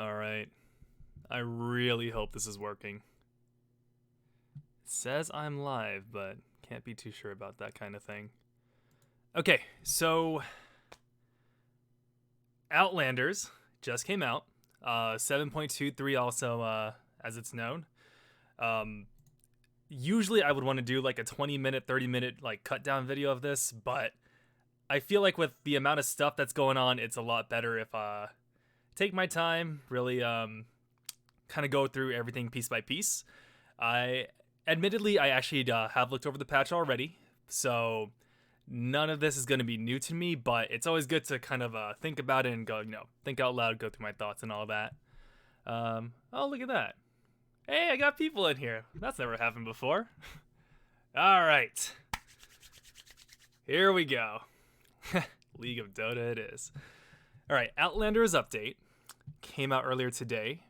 Alright. I really hope this is working. It says I'm live, but can't be too sure about that kind of thing. Okay, so Outlanders just came out. 7.23 also, as it's known. Usually I would want to do like a 20-minute, 30-minute like cut down video of this, but I feel like with the amount of stuff that's going on, it's a lot better if take my time, really kind of go through everything piece by piece. Admittedly, I actually have looked over the patch already, so none of this is going to be new to me, but it's always good to kind of think about it and go, think out loud, go through my thoughts and all that. Oh, look at that. Hey, I got people in here. That's never happened before. All right. Here we go. League of Dota it is. All right, Outlanders update came out earlier today.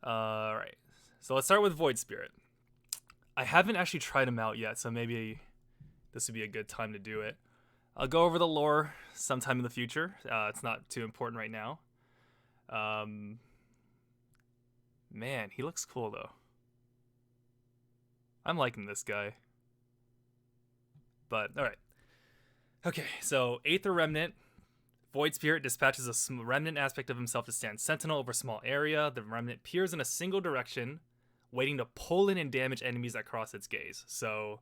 All right, so let's start with Void Spirit. I haven't actually tried him out yet, so maybe this would be a good time to do it. I'll go over the lore sometime in the future. It's not too important right now. Man, he looks cool though. I'm liking this guy. But, alright. Okay, so Aether Remnant. Void Spirit dispatches a remnant aspect of himself to stand sentinel over a small area. The remnant peers in a single direction, waiting to pull in and damage enemies that cross its gaze. So,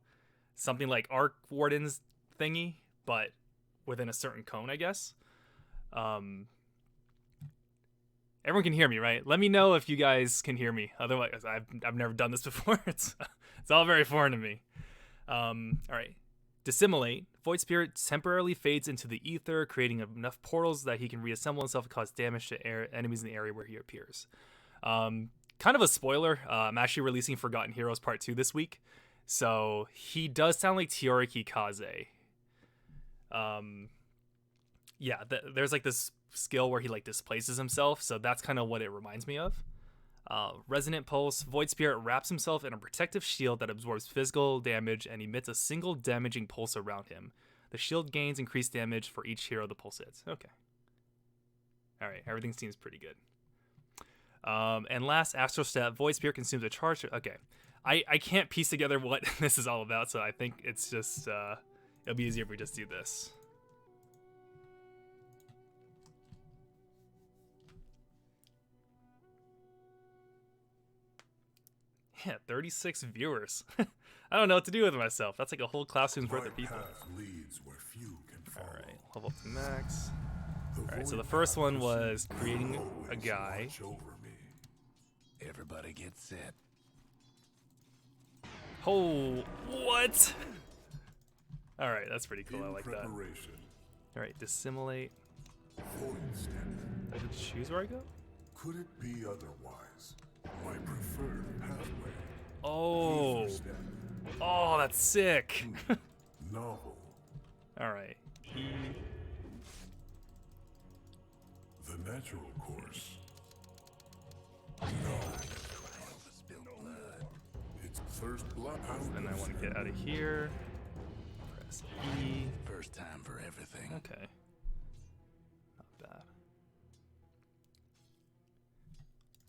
something like Arc Warden's thingy, but within a certain cone, I guess. Everyone can hear me, right? Let me know if you guys can hear me. Otherwise, I've never done this before. It's all very foreign to me. All right. Dissimulate. Void Spirit temporarily fades into the ether, creating enough portals that he can reassemble himself and cause damage to enemies in the area where he appears. Kind of a spoiler. I'm actually releasing Forgotten Heroes Part 2 this week. So he does sound like Teoriki Kaze. Yeah, there's like this skill where he like displaces himself, so that's kind of what it reminds me of. Resonant Pulse. Void Spirit wraps himself in a protective shield that absorbs physical damage and emits a single damaging pulse around him. The shield gains increased damage for each hero the pulse hits. Okay. Alright, everything seems pretty good. And last, Astral Step. Void Spirit consumes a charge. Okay. I can't piece together what this is all about, so I think it's just, it'll be easier if we just do this. Yeah, 36 viewers. I don't know what to do with myself. That's like a whole classroom's worth of people. Alright, level up to max. Alright, so the first one was creating a guy. Everybody get set. Oh, what? Alright, that's pretty cool. I like that. Alright, dissimulate. I can choose where I go? Could it be otherwise? My preferred pathway. Oh. Oh, that's sick. Novel. Alright. The natural course. It's first blood. Then I want to get out of here. Press E. First time for everything. Okay. Not bad.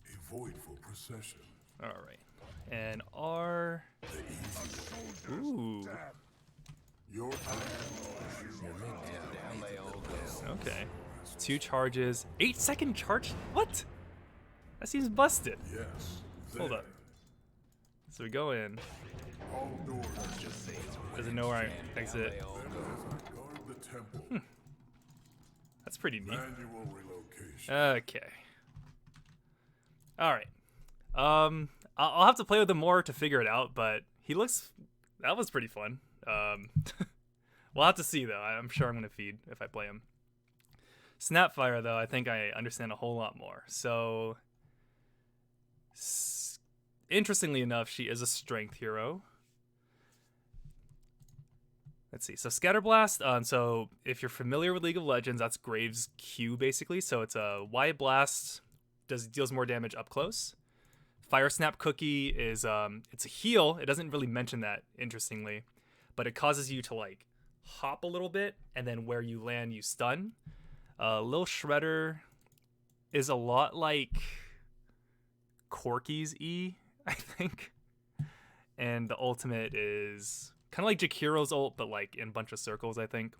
A voidful procession. Alright. And R. Ooh. Your Okay. 2 charges. 8-second charge? What? That seems busted. yes. Hold up. So we go in. All doors. Doesn't know where I exit. Guard the temple. That's pretty neat. Manual relocation. Okay. Alright. I'll have to play with him more to figure it out, but that was pretty fun. We'll have to see though. I'm sure I'm gonna feed if I play him. Snapfire though, I think I understand a whole lot more. So, interestingly enough, she is a strength hero. Let's see. So Scatterblast. So if you're familiar with League of Legends, that's Graves' Q basically. So it's a wide blast, deals more damage up close. Fire Snap Cookie is it's a heal. It doesn't really mention that, interestingly, but it causes you to like hop a little bit, and then where you land, you stun. Lil Shredder is a lot like Corky's E, I think. And the ultimate is kind of like Jakiro's ult, but like in a bunch of circles, I think.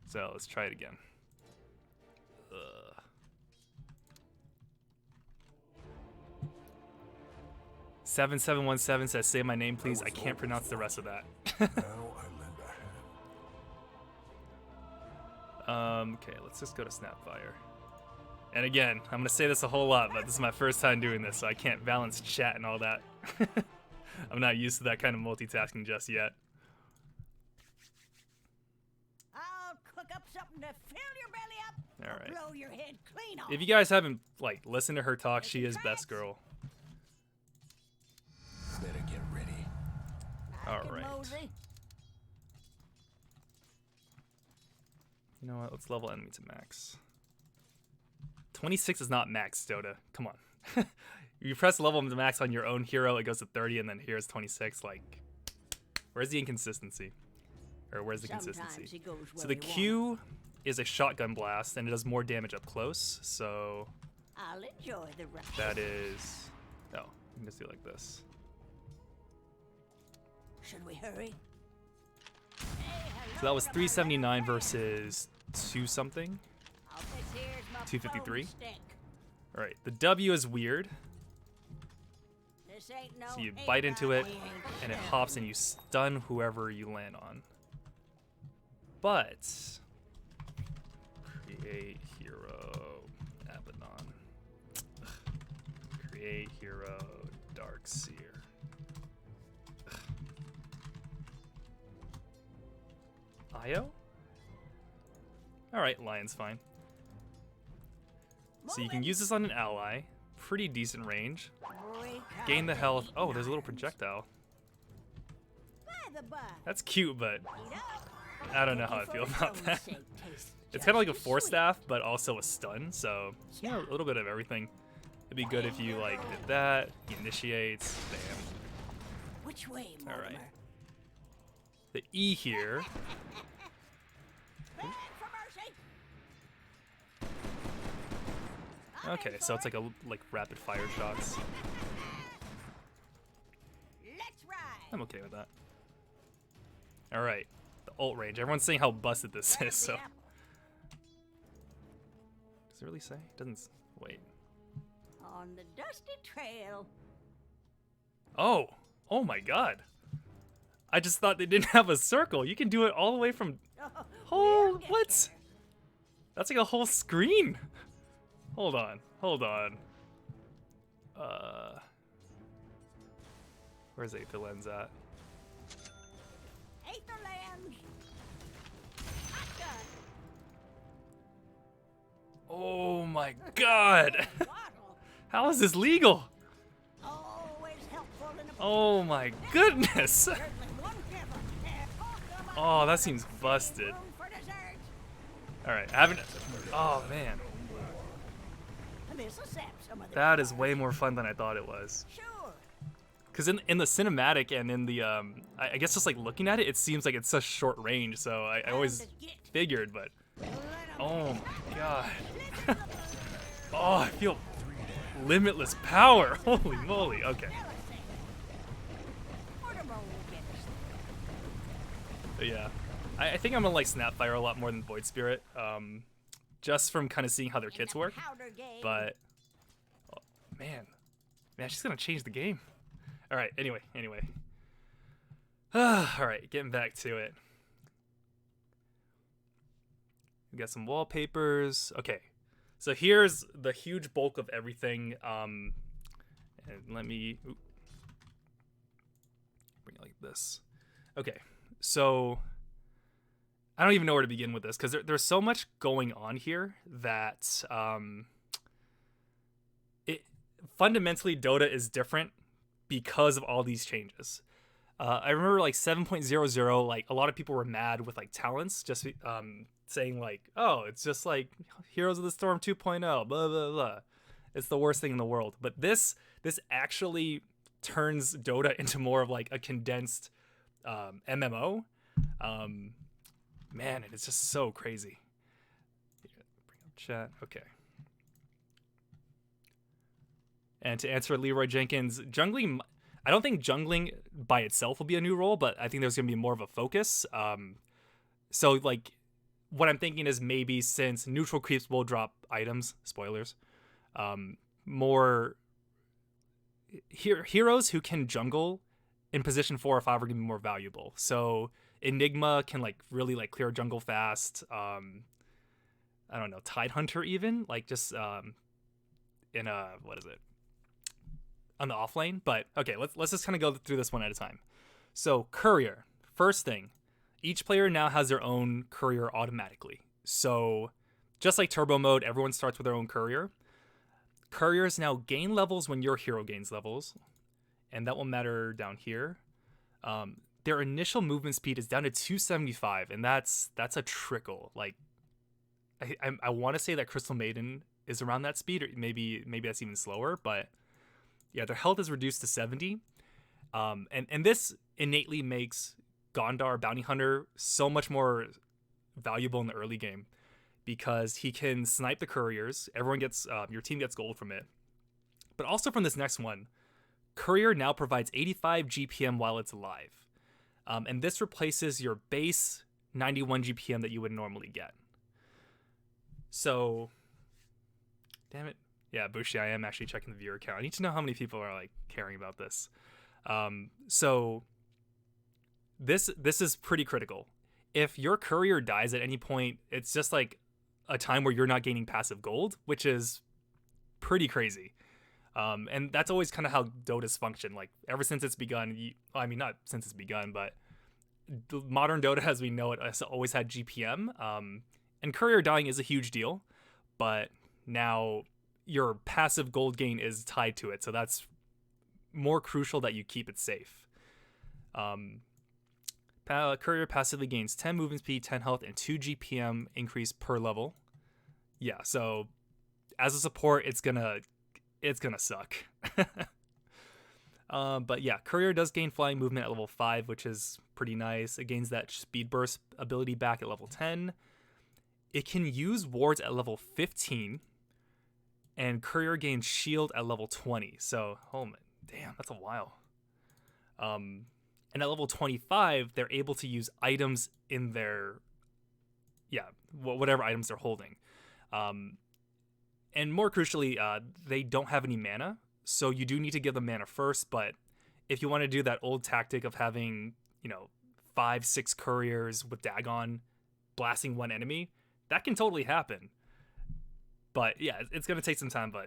So let's try it again. 7717 says, say my name, please. I can't pronounce the rest of that. Now I lend a hand. Okay, let's just go to Snapfire. And again, I'm going to say this a whole lot, but this is my first time doing this, so I can't balance chat and all that. I'm not used to that kind of multitasking just yet. I'll cook up something to fill your belly up. All right. Blow your head clean off. If you guys haven't like listened to her talk, she is best girl. Better get ready. All Good right. mosey. You know what? Let's level enemy to max. 26 is not max, Dota. Come on. You press level to max on your own hero, it goes to 30, and then here's 26. Like, where's the inconsistency? Or where's the Sometimes consistency? it goes So where the you Q is a shotgun blast, and it does more damage up close. So I'll enjoy the ride. that is... Oh, you can just do it like this. Should we hurry? So that was 379 versus 2 something. 253. All right, the W is weird. So you bite into it, and it hops, and you stun whoever you land on. But create hero Abaddon. Ugh. Create hero Darkseer. Ugh. Io? All right, Lion's fine. So you can use this on an ally. Pretty decent range. Gain the health. Oh, there's a little projectile. That's cute, but I don't know how I feel about that. It's kind of like a force staff, but also a stun. So, you know, a little bit of everything. It'd be good if you like did that. He initiates. Bam. Which way, All right. The E here. Okay, so it's like a rapid fire shots. I'm okay with that. All right, the ult range. Everyone's saying how busted this is. So does it really say? It doesn't. Wait. On the dusty trail. Oh, oh my God! I just thought they didn't have a circle. You can do it all the way from. Oh, what? That's like a whole screen. Hold on, hold on. Where's Aetherlands at? Aetherlands. Oh my God! How is this legal? Oh my goodness! Oh, that seems busted. Alright, I haven't... Oh man. That is way more fun than I thought it was. Because in the cinematic and in the, I guess just like looking at it, it seems like it's such short range, so I always figured, but... Oh my God. Oh, I feel limitless power. Holy moly, okay. But yeah, I think I'm gonna like Snapfire a lot more than Void Spirit, just from kind of seeing how their kits work. But oh, man, she's gonna change the game. All right, anyway. All right, getting back to it. We got some wallpapers. Okay, so here's the huge bulk of everything. And let me bring it like this. Okay. So I don't even know where to begin with this because there's so much going on here that it fundamentally Dota is different because of all these changes. I remember like 7.00, like a lot of people were mad with like talents, just saying like, oh, it's just like Heroes of the Storm 2.0, blah blah blah. It's the worst thing in the world. But this actually turns Dota into more of like a condensed MMO. Man, it's just so crazy. Bring up chat. Okay. And to answer Leroy Jenkins, jungling, I don't think jungling by itself will be a new role, but I think there's going to be more of a focus. So like what I'm thinking is maybe since neutral creeps will drop items, spoilers, more heroes who can jungle in position 4 or 5 are going to be more valuable. So Enigma can like really like clear jungle fast. I don't know, Tidehunter even like just in a what is it on the off lane. But okay, let's just kind of go through this one at a time. So courier, first thing, each player now has their own courier automatically. So just like turbo mode, everyone starts with their own courier. Couriers now gain levels when your hero gains levels, and that will matter down here. Their initial movement speed is down to 275, and that's a trickle. Like, I want to say that Crystal Maiden is around that speed, or maybe that's even slower. But yeah, their health is reduced to 70, and this innately makes Gondar Bounty Hunter so much more valuable in the early game, because he can snipe the couriers. Everyone gets, your team gets gold from it. But also from this next one, Courier now provides 85 GPM while it's alive. And this replaces your base 91 GPM that you would normally get. So, damn it. Yeah, Bushi, I am actually checking the viewer count. I need to know how many people are like caring about this. So this is pretty critical. If your courier dies at any point, it's just like a time where you're not gaining passive gold, which is pretty crazy. And that's always kind of how Dota's function. Like ever since it's begun, I mean, not since it's begun, but modern Dota as we know it has always had GPM. And courier dying is a huge deal, but now your passive gold gain is tied to it. So that's more crucial that you keep it safe. Courier passively gains 10 movement speed, 10 health, and 2 GPM increase per level. Yeah, so as a support, it's gonna suck. But yeah, Courier does gain flying movement at level 5, which is pretty nice. It gains that speed burst ability back at level 10. It can use wards at level 15, and Courier gains shield at level 20. So, oh man, damn, that's a while. And at level 25, they're able to use items in their, whatever items they're holding. And more crucially, they don't have any mana, so you do need to give them mana first. But if you want to do that old tactic of having, 5-6 couriers with Dagon blasting one enemy, that can totally happen. But yeah, it's going to take some time, but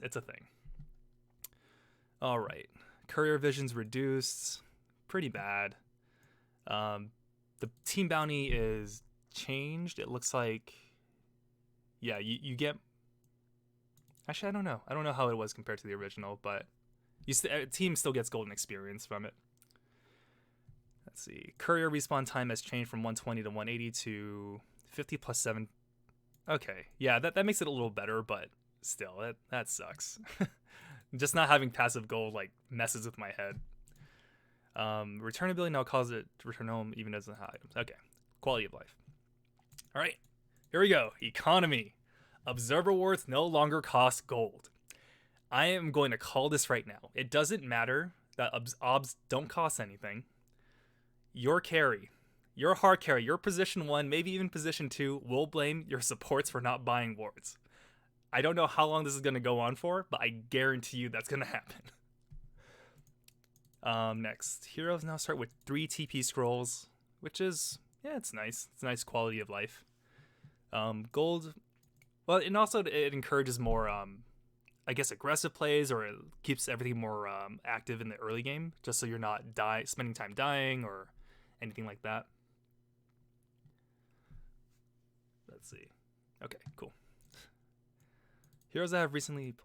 it's a thing. All right. Courier vision's reduced. Pretty bad. The team bounty is changed. It looks like, you get. Actually, I don't know. I don't know how it was compared to the original, but team still gets golden experience from it. Let's see. Courier respawn time has changed from 120 to 180 to 50 plus 7. Okay, yeah, that makes it a little better, but still, that sucks. Just not having passive gold like messes with my head. Return ability now calls it to return home even as it has items. Okay, quality of life. All right, here we go. Economy. Observer wards no longer cost gold. I am going to call this right now. It doesn't matter that obs don't cost anything. Your carry, your hard carry, your position 1, maybe even position 2 will blame your supports for not buying wards. I don't know how long this is going to go on for, but I guarantee you that's going to happen. Next, heroes now start with 3 TP scrolls, which is, it's nice. It's a nice quality of life. Gold, well, and also it encourages more, aggressive plays, or it keeps everything more active in the early game, just so you're not spending time dying or anything like that. Let's see. Okay, cool. Heroes that have recently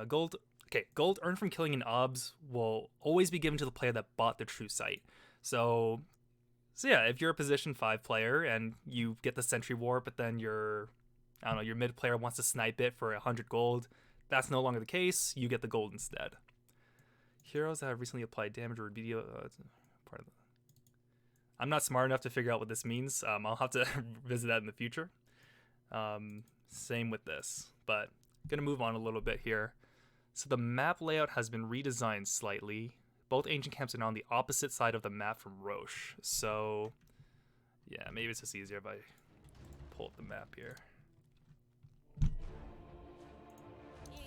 gold. Okay, gold earned from killing an obs will always be given to the player that bought the true sight. So yeah, if you're a position 5 player and you get the sentry ward, but then your mid player wants to snipe it for 100 gold, that's no longer the case. You get the gold instead. Heroes that have recently applied damage or video. Part of the. I'm not smart enough to figure out what this means. I'll have to visit that in the future. Same with this, but gonna move on a little bit here. So the map layout has been redesigned slightly. Both ancient camps are now on the opposite side of the map from Roche. So, yeah, maybe it's just easier if I pull up the map here.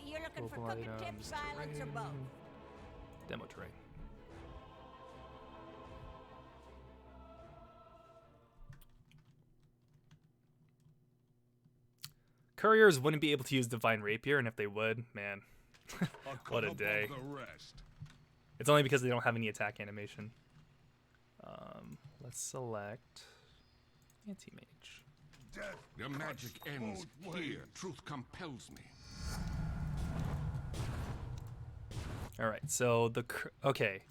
You're looking for Global cooking items, tips, violence, or both? terrain, demo terrain. Couriers wouldn't be able to use Divine Rapier, and if they would, man, what a day. It's only because they don't have any attack animation. Let's select Anti-Mage. Your magic ends here. Truth compels me. All right, so okay.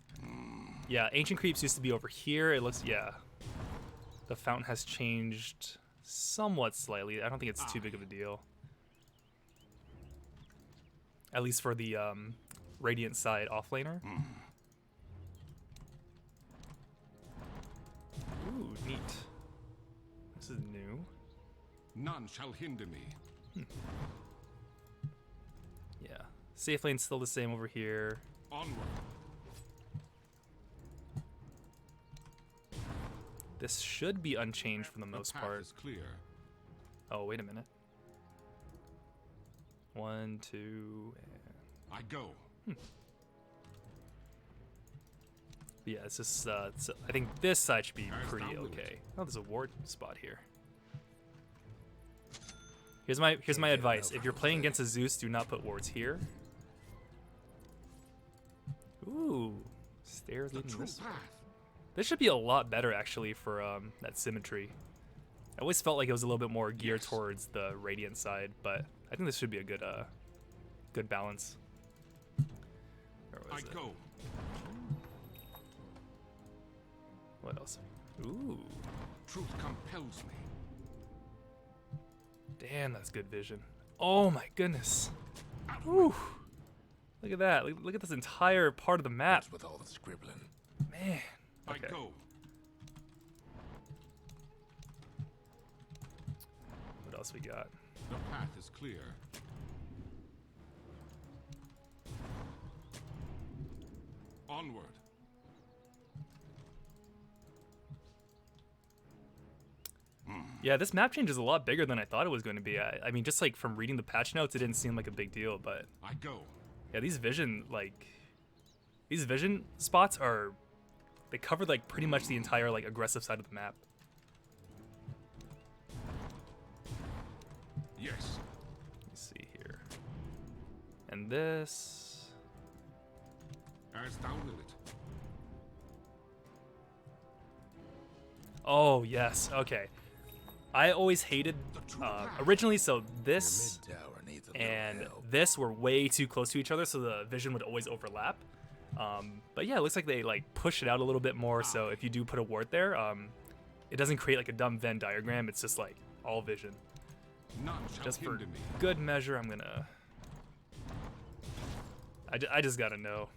Yeah, Ancient Creeps used to be over here. It looks, yeah. The fountain has changed somewhat slightly. I don't think it's too big of a deal. At least for the Radiant side offlaner. Ooh, neat. This is new. None shall hinder me. Yeah. Safe lane's still the same over here. Onward. This should be unchanged for the most The path part. is clear. Oh, wait a minute. 1, 2, and... I go. Yeah, it's just, I think this side should be As pretty thou wilt. okay. Oh, there's a ward spot here. Here's my advice. If you're playing against a Zeus, do not put wards here. Ooh, stairs The leading true this way. path. This should be a lot better actually for that symmetry. I always felt like it was a little bit more geared Yes. towards the Radiant side, but I think this should be a good good balance. Where I was it? go. What else? Ooh, Truth compels me. damn, that's good vision. Oh my goodness. Ooh, look at that. Look at this entire part of the map, What's with all the scribbling? man. I Okay. go. What else we got? The path is clear. Onward. Yeah, this map change is a lot bigger than I thought it was going to be. I mean, just like from reading the patch notes, it didn't seem like a big deal, but I go. yeah, these vision spots they cover like pretty much the entire like aggressive side of the map. Yes. Let me see here. And this. As thou wilt. Oh, yes. Okay. I always hated originally, so this Your mid-tower needs a and little help. this were way too close to each other, so the vision would always overlap. But yeah, it looks like they like push it out a little bit more, so if you do put a ward there, it doesn't create like a dumb Venn diagram. It's just like all vision. None shall Just for hinder me. good measure, I'm gonna... I just gotta know.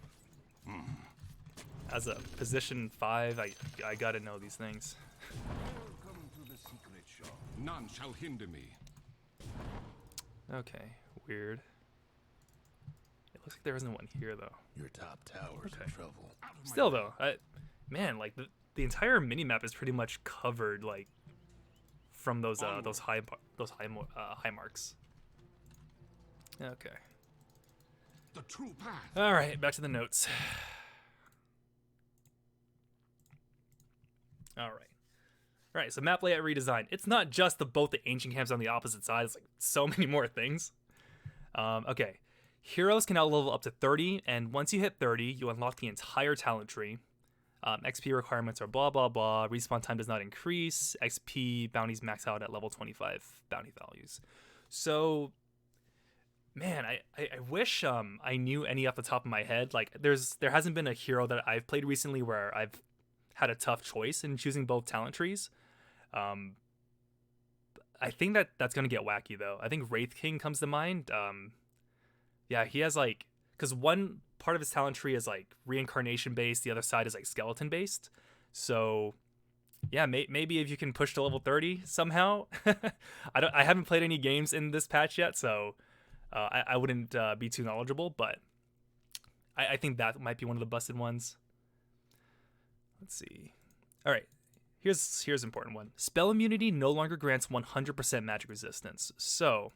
As a position 5, I gotta know these things. Welcome to the secret shop. None shall hinder me. Okay, weird. It looks like there isn't one here, though. Your top tower's Okay. in trouble. Still, though, man, like, the entire minimap is pretty much covered, like, from those high marks. Okay. The true path. All right, back to the notes. All right, so map layout redesign. It's not just both the ancient camps on the opposite side. It's like so many more things. Okay, heroes can now level up to 30, and once you hit 30, you unlock the entire talent tree. XP requirements are blah, blah, blah. Respawn time does not increase. XP bounties max out at level 25 bounty values. So, man, I wish I knew any off the top of my head. Like, there hasn't been a hero that I've played recently where I've had a tough choice in choosing both talent trees. I think that's going to get wacky, though. I think Wraith King comes to mind. Yeah, he has, like... Because one part of his talent tree is, like, reincarnation based. The other side is, like, skeleton based. So, yeah, maybe if you can push to level 30 somehow. I haven't played any games in this patch yet, so I wouldn't be too knowledgeable. But I think that might be one of the busted ones. Let's see. All right. Here's an important one. Spell immunity no longer grants 100% magic resistance. So,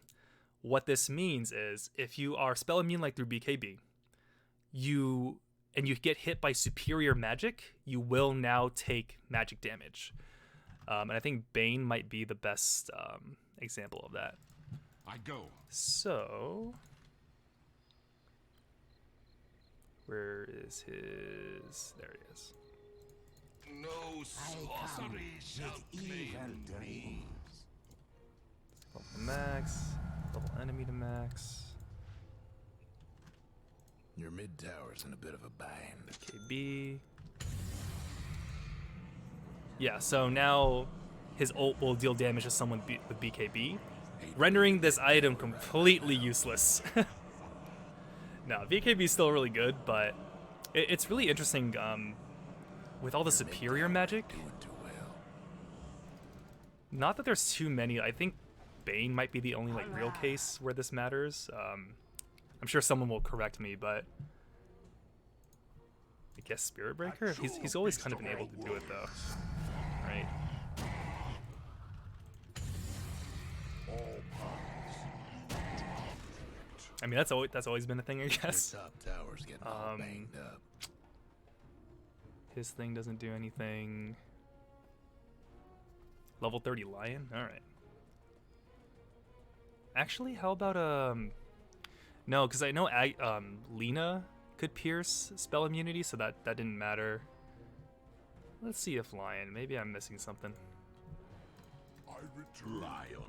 what this means is if you are spell immune like through BKB, you get hit by superior magic, you will now take magic damage. And I think Bane might be the best example of that. I go. So, where is his? There he is. No sorcery shall claim me. Level to max. Level enemy to max. Your mid tower's in a bit of a bind. KB. Yeah, so now his ult will deal damage to someone with BKB, rendering this item completely useless. No, BKB is still really good, but it's really interesting with all the superior magic. Doing too well. Not that there's too many. I think Bane might be the only like real case where this matters. I'm sure someone will correct me, but I guess Spirit Breaker. He's always kind of been able to do it though, right? I mean that's always been a thing, I guess. Your top tower's getting all banged up. His thing doesn't do anything. Level 30 Lion? Alright. Actually, how about no, because I know Lena could pierce spell immunity, so that didn't matter. Let's see if Lion. Maybe I'm missing something. I return. Lion.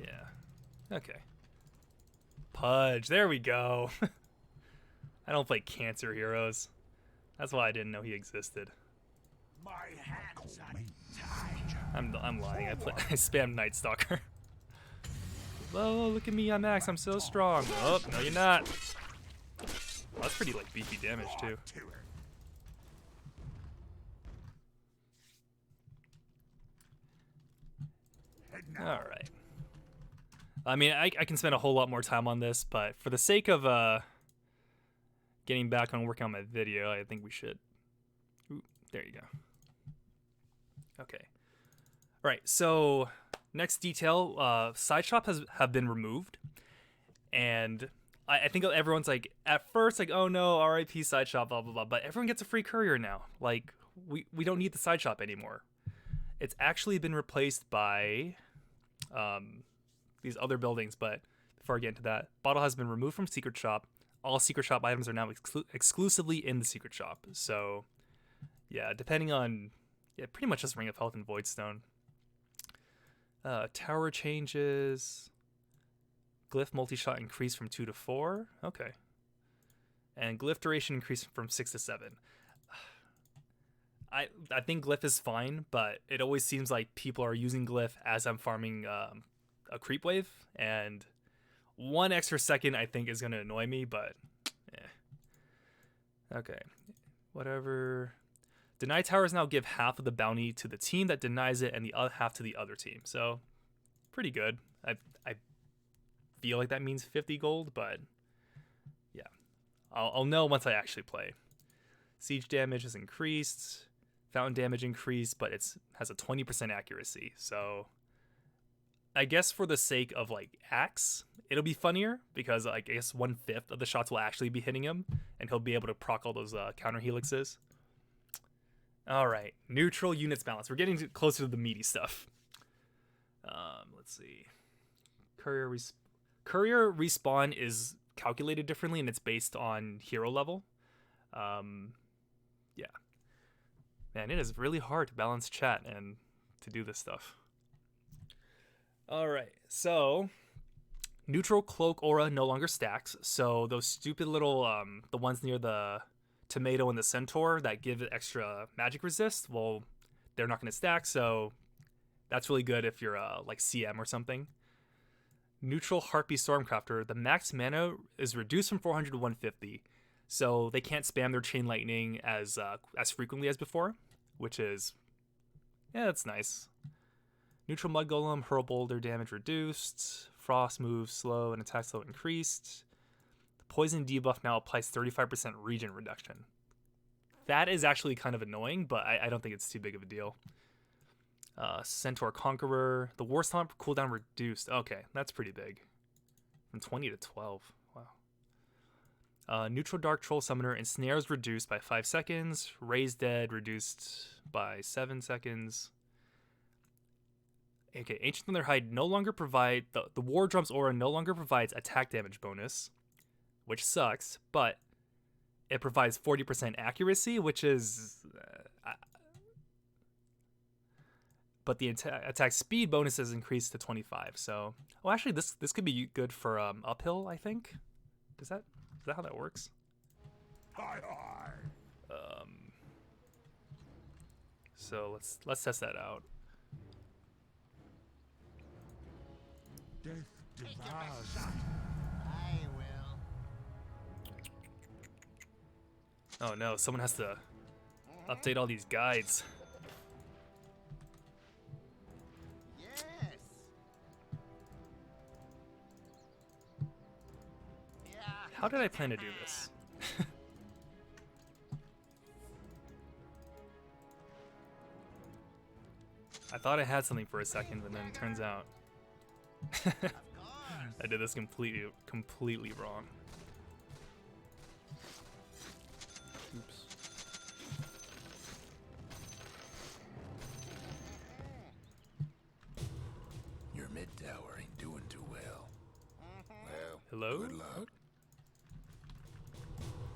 Yeah. Okay. Pudge. There we go. I don't play cancer heroes. That's why I didn't know he existed. My hands are tied. I'm lying. I spam Night Stalker. Oh, look at me, I'm Max. I'm so strong. Oh, no, you're not. Oh, that's pretty like beefy damage too. All right. I mean, I can spend a whole lot more time on this, but for the sake of getting back on working on my video, I think we should. Ooh, there you go. Okay. All right. So next detail, side shop have been removed, and I think everyone's like at first like, oh no, RIP side shop, blah blah blah. But everyone gets a free courier now. Like we don't need the side shop anymore. It's actually been replaced by these other buildings. But before I get into that, bottle has been removed from secret shop. All secret shop items are now exclusively in the secret shop. So yeah, depending on pretty much just Ring of Health and Voidstone. Tower changes. Glyph multi-shot increased from 2 to 4. Okay. And glyph duration increased from 6 to 7. I think glyph is fine, but it always seems like people are using glyph as I'm farming a creep wave, and 1 extra second I think is going to annoy me, but okay. Whatever. Deny towers now give half of the bounty to the team that denies it and the other half to the other team. So pretty good. I feel like that means 50 gold, but yeah. I'll know once I actually play. Siege damage has increased. Fountain damage increased, but it has a 20% accuracy. So I guess for the sake of like Axe, it'll be funnier because I guess 1/5 of the shots will actually be hitting him, and he'll be able to proc all those counter helixes. All right, neutral units balance. We're getting closer to the meaty stuff. Let's see. Courier respawn is calculated differently, and it's based on hero level. Yeah. Man, it is really hard to balance chat and to do this stuff. All right, so neutral cloak aura no longer stacks. So those stupid little, the ones near the tomato and the centaur that give it extra magic resist, well, they're not going to stack. So that's really good if you're like CM or something. Neutral Harpy Stormcrafter, the max mana is reduced from 400 to 150. So they can't spam their Chain Lightning as frequently as before, which is, yeah, that's nice. Neutral Mud Golem, Hurl Boulder damage reduced Frost moves slow and attack slow increased. The poison debuff now applies 35% regen reduction. That is actually kind of annoying, but I don't think it's too big of a deal. Centaur Conqueror. The War Stomp cooldown reduced. Okay, that's pretty big. From 20 to 12. Wow. Neutral Dark Troll Summoner. Ensnares reduced by 5 seconds. Raise Dead reduced by 7 seconds. Okay, Ancient Thunderhide no longer provide... The War Drums aura no longer provides attack damage bonus, which sucks, but it provides 40% accuracy, which is... but the attack speed bonus is increased to 25. So, well, actually, this could be good for uphill. I think. Is that how that works? So let's test that out. Death devours. I will. Oh no! Someone has to update all these guides. Yes. Yeah. How did I plan to do this? I thought I had something for a second, but then it turns out Of course. I did this completely wrong. Oops. Your mid tower ain't doing too well. Well, Hello? good luck.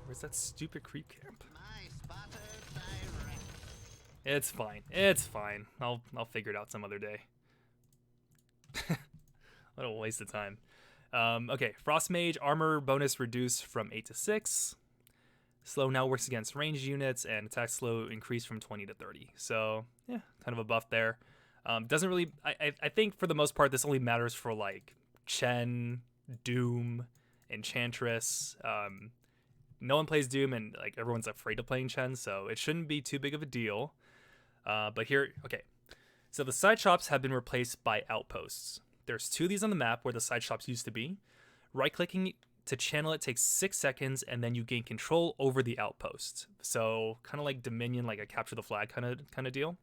Where's that stupid creep camp? My spotter direct. It's fine. It's fine. I'll figure it out some other day. What a waste of time. Okay, Frost Mage armor bonus reduced from 8 to 6. Slow now works against ranged units, and attack slow increased from 20 to 30. So yeah, kind of a buff there. Doesn't really. I think for the most part this only matters for like Chen, Doom, Enchantress. No one plays Doom, and like everyone's afraid of playing Chen, so it shouldn't be too big of a deal. But here, okay. So the side shops have been replaced by outposts. There's 2 of these on the map where the side shops used to be. Right-clicking to channel it takes 6 seconds, and then you gain control over the outpost. So kind of like Dominion, like a capture the flag kind of deal.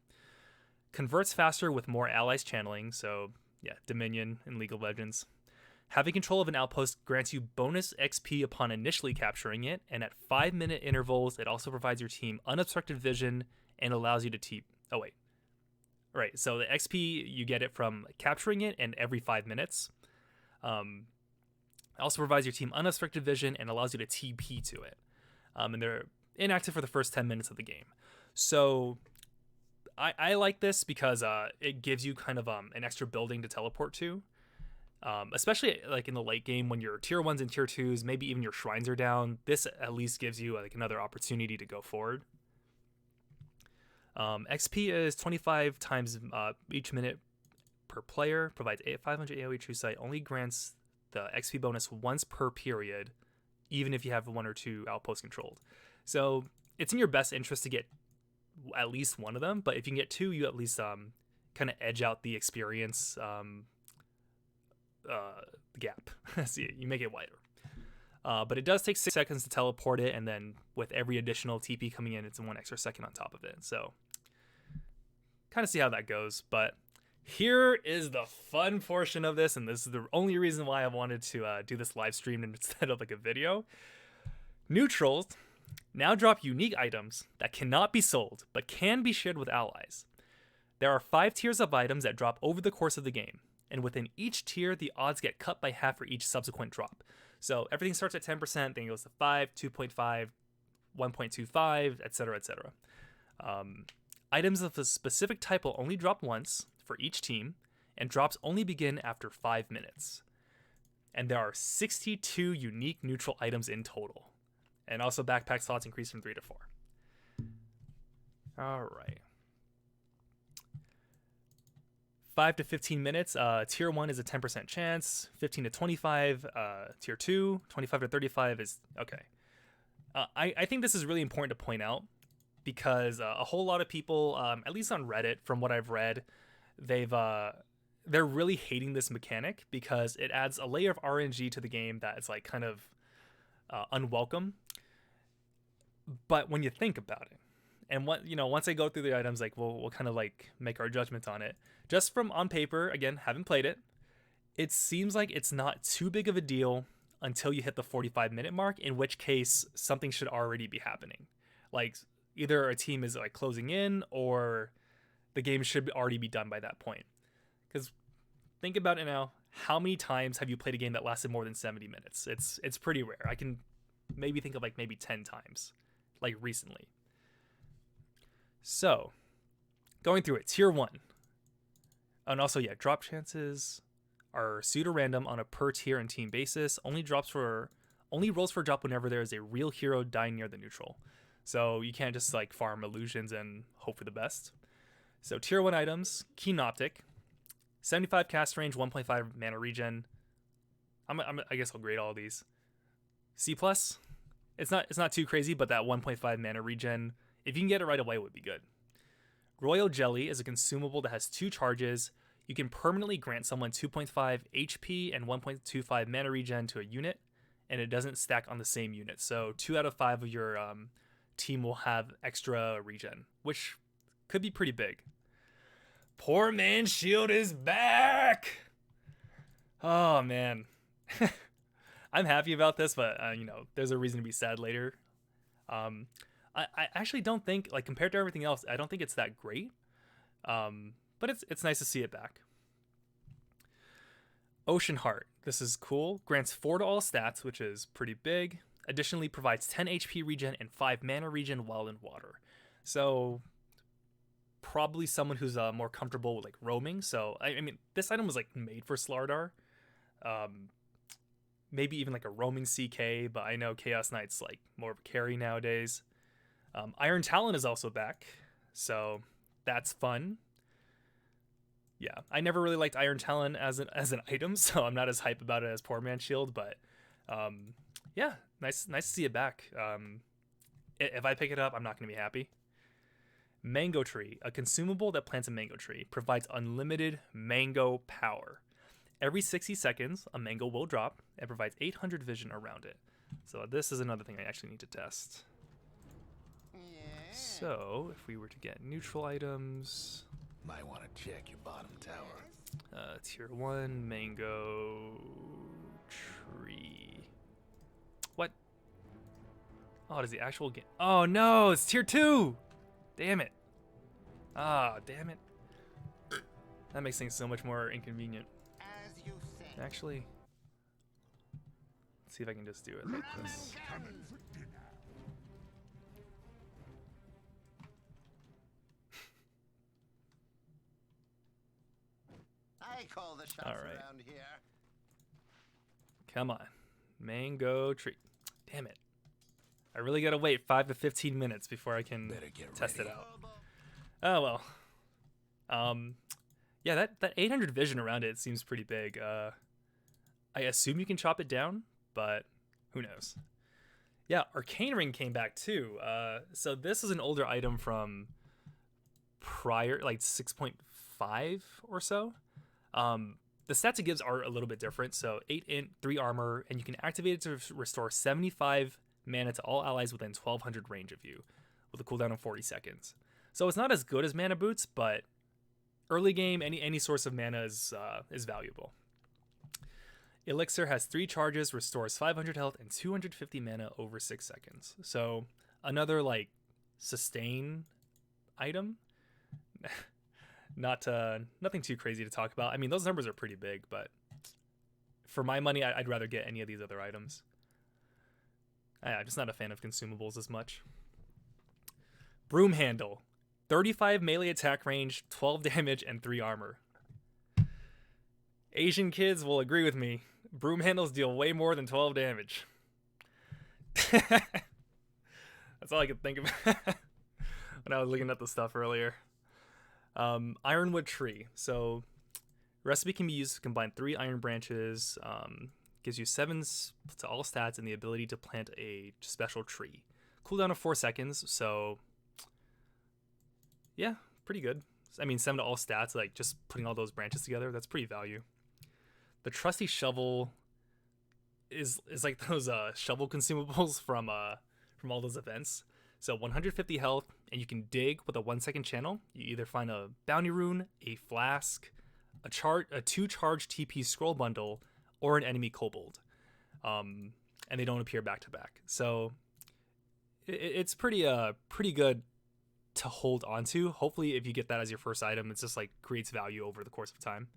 Converts faster with more allies channeling. So yeah, Dominion in League of Legends. Having control of an outpost grants you bonus XP upon initially capturing it, and at 5-minute intervals, it also provides your team unobstructed vision and allows you to Oh wait. Right, so the XP, you get it from capturing it and every 5 minutes. It also provides your team unobstructed vision and allows you to TP to it. And they're inactive for the first 10 minutes of the game. So I like this because it gives you kind of an extra building to teleport to. Especially like in the late game when your tier 1s and tier 2s, maybe even your shrines are down. This at least gives you like another opportunity to go forward. XP is 25 times each minute per player, provides 500 AoE true sight, only grants the XP bonus once per period, even if you have 1 or 2 outposts controlled. So it's in your best interest to get at least one of them, but if you can get 2, you at least kind of edge out the experience gap. So you make it wider. But it does take 6 seconds to teleport it, and then with every additional TP coming in, it's 1 extra second on top of it. So kind of see how that goes. But here is the fun portion of this, and this is the only reason why I wanted to do this live stream instead of like a video. Neutrals now drop unique items that cannot be sold, but can be shared with allies. There are 5 tiers of items that drop over the course of the game, and within each tier, the odds get cut by half for each subsequent drop. So everything starts at 10%, then it goes to 5, 2.5, 1.25, etc., etc. Items of a specific type will only drop once for each team, and drops only begin after 5 minutes. And there are 62 unique neutral items in total. And also backpack slots increase from 3 to 4. All right. 5 to 15 minutes. Tier 1 is a 10% chance. 15 to 25. Tier 2, 25 to 35 is okay. I think this is really important to point out because a whole lot of people, at least on Reddit, from what I've read, they've they're really hating this mechanic because it adds a layer of RNG to the game that is like kind of unwelcome. But when you think about it, and once I go through the items, like we'll kind of like make our judgment on it. Just from on paper, again, haven't played it. It seems like it's not too big of a deal until you hit the 45-minute mark, in which case something should already be happening. Like either a team is like closing in or the game should already be done by that point. Because think about it now. How many times have you played a game that lasted more than 70 minutes? It's pretty rare. I can maybe think of like maybe 10 times, like recently. So, going through it, tier 1. And also, yeah, drop chances are pseudo-random on a per tier and team basis. Only rolls for drop whenever there is a real hero dying near the neutral. So you can't just like farm illusions and hope for the best. So tier 1 items, Keen Optic, 75 cast range, 1.5 mana regen. I guess I'll grade all of these. C+. It's not too crazy, but that 1.5 mana regen, if you can get it right away, would be good. Royal Jelly is a consumable that has 2 charges. You can permanently grant someone 2.5 HP and 1.25 mana regen to a unit, and it doesn't stack on the same unit. So 2 out of 5 of your team will have extra regen, which could be pretty big. Poor Man's Shield is back! Oh, man. I'm happy about this, but, there's a reason to be sad later. I actually don't think, like, compared to everything else, I don't think it's that great. But it's nice to see it back. Ocean Heart. This is cool. Grants 4 to all stats, which is pretty big. Additionally, provides 10 HP regen and 5 mana regen while in water. So, probably someone who's more comfortable with, like, roaming. So, I mean, this item was, like, made for Slardar. Maybe even, like, a roaming CK, but I know Chaos Knight's, like, more of a carry nowadays. Iron Talon is also back, so that's fun. Yeah, I never really liked Iron Talon as an item, so I'm not as hype about it as Poor Man's Shield, but yeah, nice to see it back. If I pick it up, I'm not going to be happy. Mango Tree, a consumable that plants a mango tree, provides unlimited mango power. Every 60 seconds, a mango will drop and provides 800 vision around it. So this is another thing I actually need to test. So, if we were to get neutral items... Might want to check your bottom tower. Tier 1, mango... tree... What? Oh, does the actual game... Oh, no! It's tier 2! Damn it. Ah, damn it. That makes things so much more inconvenient. As you say. Actually... Let's see if I can just do it like this. I call the shots All right. around here. Come on. Mango tree. Damn it. I really gotta wait 5 to 15 minutes before I can test it out. Oh, well. Yeah, that 800 vision around it seems pretty big. I assume you can chop it down, but who knows. Yeah, Arcane Ring came back too. So this is an older item from prior, like 6.5 or so. The stats it gives are a little bit different. So 8 int, 3 armor, and you can activate it to restore 75 mana to all allies within 1200 range of you, with a cooldown of 40 seconds. So it's not as good as Mana Boots, but early game, any source of mana is valuable. Elixir has 3 charges, restores 500 health and 250 mana over 6 seconds. So another like sustain item. Nothing too crazy to talk about. I mean, those numbers are pretty big, but for my money, I'd rather get any of these other items. I'm just not a fan of consumables as much. Broom Handle, 35 melee attack range, 12 damage, and 3 armor. Asian kids will agree with me. Broom handles deal way more than 12 damage. That's all I could think of when I was looking at the stuff earlier. Ironwood Tree. So recipe can be used to combine 3 iron branches. Gives you 7 to all stats and the ability to plant a special tree. Cooldown of 4 seconds. So yeah, pretty good. I mean, 7 to all stats, like just putting all those branches together, that's pretty value. The trusty shovel is like those shovel consumables from all those events. So 150 health, and you can dig with a 1-second channel. You either find a bounty rune, a flask, a 2 charge TP scroll bundle, or an enemy kobold. And they don't appear back to back. So it's pretty good to hold on to. Hopefully, if you get that as your first item, it's just like creates value over the course of time.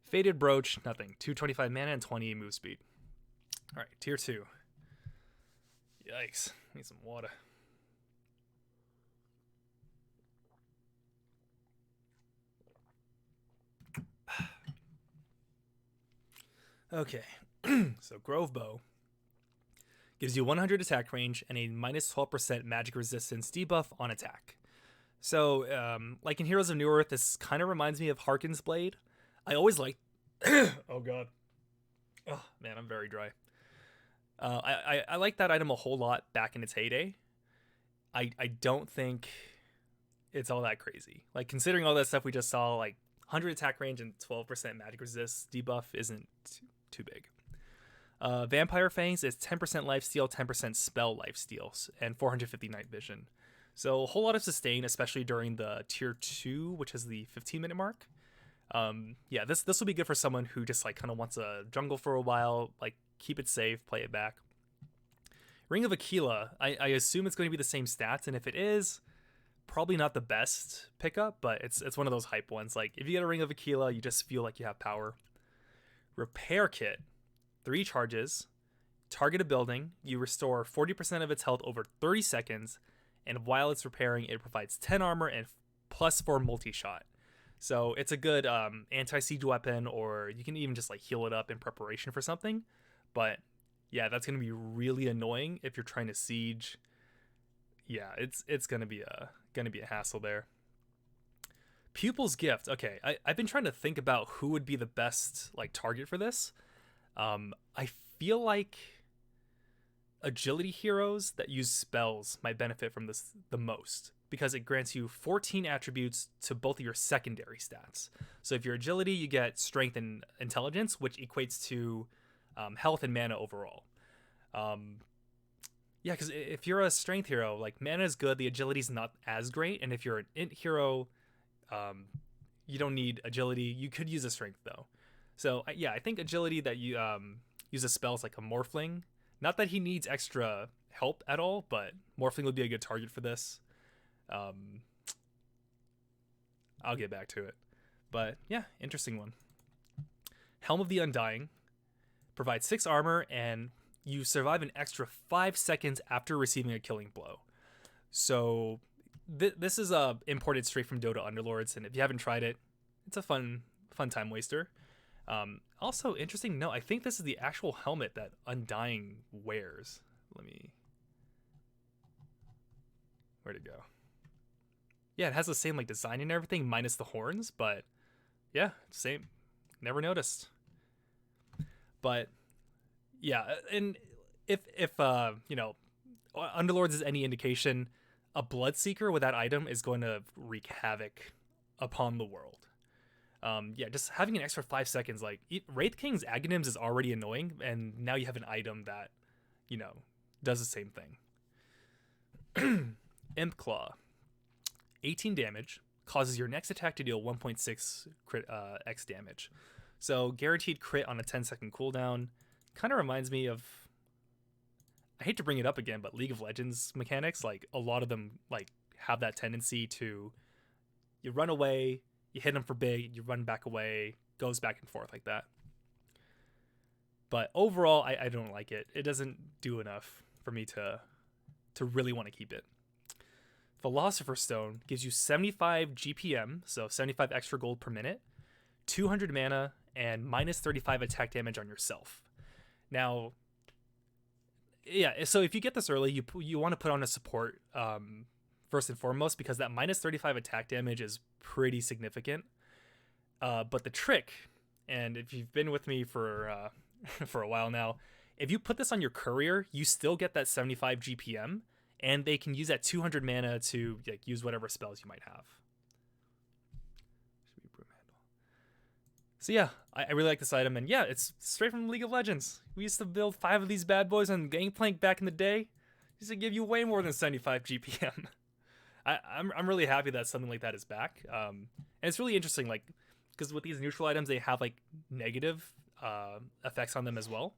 Faded brooch, nothing. 225 mana and 20 move speed. All right, tier 2. Yikes! Need some water. Okay, so Grove Bow gives you 100 attack range and a minus 12% magic resistance debuff on attack. So, like in Heroes of Newerth, this kind of reminds me of Harken's Blade. I always liked... oh god. Oh man, I'm very dry. I like that item a whole lot back in its heyday. I don't think it's all that crazy. Like, considering all that stuff we just saw, like 100 attack range and 12% magic resist debuff isn't too big. Vampire Fangs is 10% lifesteal, 10% spell lifesteal, and 450 night vision. So a whole lot of sustain, especially during the tier 2, which is the 15-minute mark. Yeah, this will be good for someone who just like kind of wants a jungle for a while, like keep it safe, play it back. Ring of Aquila, I assume it's going to be the same stats, and if it is, probably not the best pickup, but it's one of those hype ones. Like if you get a Ring of Aquila, you just feel like you have power. Repair Kit, 3 charges, target a building, you restore 40% of its health over 30 seconds, and while it's repairing, it provides 10 armor and +4 multi-shot. So it's a good anti-siege weapon, or you can even just like heal it up in preparation for something. But yeah, that's going to be really annoying if you're trying to siege. Yeah, it's going to be a hassle there. Pupil's Gift. Okay, I've been trying to think about who would be the best like target for this. I feel like agility heroes that use spells might benefit from this the most, because it grants you 14 attributes to both of your secondary stats. So if you're agility, you get strength and intelligence, which equates to health and mana overall. Yeah, because if you're a strength hero, like mana is good, the agility is not as great, and if you're an int hero, you don't need agility. You could use a strength though. So yeah, I think agility that you uses spells like a Morphling. Not that he needs extra help at all, but Morphling would be a good target for this. I'll get back to it. But yeah, interesting one. Helm of the Undying provides 6 armor, and you survive an extra 5 seconds after receiving a killing blow. So this is imported straight from Dota Underlords, and if you haven't tried it, it's a fun time waster. Also interesting note, I think this is the actual helmet that Undying wears. Where'd it go? Yeah, it has the same like design and everything, minus the horns, but yeah, same. Never noticed. But yeah, and if you know, Underlords is any indication, a Bloodseeker with that item is going to wreak havoc upon the world. Yeah, just having an extra 5 seconds, like Wraith King's Aghanims is already annoying, and now you have an item that, you know, does the same thing. Imp Claw, 18 damage, causes your next attack to deal 1.6 crit X damage. So guaranteed crit on a 10-second cooldown. Kind of reminds me of, I hate to bring it up again, but League of Legends mechanics, like a lot of them like have that tendency to, you run away, you hit them for big, you run back away, goes back and forth like that. But overall, I don't like it. It doesn't do enough for me to really want to keep it. Philosopher's Stone gives you 75 GPM, so 75 extra gold per minute, 200 mana, and minus 35 attack damage on yourself. Now, yeah, so if you get this early, you want to put on a support first and foremost, because that minus 35 attack damage is pretty significant. But the trick, and if you've been with me for for a while now, if you put this on your courier, you still get that 75 GPM, and they can use that 200 mana to like use whatever spells you might have. So yeah, I really like this item, and yeah, it's straight from League of Legends. We used to build 5 of these bad boys on Gangplank back in the day. Used to give you way more than 75 GPM. I'm really happy that something like that is back. And it's really interesting, like, because with these neutral items, they have like negative effects on them as well.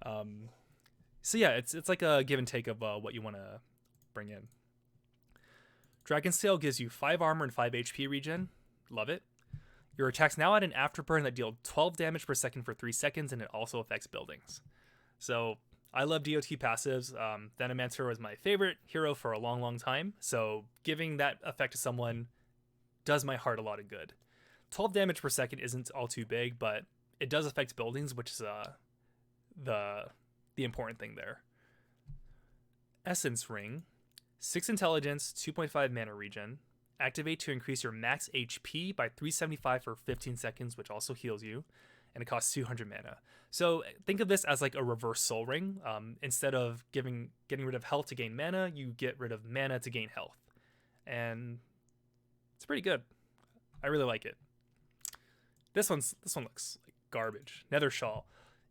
So yeah, it's like a give and take of what you want to bring in. Dragon's Tail gives you 5 armor and 5 HP regen. Love it. Your attacks now add an afterburn that deal 12 damage per second for 3 seconds, and it also affects buildings. So I love DOT passives. Venomancer was my favorite hero for a long, long time. So giving that effect to someone does my heart a lot of good. 12 damage per second isn't all too big, but it does affect buildings, which is the important thing there. Essence Ring, 6 intelligence, 2.5 mana regen. Activate to increase your max HP by 375 for 15 seconds, which also heals you, and it costs 200 mana. So think of this as like a reverse soul ring. Instead of getting rid of health to gain mana, you get rid of mana to gain health, and it's pretty good. I really like it. This one looks like garbage. Nether Shawl,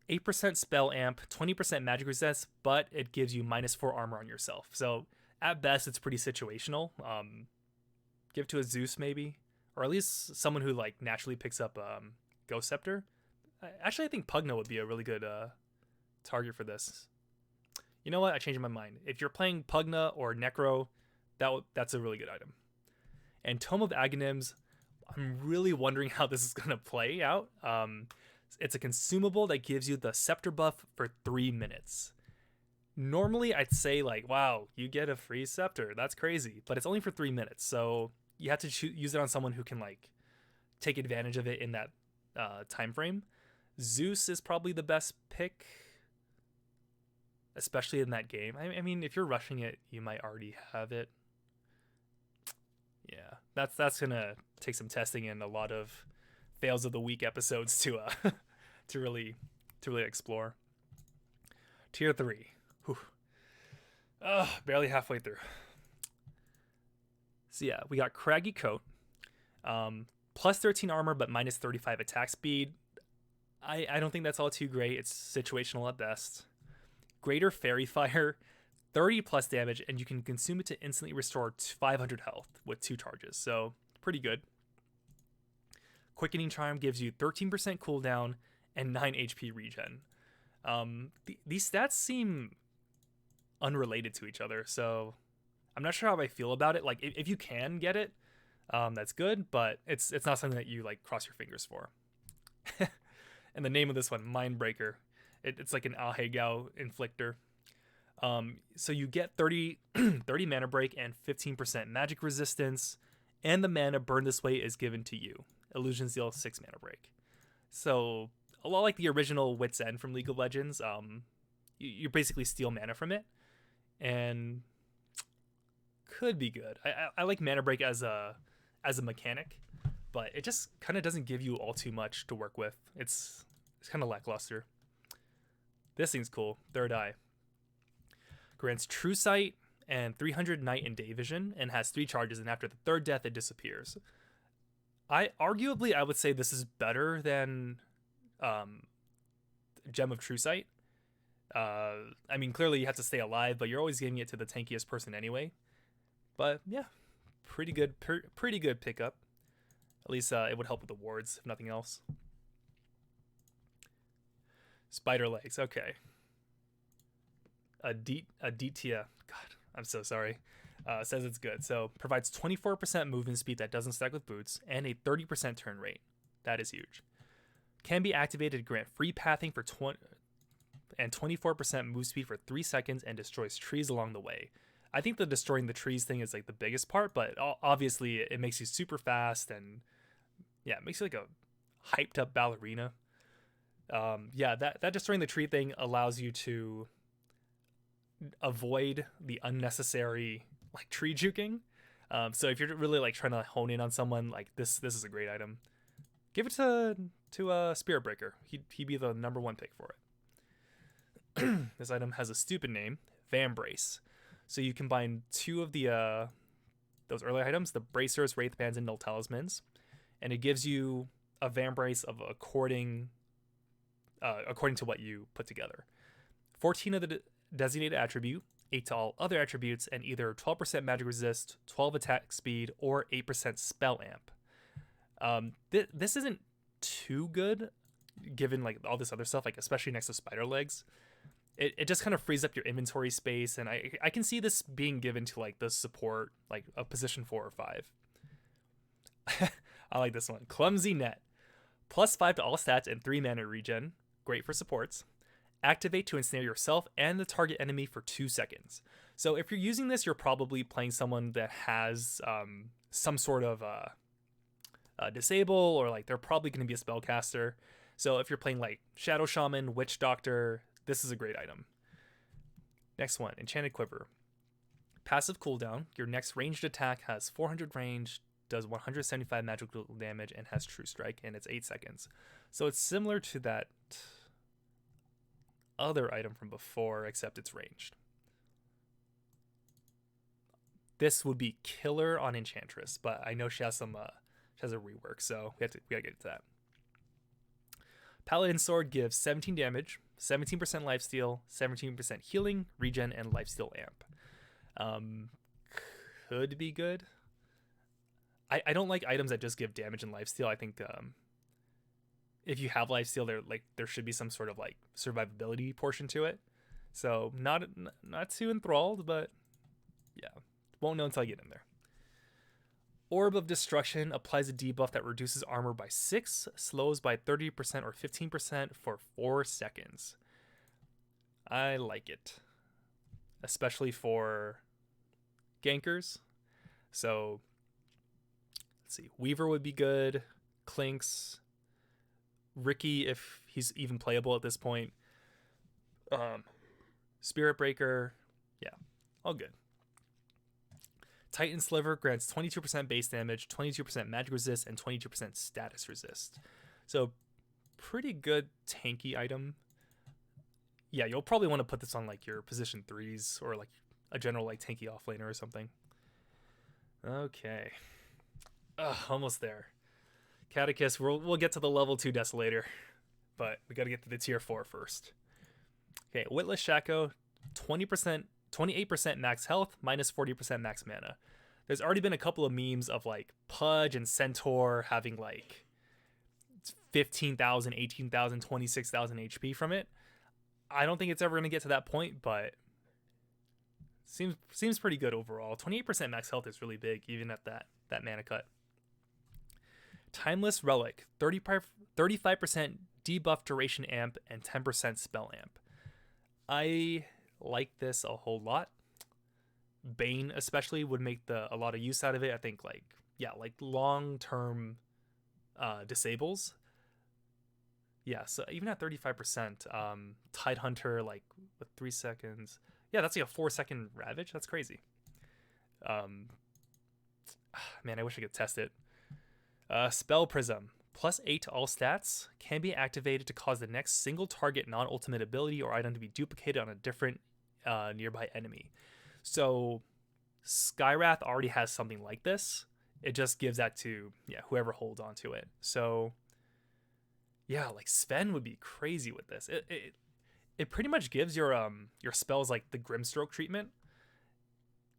8% spell amp, 20% magic resist, but it gives you -4 armor on yourself. So at best, it's pretty situational. Give to a Zeus maybe, or at least someone who like naturally picks up Ghost Scepter. Actually, I think Pugna would be a really good target for this. You know what? I changed my mind. If you're playing Pugna or Necro, that's a really good item. And Tome of Aghanim's, I'm really wondering how this is going to play out. It's a consumable that gives you the Scepter buff for 3 minutes. Normally, I'd say like, wow, you get a free Scepter. That's crazy. But it's only for 3 minutes. So you have to use it on someone who can like take advantage of it in that time frame. Zeus is probably the best pick, especially in that game. I mean, if you're rushing it, you might already have it. Yeah, that's gonna take some testing and a lot of fails of the week episodes to to really explore. Tier 3. Whew. Barely halfway through. So yeah, we got Craggy Coat, plus 13 armor but minus 35 attack speed. I don't think that's all too great. It's situational at best. Greater Fairy Fire, 30 plus damage, and you can consume it to instantly restore 500 health with 2 charges. So pretty good. Quickening Charm gives you 13% cooldown and 9 HP regen. These stats seem unrelated to each other, so I'm not sure how I feel about it. Like if you can get it, that's good, but it's not something that you like cross your fingers for. And the name of this one, Mindbreaker, it's like an Ahegao inflictor. So you get 30 mana break and 15% magic resistance, and the mana burned this way is given to you. Illusions deal 6 mana break. So a lot like the original Wit's End from League of Legends, you basically steal mana from it, and could be good. I like mana break as a mechanic, but it just kind of doesn't give you all too much to work with. It's kind of lackluster. This thing's cool. Third Eye grants True Sight and 300 night and day vision, and has 3 charges, and after the 3rd death it disappears. I would say this is better than Gem of True Sight. I mean, clearly you have to stay alive, but you're always giving it to the tankiest person anyway. But yeah, pretty good pickup. At least it would help with the wards, if nothing else. Spider Legs, okay. Aditya, God, I'm so sorry. Says it's good. So provides 24% movement speed that doesn't stack with boots, and a 30% turn rate. That is huge. Can be activated to grant free pathing for 24% move speed for 3 seconds, and destroys trees along the way. I think the destroying the trees thing is like the biggest part, but obviously it makes you super fast, and yeah, it makes you like a hyped up ballerina. Yeah, that destroying the tree thing allows you to avoid the unnecessary like tree juking. So if you're really like trying to hone in on someone, like this is a great item. Give it to Spirit Breaker. He'd be the number 1 pick for it. This item has a stupid name, Vambrace. So you combine 2 of the those early items, the Bracers, Wraith Bands, and Null Talismans, and it gives you a Vambrace of according to what you put together. 14 of the designated attribute, 8 to all other attributes, and either 12% magic resist, 12 attack speed, or 8% spell amp. This isn't too good given like all this other stuff, like especially next to spider legs. It just kind of frees up your inventory space, and I can see this being given to like the support, like a position 4 or 5. I like this one. Clumsy Net. +5 to all stats and 3 mana regen. Great for supports. Activate to ensnare yourself and the target enemy for 2 seconds. So if you're using this, you're probably playing someone that has some sort of disable, or like they're probably going to be a spellcaster. So if you're playing like Shadow Shaman, Witch Doctor, this is a great item. Next one, Enchanted Quiver. Passive cooldown. Your next ranged attack has 400 range, does 175 magical damage, and has True Strike, and it's 8 seconds. So it's similar to that other item from before, except it's ranged. This would be killer on Enchantress, but I know she has some she has a rework, so we gotta get to that. Paladin Sword gives 17 damage, 17% lifesteal, 17% healing, regen, and lifesteal amp. Could be good. I don't like items that just give damage and lifesteal. I think if you have lifesteal, there should be some sort of like survivability portion to it. So not too enthralled, but yeah, won't know until I get in there. Orb of Destruction applies a debuff that reduces armor by 6, slows by 30% or 15% for 4 seconds. I like it, especially for gankers. So let's see, Weaver would be good, Clinks, Ricky if he's even playable at this point, Spirit Breaker, yeah, all good. Titan Sliver grants 22% base damage, 22% magic resist, and 22% status resist. So pretty good tanky item. Yeah, you'll probably want to put this on like your position 3s or like a general like tanky offlaner or something. Okay. Almost there. Catechist, we'll get to the level 2 Desolator, but we got to get to the tier 4 first. Okay, Witless Shaco, 28% max health, minus 40% max mana. There's already been a couple of memes of like Pudge and Centaur having like 15,000, 18,000, 26,000 HP from it. I don't think it's ever going to get to that point, but seems pretty good overall. 28% max health is really big, even at that mana cut. Timeless Relic, 35% debuff duration amp and 10% spell amp. I like this a whole lot. Bane especially would make a lot of use out of it. I think like long-term disables. Yeah, so even at 35%, Tidehunter like with 3 seconds. Yeah, that's like a 4-second Ravage. That's crazy. Man, I wish I could test it. Spell Prism, +8 to all stats, can be activated to cause the next single target non-ultimate ability or item to be duplicated on a different nearby enemy. So Skywrath already has something like this. It just gives that to whoever holds onto it. So yeah, like Sven would be crazy with this. It pretty much gives your spells like the Grimstroke treatment,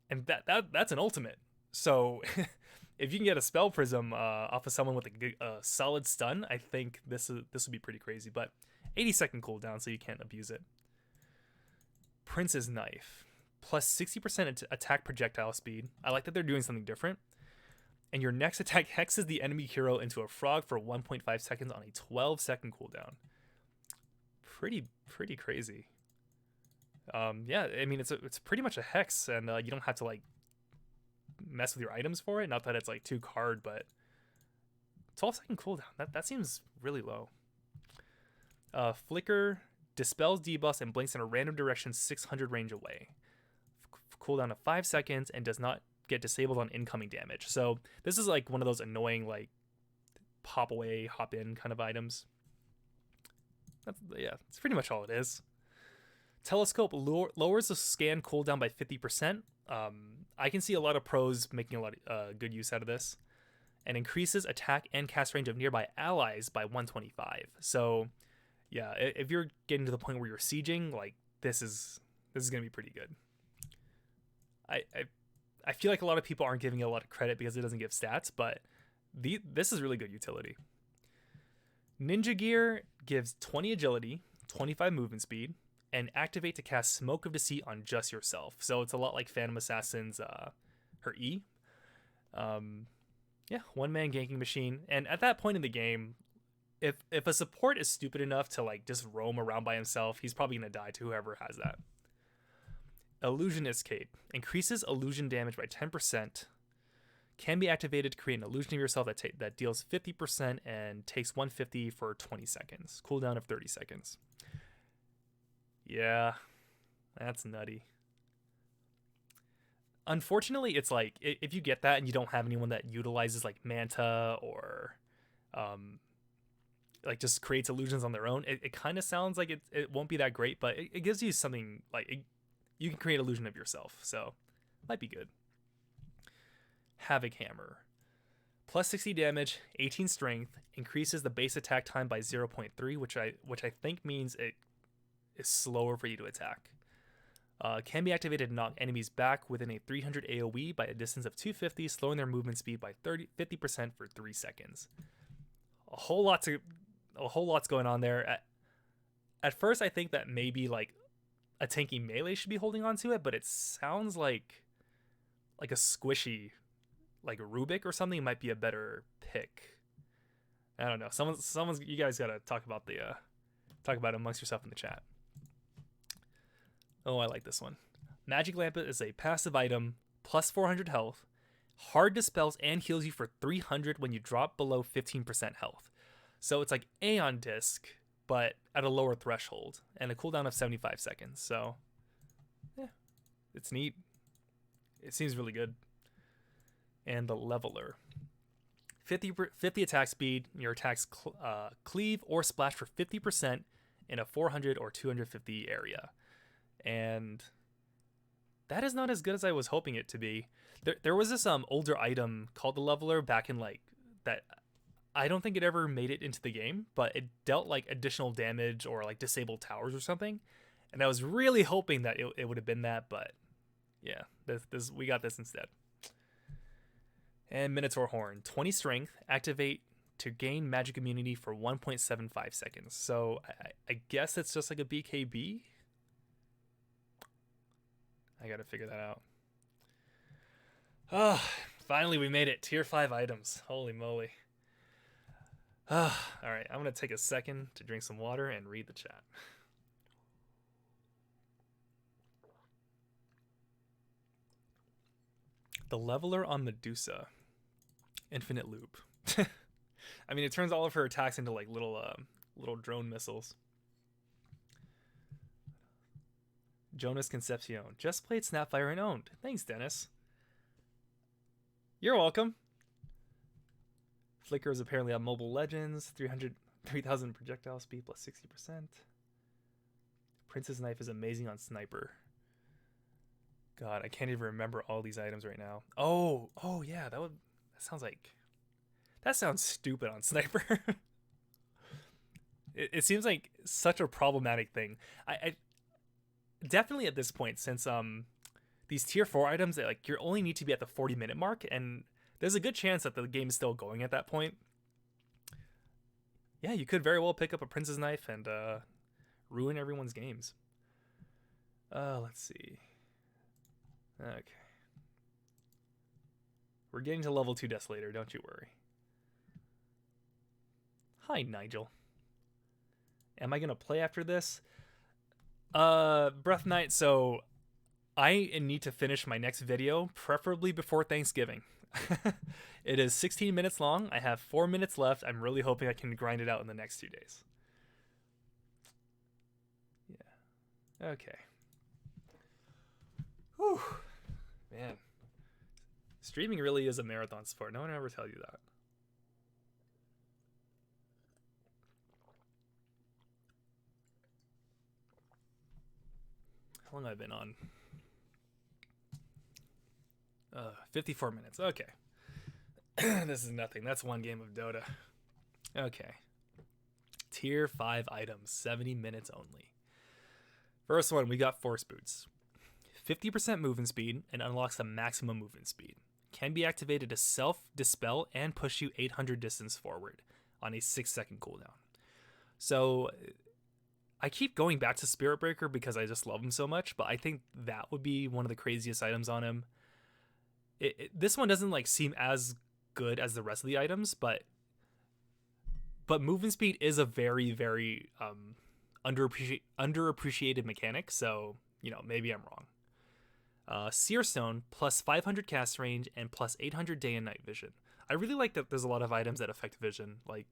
and that's an ultimate. So if you can get a Spell Prism off of someone with a solid stun, I think this would be pretty crazy. But 80-second cooldown, so you can't abuse it. Prince's Knife, +60% attack projectile speed. I like that they're doing something different. And your next attack hexes the enemy hero into a frog for 1.5 seconds on a 12-second cooldown. Pretty crazy. Yeah, I mean it's pretty much a hex, and you don't have to like mess with your items for it. Not that it's like 2 card, but 12-second cooldown. That seems really low. Flicker dispels debuffs and blinks in a random direction 600 range away. Cooldown of 5 seconds and does not get disabled on incoming damage. So this is like one of those annoying like pop away, hop in kind of items. That's pretty much all it is. Telescope lowers the scan cooldown by 50%. I can see a lot of pros making a lot of good use out of this. and increases attack and cast range of nearby allies by 125. So, yeah, if you're getting to the point where you're sieging, like this is gonna be pretty good. I feel like a lot of people aren't giving it a lot of credit because it doesn't give stats, but this is really good utility. Ninja Gear gives 20 agility, 25 movement speed, and activate to cast Smoke of Deceit on just yourself. So it's a lot like Phantom Assassin's her E. Yeah, one-man ganking machine. And at that point in the game, if a support is stupid enough to like just roam around by himself, he's probably gonna die to whoever has that. Illusionist Cape increases illusion damage by 10%. Can be activated to create an illusion of yourself that deals 50% and takes 150 for 20 seconds. Cooldown of 30 seconds. Yeah, that's nutty. Unfortunately, it's like if you get that and you don't have anyone that utilizes like Manta or like just creates illusions on their own, it kind of sounds like it won't be that great, but it gives you something like you can create illusion of yourself, so might be good. Havoc Hammer. Plus 60 damage, 18 strength, increases the base attack time by 0.3, which I think means it is slower for you to attack. Can be activated to knock enemies back within a 300 AoE by a distance of 250, slowing their movement speed by 50% for 3 seconds. A whole lot's going on there. At first, I think that maybe like a tanky melee should be holding on to it, but it sounds like a squishy, like a Rubik or something might be a better pick. I don't know. Someone's you guys gotta talk about it amongst yourself in the chat. Oh, I like this one. Magic Lamp is a passive item, plus 400 health, hard dispels and heals you for 300 when you drop below 15% health. So it's like Aeon Disc, but at a lower threshold, and a cooldown of 75 seconds. So, yeah, it's neat. It seems really good. And the Leveler. 50 attack speed. Your attacks cleave or splash for 50% in a 400 or 250 area. And that is not as good as I was hoping it to be. There was this older item called the Leveler back in like that. I don't think it ever made it into the game, but it dealt like additional damage or like disabled towers or something. And I was really hoping that it would have been that, but yeah, we got this instead. And Minotaur Horn, 20 strength, activate to gain magic immunity for 1.75 seconds. So I guess it's just like a BKB. I gotta figure that out. Oh, finally we made it. Tier 5 items. Holy moly. Alright, I'm gonna take a second to drink some water and read the chat. The Leveler on Medusa. Infinite loop. I mean, it turns all of her attacks into like little drone missiles. Jonas Concepcion. Just played Snapfire and owned. Thanks, Dennis. You're welcome. Flicker is apparently on Mobile Legends. 3,000 projectile speed plus 60%. Princess Knife is amazing on Sniper. God, I can't even remember all these items right now. Oh yeah, that sounds stupid on Sniper. it seems like such a problematic thing. I definitely at this point, since these tier 4 items that like you only need to be at the 40-minute mark, and there's a good chance that the game is still going at that point. Yeah, you could very well pick up a Princess Knife and ruin everyone's games. Let's see. Okay. We're getting to level 2 Desolator, don't you worry. Hi, Nigel. Am I going to play after this? Breath Knight, so I need to finish my next video, preferably before Thanksgiving. It is 16 minutes long. I have 4 minutes left. I'm really hoping I can grind it out in the next 2 days. Yeah. Okay. Whew. Man. Streaming really is a marathon sport. No one ever tell you that. How long have I been on? 54 minutes. Okay. This is nothing. That's one game of Dota. Okay. Tier 5 items, 70 minutes only. First one, we got Force Boots. 50% movement speed and unlocks the maximum movement speed. Can be activated to self-dispel and push you 800 distance forward on a 6-second cooldown. So I keep going back to Spirit Breaker because I just love him so much, but I think that would be one of the craziest items on him. This one doesn't like seem as good as the rest of the items, but movement speed is a very, very underappreciated mechanic, so, maybe I'm wrong. Seer Stone, plus 500 cast range, and plus 800 day and night vision. I really like that there's a lot of items that affect vision. Like,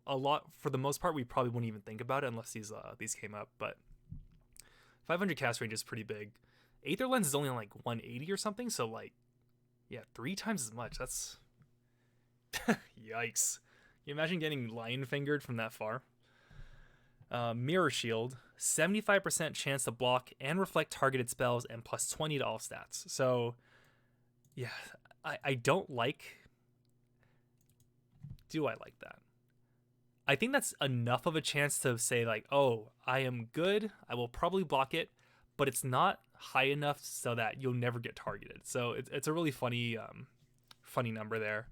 a lot, for the most part, we probably wouldn't even think about it unless these came up, but 500 cast range is pretty big. Aether Lens is only on, like, 180 or something, so, like, yeah, 3 times as much. That's... Yikes. Can you imagine getting lion-fingered from that far? Mirror Shield, 75% chance to block and reflect targeted spells, and plus 20 to all stats. So, yeah, I don't like... Do I like that? I think that's enough of a chance to say, like, oh, I am good, I will probably block it, but it's not high enough so that you'll never get targeted. So it's a really funny number there.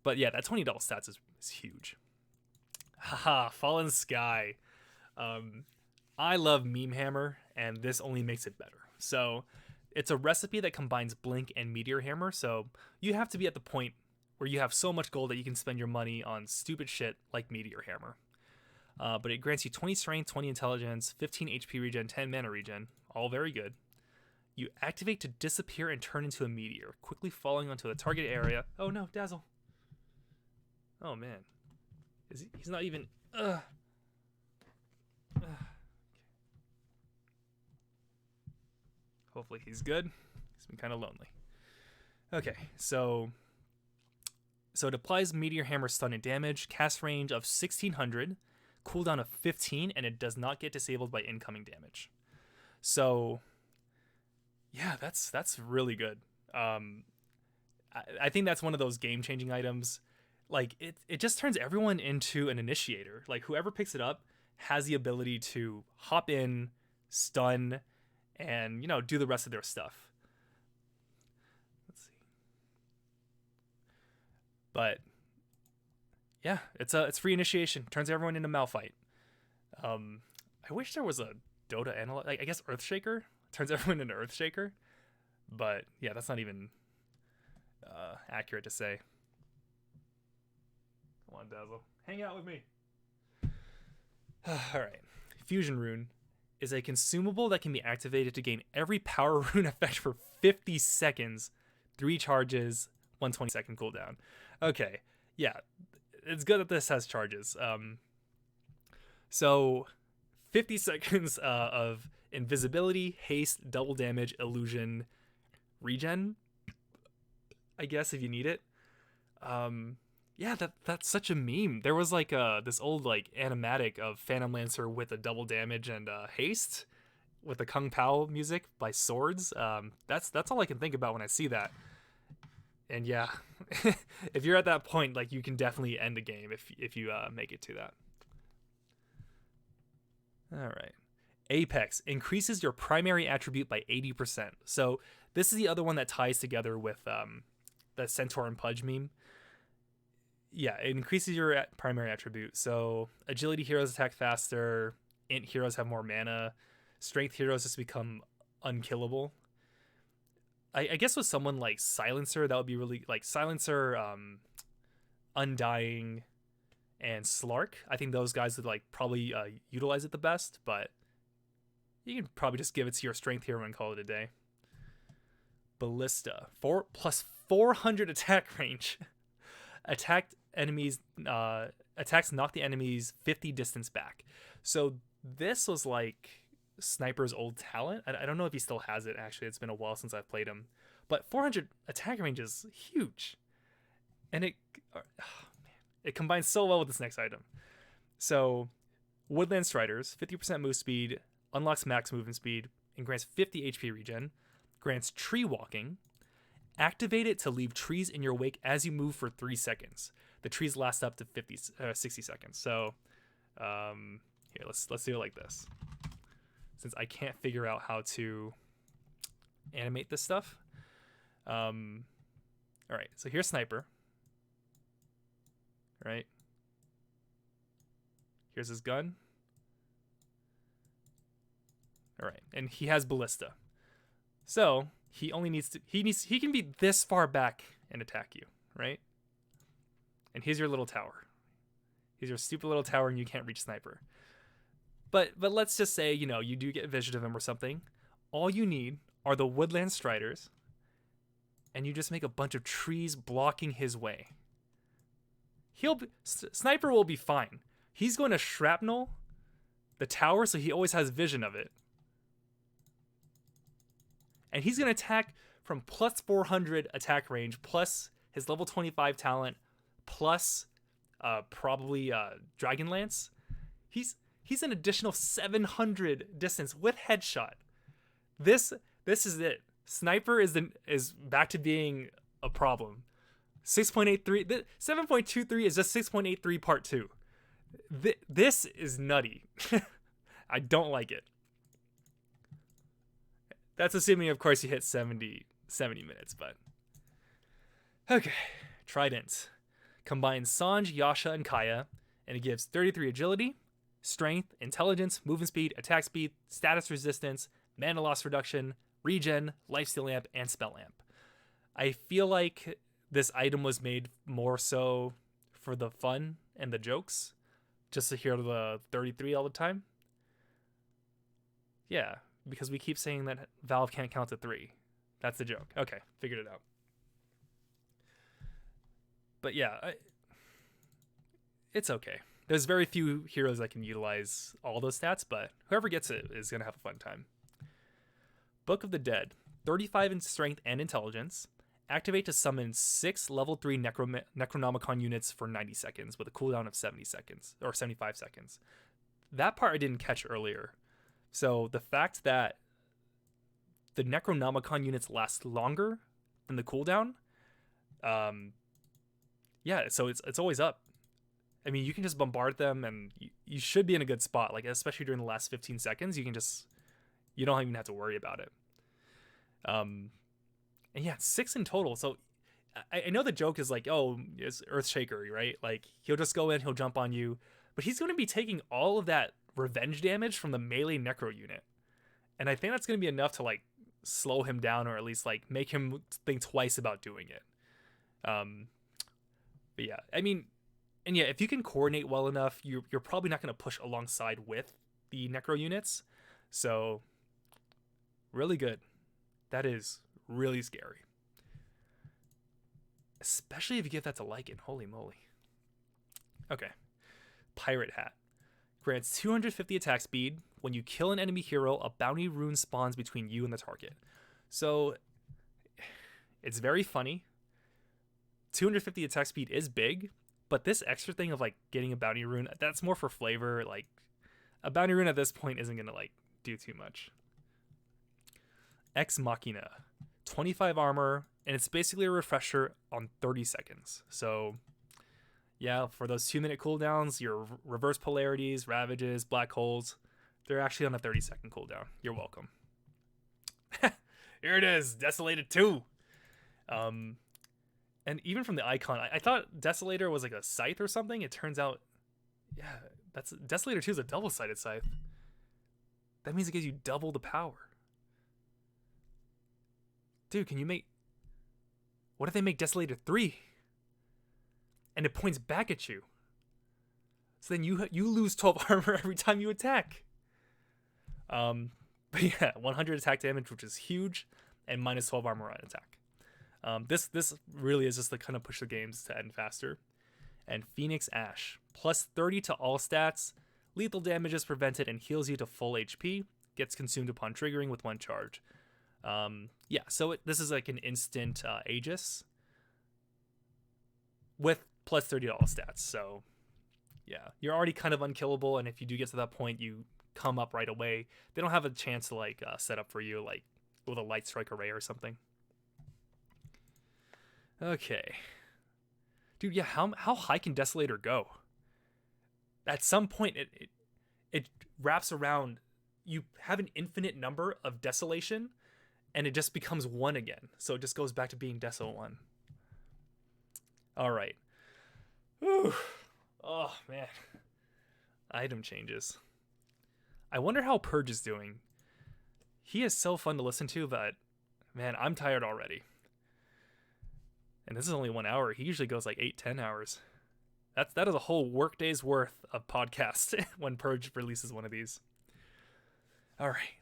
But yeah, that 20 stats is huge. Haha, Fallen Sky. I love Meme Hammer, and this only makes it better. So it's a recipe that combines Blink and Meteor Hammer, so you have to be at the point where you have so much gold that you can spend your money on stupid shit like Meteor Hammer. But it grants you 20 strength, 20 intelligence, 15 HP regen, 10 mana regen. All very good. You activate to disappear and turn into a meteor, quickly falling onto the target area. Oh no, Dazzle. Oh man. He's not even... Hopefully he's good. He's been kind of lonely. Okay, so it applies Meteor Hammer stun and damage, cast range of 1600, cooldown of 15, and it does not get disabled by incoming damage. So, yeah, that's really good. I think that's one of those game-changing items. Like, it just turns everyone into an initiator. Like, whoever picks it up has the ability to hop in, stun, and, do the rest of their stuff. Let's see. But, yeah, it's free initiation. Turns everyone into Malphite. I wish there was a Dota analog. Like, I guess Earthshaker turns everyone into Earthshaker. But, yeah, that's not even accurate to say. Come on, Dazzle. Hang out with me. Alright. Fusion Rune is a consumable that can be activated to gain every power rune effect for 50 seconds, 3 charges, 120-second cooldown. Okay. Yeah. It's good that this has charges. So, 50 seconds of invisibility, haste, double damage, illusion, regen, I guess, if you need it. Yeah, that's such a meme. There was like this old like animatic of Phantom Lancer with a double damage and haste with the Kung Pao music by Swords. That's all I can think about when I see that. And yeah, if you're at that point, like, you can definitely end the game if you make it to that. All right. Apex increases your primary attribute by 80%. So this is the other one that ties together with the Centaur and Pudge meme. Yeah, it increases your primary attribute. So agility heroes attack faster, int heroes have more mana, strength heroes just become unkillable. I guess with someone like Silencer, that would be really, like, Silencer, Undying, and Slark. I think those guys would like probably utilize it the best, but you can probably just give it to your strength hero and call it a day. Ballista, plus 400 attack range. Attacks knock the enemy's 50 distance back. So this was like Sniper's old talent. I don't know if he still has it, actually. It's been a while since I've played him. But 400 attack range is huge. And it combines so well with this next item. So Woodland Striders, 50% move speed, unlocks max movement speed, and grants 50 HP regen. Grants tree walking, Activate it to leave trees in your wake as you move for 3 seconds. The trees last up to 60 seconds. So here, let's do it like this. Since I can't figure out how to animate this stuff. All right, so here's Sniper. Right. Here's his gun. All right, and he has ballista. So he only needs to, he can be this far back and attack you, right? And here's your little tower. Here's your stupid little tower and you can't reach Sniper. But let's just say, you know, you do get vision of him or something. All you need are the woodland striders, and you just make a bunch of trees blocking his way. Sniper will be fine. He's going to shrapnel the tower, so he always has vision of it. And he's going to attack from plus 400 attack range, plus his level 25 talent, plus probably Dragon Lance. He's an additional 700 distance with headshot. This is it. Sniper is back to being a problem. 6.83. 7.23 is just 6.83 part 2. This is nutty. I don't like it. That's assuming, of course, you hit 70 minutes, but... Okay. Trident. Combines Sanj, Yasha, and Kaya, and it gives 33 agility, strength, intelligence, movement speed, attack speed, status resistance, mana loss reduction, regen, lifesteal amp, and spell amp. I feel like this item was made more so for the fun and the jokes, just to hear the 33 all the time. Yeah, because we keep saying that Valve can't count to 3. That's the joke. Okay, figured it out. But yeah, it's okay. There's very few heroes that can utilize all those stats, but whoever gets it is going to have a fun time. Book of the Dead. 35 in strength and intelligence. Activate to summon 6 level 3 Necronomicon units for 90 seconds with a cooldown of 70 seconds, or 75 seconds. That part I didn't catch earlier. So the fact that the Necronomicon units last longer than the cooldown, yeah, so it's always up. I mean, you can just bombard them, and you should be in a good spot. Like, especially during the last 15 seconds, you don't even have to worry about it. And yeah, 6 in total. So I know the joke is like, oh, it's Earthshaker, right? Like, he'll just go in, he'll jump on you, but he's going to be taking all of that revenge damage from the melee necro unit. And I think that's going to be enough to, like, slow him down, or at least, like, make him think twice about doing it. But yeah, I mean, and yeah, if you can coordinate well enough, you're probably not going to push alongside with the necro units. So really good. That is really scary. Especially if you give that to Lycan. Holy moly. Okay. Pirate Hat. Grants 250 attack speed. When you kill an enemy hero, a bounty rune spawns between you and the target. So it's very funny. 250 attack speed is big, but this extra thing of, like, getting a bounty rune, that's more for flavor. Like, a bounty rune at this point isn't going to, like, do too much. Ex Machina. 25 armor, and it's basically a refresher on 30 seconds. So yeah, for those 2-minute cooldowns, your reverse polarities, ravages, black holes, they're actually on a 30-second cooldown. You're welcome. Here it is, Desolated 2. And even from the icon, I thought Desolator was like a scythe or something. It turns out, yeah, that's Desolator 2 is a double-sided scythe. That means it gives you double the power. Dude, can you make... What if they make Desolator 3? And it points back at you. So then you lose 12 armor every time you attack. But yeah, 100 attack damage, which is huge, and minus 12 armor on attack. This really is just to kind of push the games to end faster. And Phoenix Ash. Plus 30 to all stats. Lethal damage is prevented and heals you to full HP. Gets consumed upon triggering with 1 charge. Yeah, so this is like an instant Aegis with plus 30 to all stats. So yeah, you're already kind of unkillable, and if you do get to that point, you come up right away. They don't have a chance to, like, set up for you, like, with a light strike array or something. Okay. Dude, yeah, how high can Desolator go? At some point, it wraps around. You have an infinite number of Desolation, and it just becomes 1 again. So it just goes back to being Deso 1. All right. Whew. Oh, man. Item changes. I wonder how Purge is doing. He is so fun to listen to, but man, I'm tired already. And this is only 1 hour. He usually goes like 8-10 hours. That is a whole workday's worth of podcast when Purge releases one of these. All right.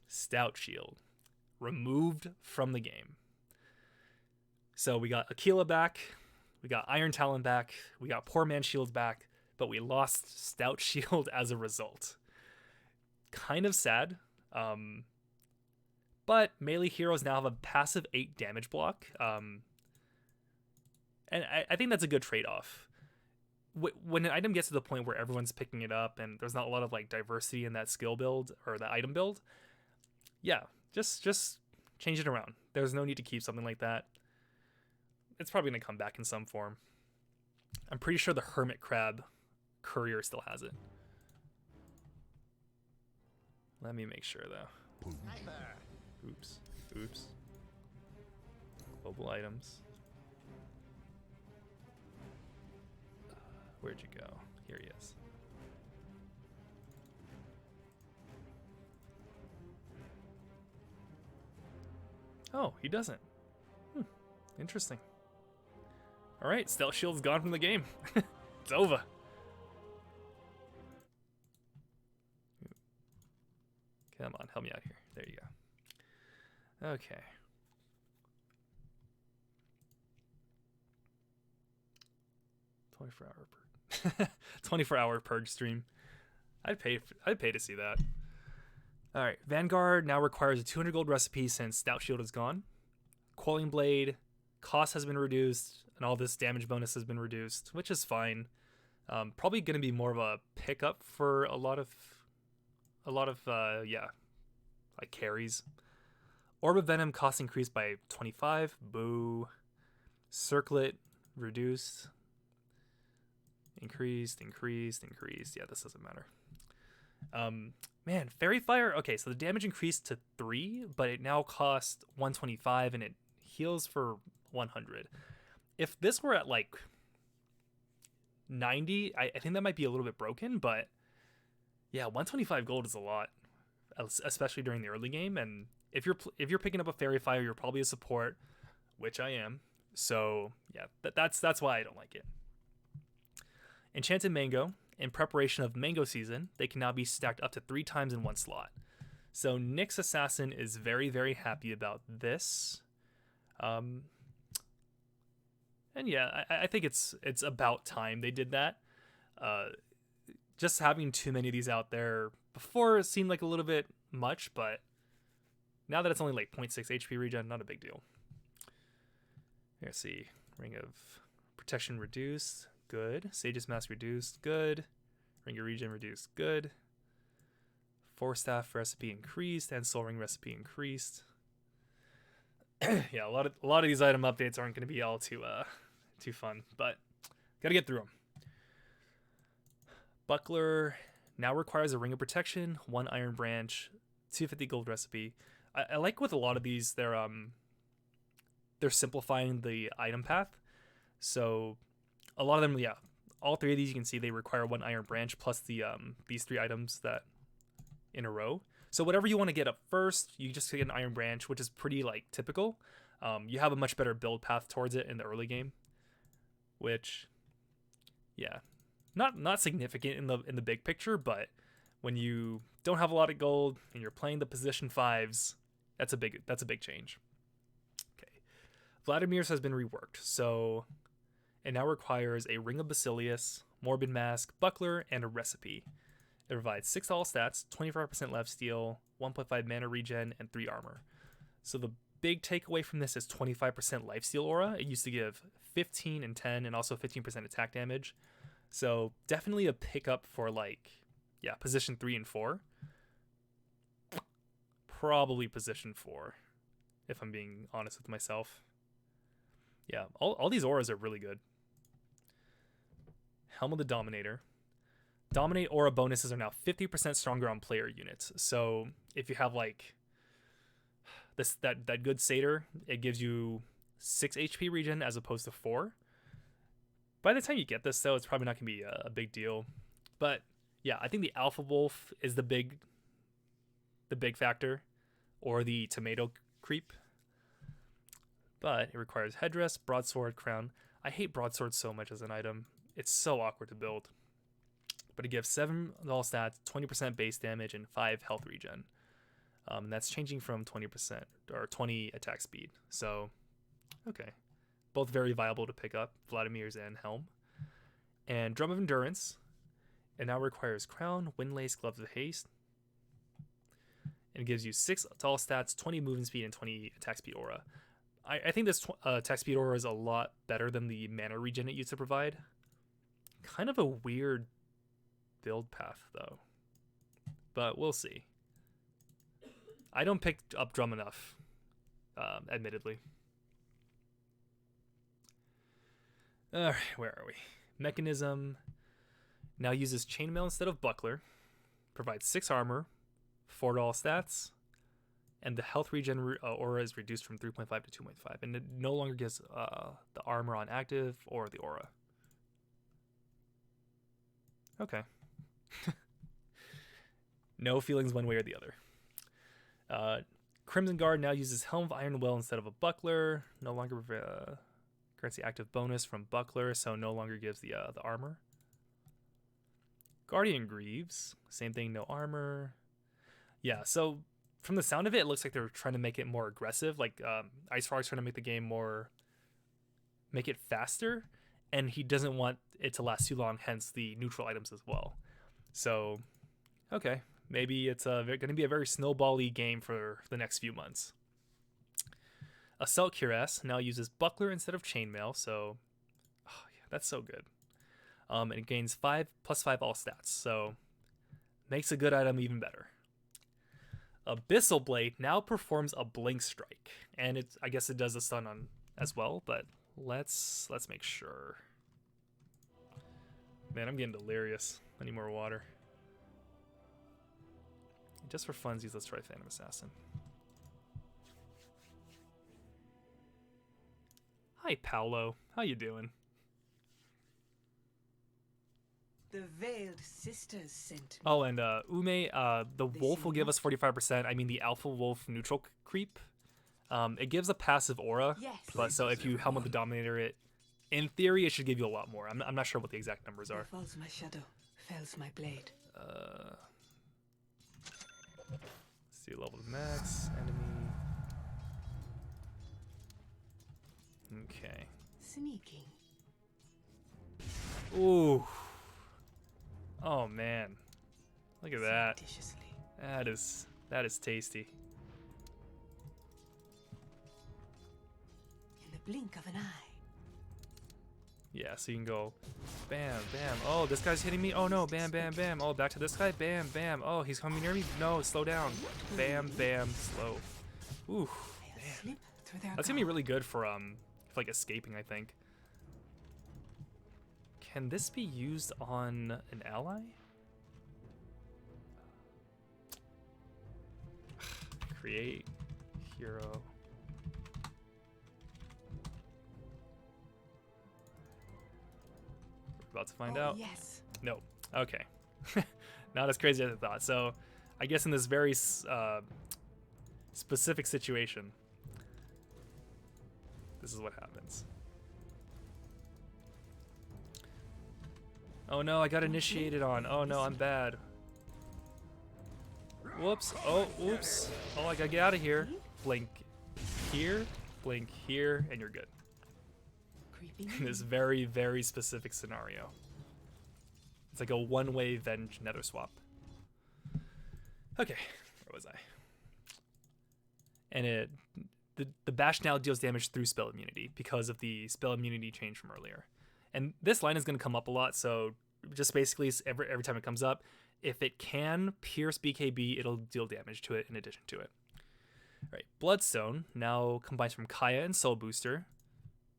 Stout Shield. Removed from the game. So we got Aquila back. We got Iron Talon back. We got Poor Man Shield back. But we lost Stout Shield as a result. Kind of sad. But melee heroes now have a passive 8 damage block. And I think that's a good trade-off. When an item gets to the point where everyone's picking it up and there's not a lot of like diversity in that skill build or the item build, yeah, just change it around. There's no need to keep something like that. It's probably going to come back in some form. I'm pretty sure the Hermit Crab Courier still has it. Let me make sure though. Oops. Global items. Where'd you go? Here he is. Oh, he doesn't. Interesting. Alright, Stealth Shield's gone from the game. It's over. Come on, help me out here. There you go. Okay. 24-hour purge stream. I'd pay to see that. All right, Vanguard now requires a 200 gold recipe since Stout Shield is gone. Quelling Blade cost has been reduced, and all this damage bonus has been reduced, which is fine. Probably going to be more of a pickup for a lot of like carries. Orb of Venom cost increased by 25. Boo. Circlet reduced. Increased. Yeah, this doesn't matter. Man, Fairy Fire. Okay, so the damage increased to 3, but it now costs 125 and it heals for 100. If this were at like 90, I think that might be a little bit broken, but yeah, 125 gold is a lot, especially during the early game. And if you're picking up a Fairy Fire, you're probably a support, which I am. So yeah, that's why I don't like it. Enchanted Mango. In preparation of mango season, they can now be stacked up to 3 times in one slot. So Nyx Assassin is very, very happy about this. And yeah, I think it's about time they did that. Just having too many of these out there before it seemed like a little bit much, but now that it's only like 0.6 HP regen, not a big deal. Let's see. Ring of Protection reduced. Good. Sage's Mask reduced. Good. Ring of Regen reduced. Good. Force Staff recipe increased and Soul Ring recipe increased. Yeah, a lot of these item updates aren't going to be all too fun, but gotta get through them. Buckler now requires a Ring of Protection, 1 Iron Branch, 250 gold recipe. I like with a lot of these, they're simplifying the item path. So a lot of them, yeah, all 3 of these you can see they require 1 Iron Branch plus the these 3 items that in a row. So whatever you want to get up first, you just get an Iron Branch, which is pretty like typical. You have a much better build path towards it in the early game, which, yeah, not significant in the big picture, but when you don't have a lot of gold and you're playing the position 5s, that's a big change. Okay, Vladimir's has been reworked, so it now requires a Ring of Basilius, Morbid Mask, Buckler, and a recipe. It provides 6 all stats, 25% left steal, 1.5 mana regen, and 3 armor. So the big takeaway from this is 25% lifesteal aura. It used to give 15 and 10 and also 15% attack damage. So definitely a pickup for like, yeah, position 3 and 4. Probably position 4, if I'm being honest with myself. Yeah, all these auras are really good. Helm of the Dominator. Dominate aura bonuses are now 50% stronger on player units. So if you have like that good satyr, it gives you 6 HP regen as opposed to 4. By the time you get this though, it's probably not gonna be a big deal. But yeah, I think the Alpha Wolf is the big factor, or the tomato creep. But it requires headdress, broadsword, crown. I hate broadsword so much as an item. It's so awkward to build. But it gives 7 all stats, 20% base damage, and 5 health regen. And that's changing from 20% or 20 attack speed. So, okay. Both very viable to pick up, Vladimir's and Helm. And Drum of Endurance. It now requires Crown, Windlace, Gloves of Haste. And it gives you 6 to all stats, 20 movement speed, and 20 attack speed aura. I think this attack speed aura is a lot better than the mana regen it used to provide. Kind of a weird build path, though. But we'll see. I don't pick up Drum enough, admittedly. Alright, where are we? Mechanism now uses Chainmail instead of Buckler. Provides 6 armor, 4 to all stats, and the health regen aura is reduced from 3.5 to 2.5, and it no longer gives the armor on active or the aura. Okay. No feelings one way or the other. Crimson Guard now uses Helm of Iron Will instead of a Buckler. No longer grants the active bonus from Buckler, so no longer gives the armor. Guardian Greaves, same thing, no armor. Yeah, so from the sound of it, it looks like they're trying to make it more aggressive. Like Ice Frog's trying to make the game make it faster, and he doesn't want it to last too long, hence the neutral items as well. So, okay, maybe it's going to be a very snowball-y game for the next few months. Assault Cuirass now uses Buckler instead of Chainmail, so yeah, that's so good. And it gains 5 plus 5 all stats, so makes a good item even better. Abyssal Blade now performs a blink strike, and I guess it does a stun on as well, but let's make sure. Man, I'm getting delirious. I need more water. Just for funsies, let's try Phantom Assassin. Hi, Paolo. How you doing? The Veiled Sisters sent me. Oh, and Ume, the wolf will give us 45%. I mean, the Alpha Wolf neutral creep. It gives a passive aura. Yes. But so if you Helm of the Dominator it, in theory, it should give you a lot more. I'm not sure what the exact numbers are. Falls my shadow, fells my blade. Let's do level to max, enemy. Okay. Sneaking. Ooh. Oh man. Look at that. Surreptitiously. That is tasty. In the blink of an eye. Yeah, so you can go bam, bam. Oh, this guy's hitting me. Oh no, bam, bam, bam. Oh, back to this guy. Bam, bam. Oh, he's coming near me. No, slow down. Bam, bam, slow. Ooh, man. That's gonna be really good for like escaping, I think. Can this be used on an ally? Create hero. We're about to find out. Yes. No. Okay. Not as crazy as I thought. So, I guess in this very specific situation, this is what happens. Oh no, I got initiated on. Oh no, I'm bad. Whoops. Oh, oops. Oh, I gotta get out of here. Blink here, and you're good. In this very, very specific scenario. It's like a one-way Venge Nether swap. Okay, where was I? And the bash now deals damage through spell immunity because of the spell immunity change from earlier. And this line is going to come up a lot, so just basically every time it comes up, if it can pierce BKB, it'll deal damage to it in addition to it. All right, Bloodstone now combines from Kaya and Soul Booster.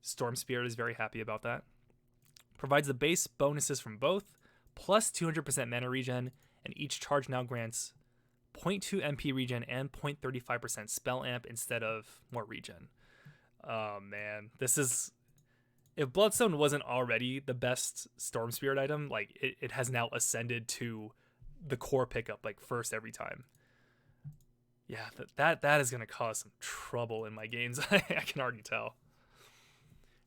Storm Spirit is very happy about that. Provides the base bonuses from both, plus 200% mana regen, and each charge now grants 0.2 MP regen and 0.35% spell amp instead of more regen. Oh man, this is... If Bloodstone wasn't already the best Storm Spirit item, like it has now ascended to the core pickup, like first every time. Yeah, that is gonna cause some trouble in my games. I can already tell.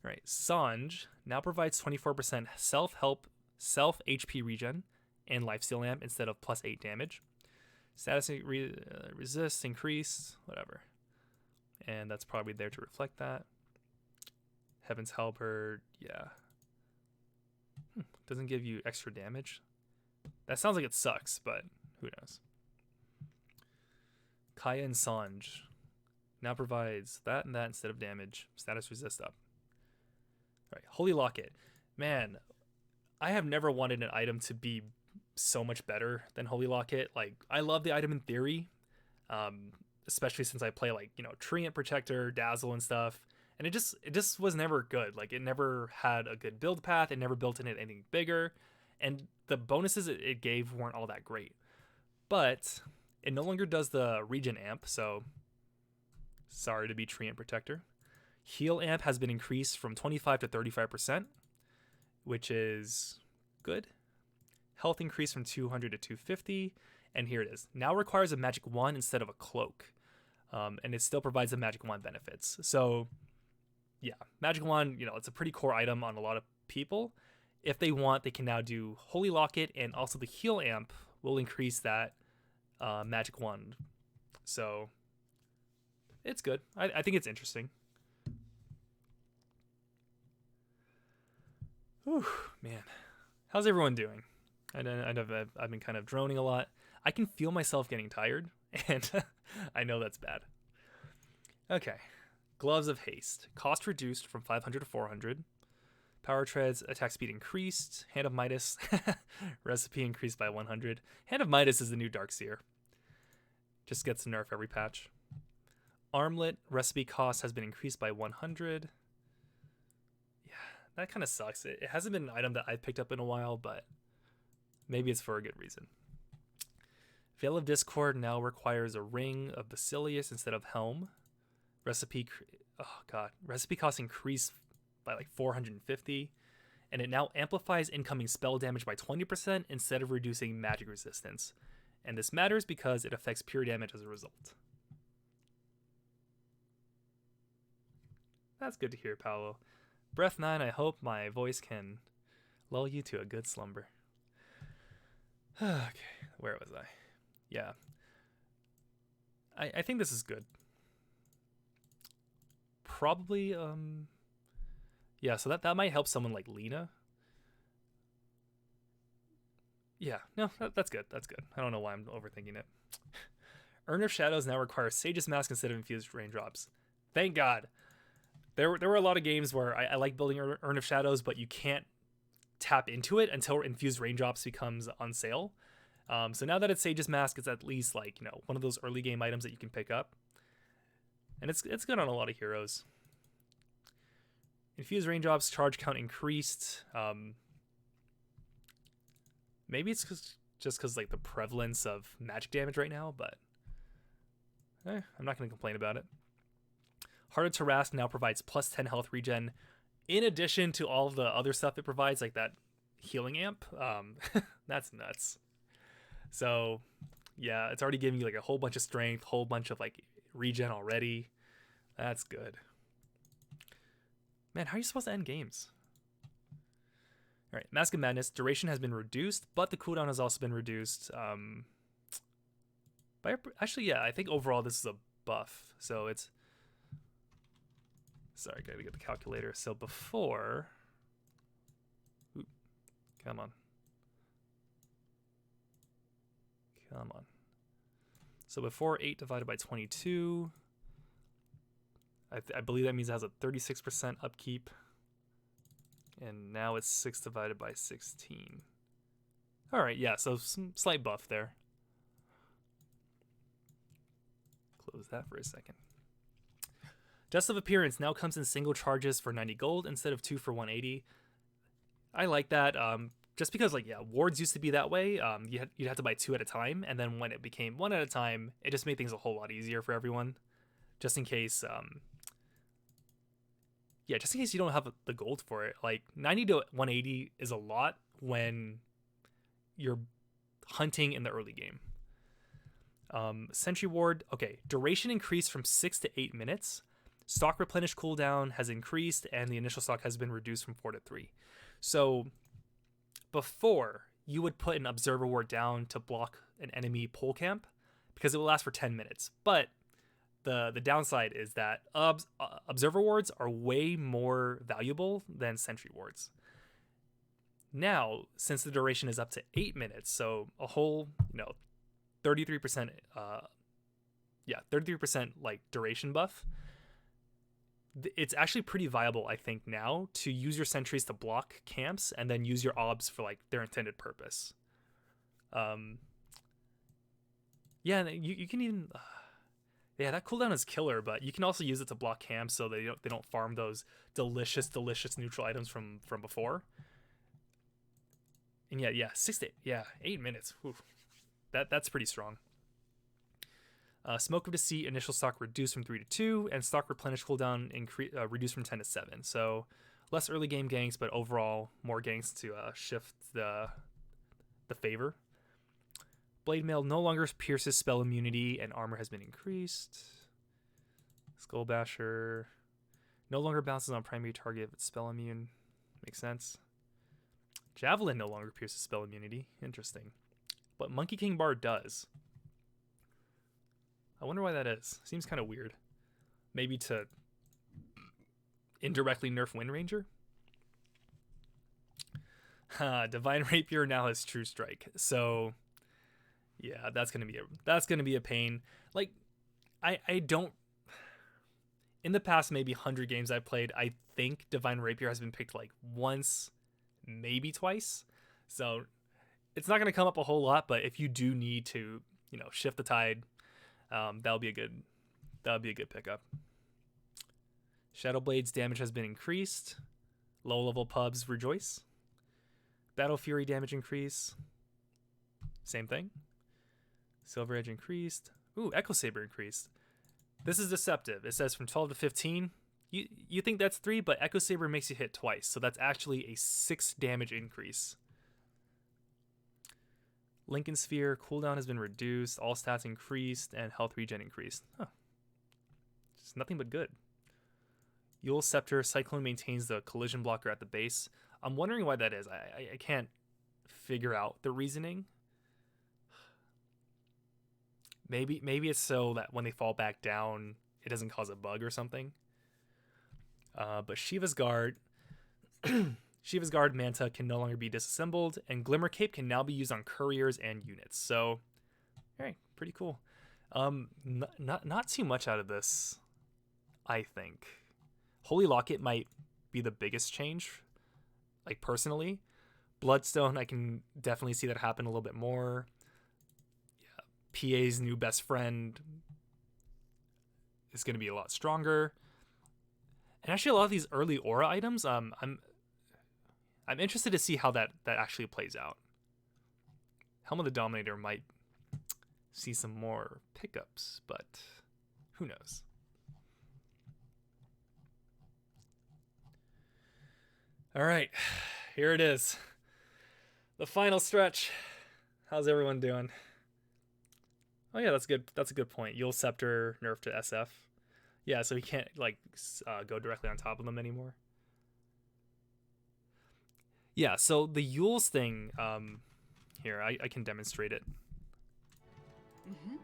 All right, Sanj now provides 24% self-help, self-HP regen, and lifesteal amp instead of plus 8 damage. Status resist increased, whatever. And that's probably there to reflect that. Heaven's Halberd, yeah. Doesn't give you extra damage. That sounds like it sucks, but who knows. Kaya and Sanj now provides that and that instead of damage. Status resist up. All right, Holy Locket. Man, I have never wanted an item to be so much better than Holy Locket. Like, I love the item in theory, especially since I play like, Treant Protector, Dazzle and stuff. And it just was never good. Like, it never had a good build path. It never built in it anything bigger. And the bonuses it gave weren't all that great. But it no longer does the regen amp, so sorry to be Treant Protector. Heal amp has been increased from 25 to 35%, which is good. Health increase from 200 to 250. And here it is. Now requires a magic wand instead of a cloak. And it still provides the magic wand benefits. So... yeah, Magic Wand, it's a pretty core item on a lot of people. If they want, they can now do Holy Locket, and also the Heal Amp will increase that Magic Wand. So, it's good. I think it's interesting. Whew, man. How's everyone doing? I know I've been kind of droning a lot. I can feel myself getting tired, and I know that's bad. Okay. Gloves of Haste. Cost reduced from 500 to 400. Power Treads, attack speed increased. Hand of Midas, recipe increased by 100. Hand of Midas is the new Darkseer. Just gets a nerf every patch. Armlet, recipe cost has been increased by 100. Yeah, that kind of sucks. It hasn't been an item that I've picked up in a while, but maybe it's for a good reason. Veil of Discord now requires a Ring of Basilius instead of Helm. Recipe cost increased by like 450, and it now amplifies incoming spell damage by 20% instead of reducing magic resistance. And this matters because it affects pure damage as a result. That's good to hear, Paolo. Breath 9, I hope my voice can lull you to a good slumber. Okay, where was I? Yeah. I think this is good. Probably, yeah, so that might help someone like Lena. Yeah, no, that's good. That's good. I don't know why I'm overthinking it. Urn of Shadows now requires Sage's Mask instead of Infused Raindrops. Thank God. There were a lot of games where I like building Urn of Shadows, but you can't tap into it until Infused Raindrops becomes on sale. So now that it's Sage's Mask, it's at least like, one of those early game items that you can pick up. And it's good on a lot of heroes. Infused Raindrops charge count increased. Maybe it's just because like the prevalence of magic damage right now, but I'm not going to complain about it. Heart of Tarask now provides plus 10 health regen, in addition to all of the other stuff it provides, like that healing amp. That's nuts. So yeah, it's already giving you like a whole bunch of strength, whole bunch of like regen already. That's good. Man, how are you supposed to end games? All right, Mask of Madness. Duration has been reduced, but the cooldown has also been reduced. Actually, yeah, I think overall this is a buff. So it's... Sorry, gotta get the calculator. So before... Ooh, come on. Come on. So before 8 divided by 22... I believe that means it has a 36% upkeep. And now it's 6 divided by 16. Alright, yeah, so some slight buff there. Close that for a second. Just of Appearance now comes in single charges for 90 gold instead of 2 for 180. I like that. Just because, like, yeah, wards used to be that way. You'd have to buy 2 at a time, and then when it became 1 at a time, it just made things a whole lot easier for everyone. Just in case, yeah, just in case you don't have the gold for it. Like, 90 to 180 is a lot when you're hunting in the early game. Sentry Ward, okay, duration increased from 6 to 8 minutes. Stock replenish cooldown has increased, and the initial stock has been reduced from 4 to 3. So before, you would put an Observer Ward down to block an enemy pole camp because it will last for 10 minutes. But the downside is that Observer Wards are way more valuable than Sentry Wards. Now, since the duration is up to 8 minutes, so a whole, 33%, 33% like duration buff, it's actually pretty viable, I think, now to use your sentries to block camps and then use your obs for like their intended purpose. Yeah, you can even, yeah, that cooldown is killer, but you can also use it to block camps so they don't farm those delicious neutral items from before. And yeah, 8 minutes. Whew. That's pretty strong. Smoke of Deceit initial stock reduced from 3 to 2, and stock replenish cooldown reduced from 10 to 7. So less early game ganks, but overall more ganks to shift the favor. Blade Mail no longer pierces spell immunity, and armor has been increased. Skull Basher no longer bounces on primary target, but spell immune. Makes sense. Javelin no longer pierces spell immunity. Interesting. But Monkey King Bar does. I wonder why that is. Seems kind of weird. Maybe to indirectly nerf Wind Ranger? Divine Rapier now has True Strike. So yeah, that's gonna be a pain. Like, I don't, in the past maybe 100 games I've played, I think Divine Rapier has been picked like once, maybe twice. So it's not gonna come up a whole lot, but if you do need to, shift the tide, that'll be a good pickup. Shadowblade's damage has been increased. Low level pubs rejoice. Battle Fury damage increase. Same thing. Silver Edge increased. Ooh, Echo Saber increased. This is deceptive. It says from 12 to 15. You think that's 3, but Echo Saber makes you hit twice, so that's actually a 6 damage increase. Lincoln Sphere cooldown has been reduced, all stats increased, and health regen increased. Huh. It's nothing but good. Yule Scepter Cyclone maintains the collision blocker at the base. I'm wondering why that is. I can't figure out the reasoning. Maybe it's so that when they fall back down, it doesn't cause a bug or something. But Shiva's Guard Shiva's Guard Manta can no longer be disassembled, and Glimmer Cape can now be used on couriers and units. So, alright, pretty cool. Not too much out of this, I think. Holy Locket might be the biggest change, like personally. Bloodstone, I can definitely see that happen a little bit more. Yeah, PA's new best friend is going to be a lot stronger. And actually, a lot of these early aura items, I'm interested to see how that actually plays out. Helm of the Dominator might see some more pickups, but who knows? All right, here it is. The final stretch. How's everyone doing? Oh yeah, that's good. That's a good point. Yule Scepter nerfed to SF. Yeah, so he can't go directly on top of them anymore. Yeah, so the Yule's thing, here, I can demonstrate it. Mm-hmm.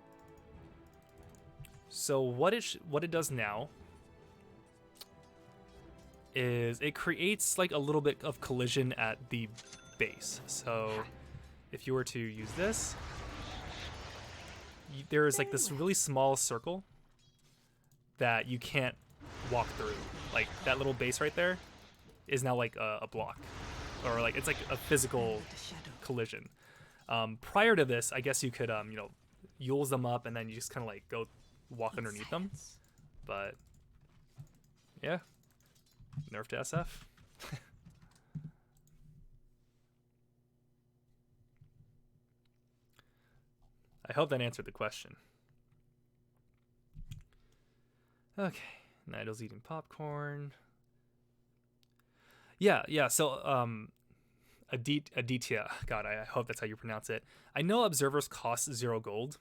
So what it does now is it creates like a little bit of collision at the base. So if you were to use this, there's like this really small circle that you can't walk through. Like that little base right there is now like a block. Or like it's like a physical collision. Prior to this, I guess you could Yules them up and then you just kind of like go walk underneath them. But Yeah. Nerf to SF. I hope that answered the question. Okay. Nido's eating popcorn. Yeah. So, Aditya. God, I hope that's how you pronounce it. I know observers cost 0 gold.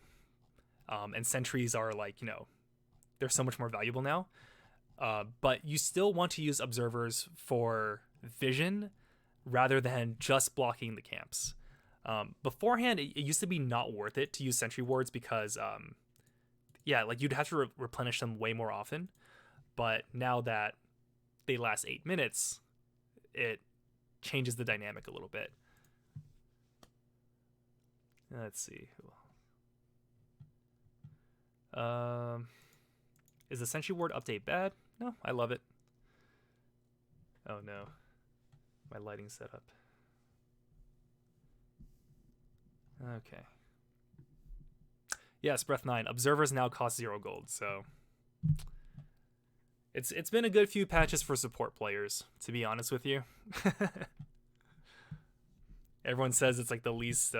And sentries are like, they're so much more valuable now. But you still want to use observers for vision rather than just blocking the camps. Beforehand, it used to be not worth it to use sentry wards because, you'd have to replenish them way more often. But now that they last 8 minutes, it changes the dynamic a little bit. Let's see. Is the sentry ward update bad? No, I love it. Oh no. My lighting setup. Okay. Yes, Breath 9. Observers now cost 0 gold, so it's been a good few patches for support players, to be honest with you. Everyone says it's like the least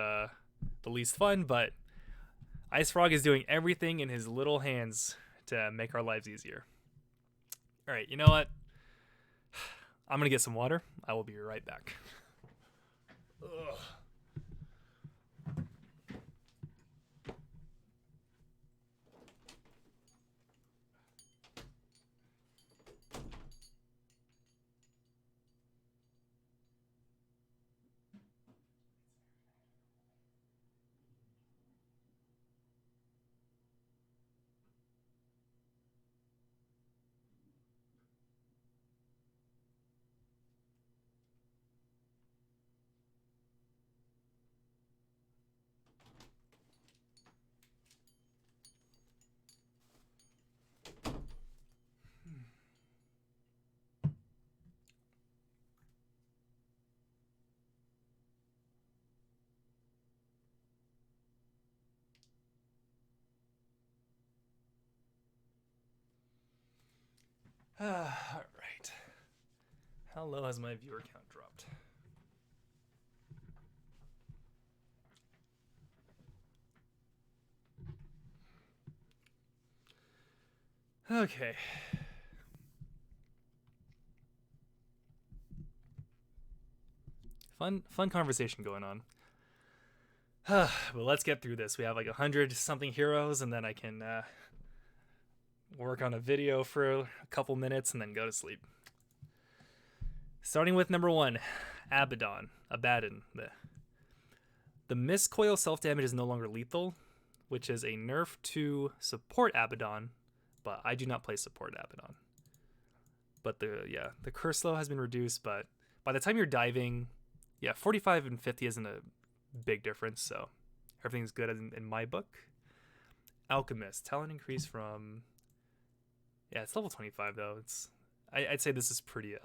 fun, but Ice Frog is doing everything in his little hands to make our lives easier. All right, you know what? I'm gonna get some water. I will be right back. Ugh. All right. How low has my viewer count dropped? Okay. Fun conversation going on. Well, let's get through this. We have like 100 something heroes, and then I can work on a video for a couple minutes and then go to sleep. Starting with number 1, Abaddon. The Mist Coil self-damage is no longer lethal, which is a nerf to support Abaddon, but I do not play support Abaddon. But the curse slow has been reduced, but by the time you're diving, 45 and 50 isn't a big difference, so everything's good in my book. Alchemist, talent increase from... Yeah, it's level 25 though. I'd say this is pretty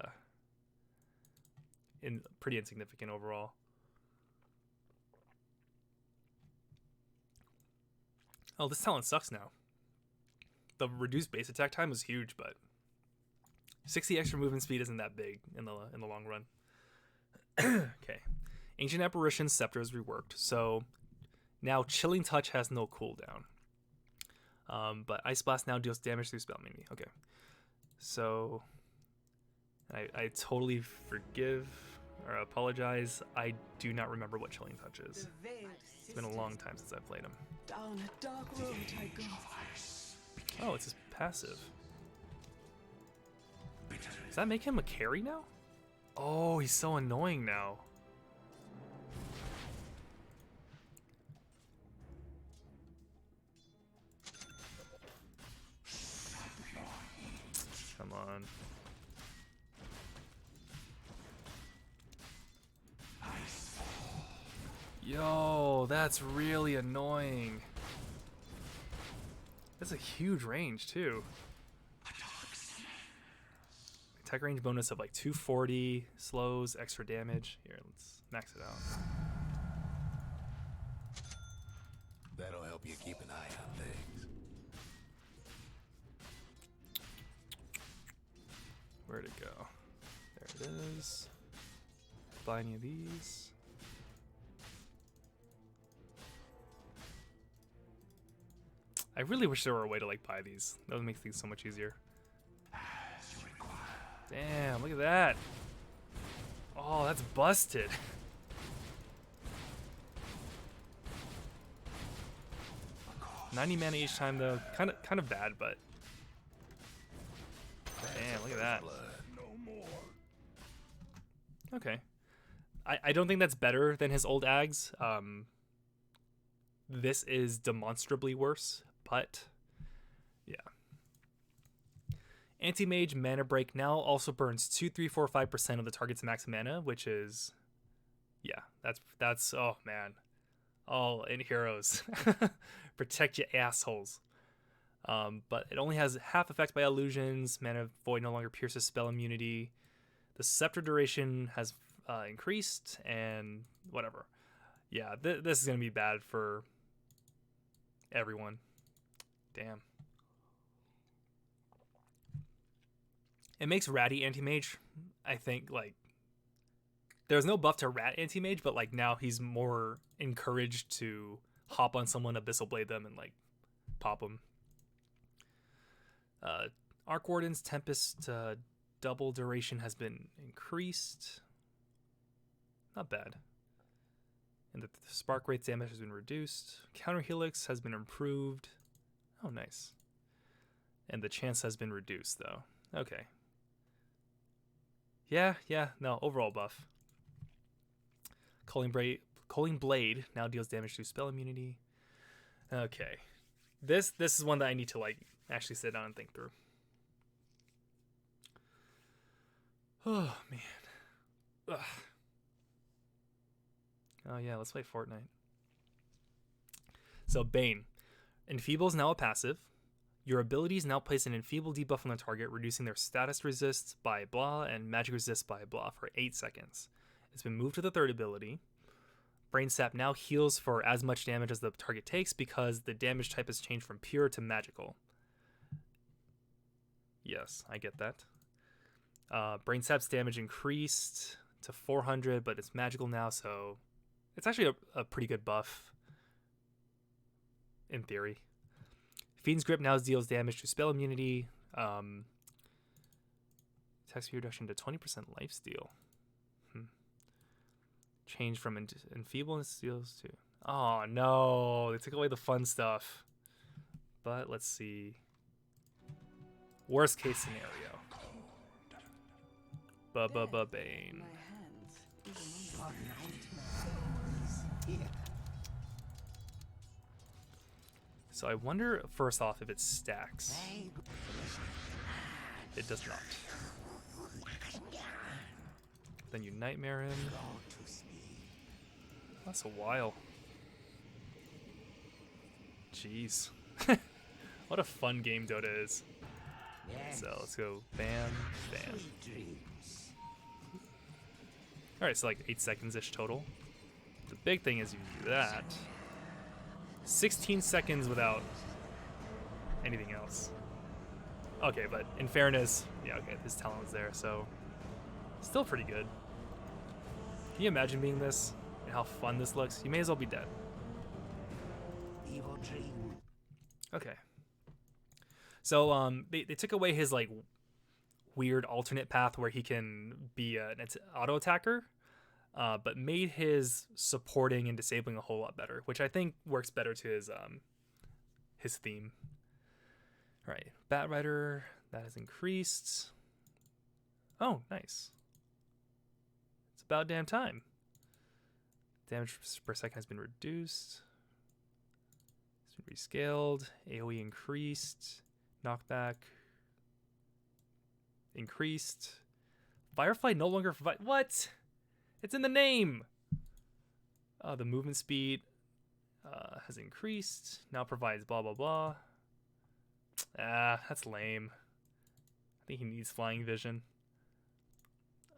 insignificant overall. Oh, this talent sucks now. The reduced base attack time was huge, but 60 extra movement speed isn't that big in the long run. Okay. Ancient Apparition Scepter is reworked, so now Chilling Touch has no cooldown. But Ice Blast now deals damage through spell melee. Okay. So I totally forgive or apologize. I do not remember what Chilling Touch is. It's been a long time since I played him. Down a dark road I go. Oh, it's his passive. Does that make him a carry now? Oh, he's so annoying now. Come on. Yo, that's really annoying. That's a huge range too. Attack range bonus of like 240, slows, extra damage. Here, let's max it out. That'll help you keep an eye on things. Where'd it go? There it is. Buy any of these. I really wish there were a way to like buy these. That would make things so much easier. Damn, look at that. Oh, that's busted. $90 mana each time though. Kind of bad, but damn, look at that. Okay. I don't think that's better than his old Ags. This is demonstrably worse, but yeah. Anti-Mage Mana Break now also burns 2, 3, 4, 5% of the target's max mana, which is, yeah, that's oh man. Oh, in heroes. Protect your assholes. But it only has half effect by illusions. Mana Void no longer pierces spell immunity. The scepter duration has increased, and whatever. Yeah, this is going to be bad for everyone. Damn. It makes Ratty Anti-Mage, I think, like, there's no buff to Rat Anti-Mage, but like now he's more encouraged to hop on someone, Abyssal Blade them, and like pop them. Arc Warden's Tempest double duration has been increased. Not bad. And the Spark Wraith damage has been reduced. Counter Helix has been improved. Oh, nice. And the chance has been reduced, though. Okay. Yeah, no, overall buff. Culling Blade now deals damage to spell immunity. Okay. This is one that I need to like actually sit down and think through. Oh man. Ugh. Oh yeah, let's play Fortnite. So Bane. Enfeeble is now a passive. Your abilities now place an Enfeeble debuff on the target, reducing their status resist by blah and magic resist by blah for 8 seconds. It's been moved to the third ability. Brain Sap now heals for as much damage as the target takes because the damage type has changed from pure to magical. Yes, I get that. Brain Sap's damage increased to 400, but it's magical now, so it's actually a pretty good buff in theory. Fiend's Grip now deals damage to spell immunity. Attack speed reduction to 20% lifesteal. Change from enfeebleness deals to... Oh no, they took away the fun stuff. But let's see. Worst case scenario. Bane. So I wonder, first off, if it stacks. It does not. Then you Nightmare him. That's a while. Jeez. What a fun game Dota is. So let's go bam, bam. Alright, so like 8 seconds-ish total. The big thing is you do that. 16 seconds without anything else. Okay, but in fairness, yeah, okay, his talent was there, so still pretty good. Can you imagine being this and how fun this looks? You may as well be dead. Okay. So they took away his like weird alternate path where he can be an auto attacker, but made his supporting and disabling a whole lot better, which I think works better to his theme. All right, Bat Rider, that has increased. Oh, nice. It's about damn time. Damage per second has been reduced. It's been rescaled. AoE increased. Knockback increased. Firefly no longer provide. What? It's in the name. The movement speed has increased. Now provides blah blah blah. Ah, that's lame. I think he needs flying vision.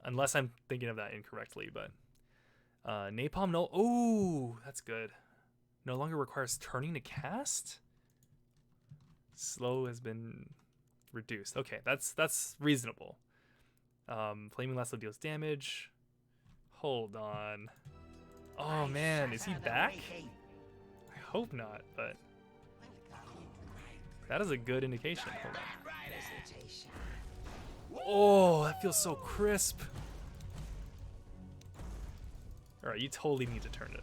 Unless I'm thinking of that incorrectly, but Napalm no. Ooh, that's good. No longer requires turning to cast. Slow has been reduced. Okay, that's reasonable. Flaming lasso deals damage. Hold on. Oh man, is he back? I hope not, but that is a good indication. Hold on. Oh, that feels so crisp. All right, you totally need to turn it.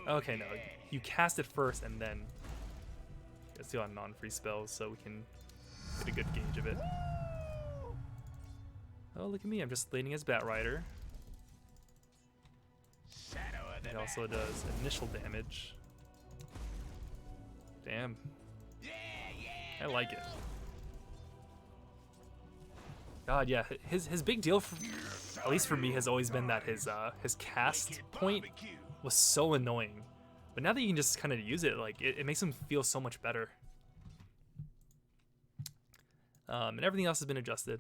Okay, no, you cast it first and then let's do on non-free spells so we can get a good gauge of it. Oh, look at me, I'm just leaning as Batrider. It also does initial damage. Damn. I like it. God, yeah, his big deal, at least for me, has always been that his cast point was so annoying. But now that you can just kind of use it, like it makes him feel so much better. And everything else has been adjusted.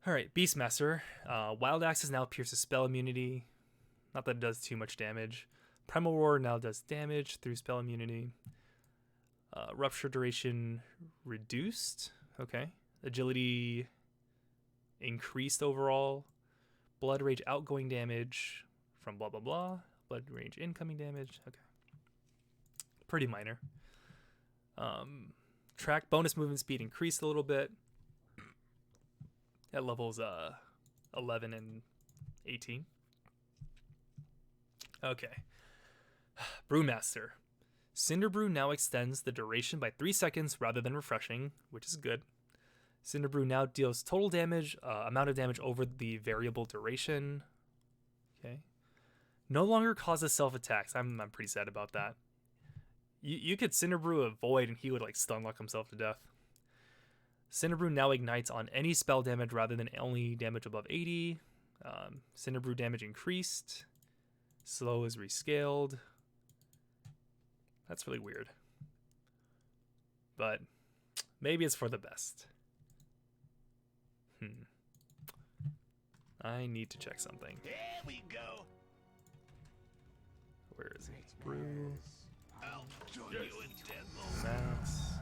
All right, Beastmaster. Wild Axes now pierces spell immunity. Not that it does too much damage. Primal Roar now does damage through spell immunity. Rupture duration reduced. Okay. Agility increased overall. Blood Rage outgoing damage from blah blah blah. Blood Rage incoming damage. Okay. Pretty minor. Track bonus movement speed increased a little bit. At levels 11 and 18. Okay. Brewmaster. Cinder Brew now extends the duration by 3 seconds rather than refreshing, which is good. Cinder Brew now deals total damage, amount of damage over the variable duration. Okay. No longer causes self-attacks. I'm pretty sad about that. You could Cinder Brew a Void and he would like stun lock himself to death. Cinder Brew now ignites on any spell damage rather than only damage above 80. Cinder Brew damage increased. Slow is rescaled. That's really weird. But maybe it's for the best. I need to check something. Here we go. Where is it? Brew. I'll join you in death. Max.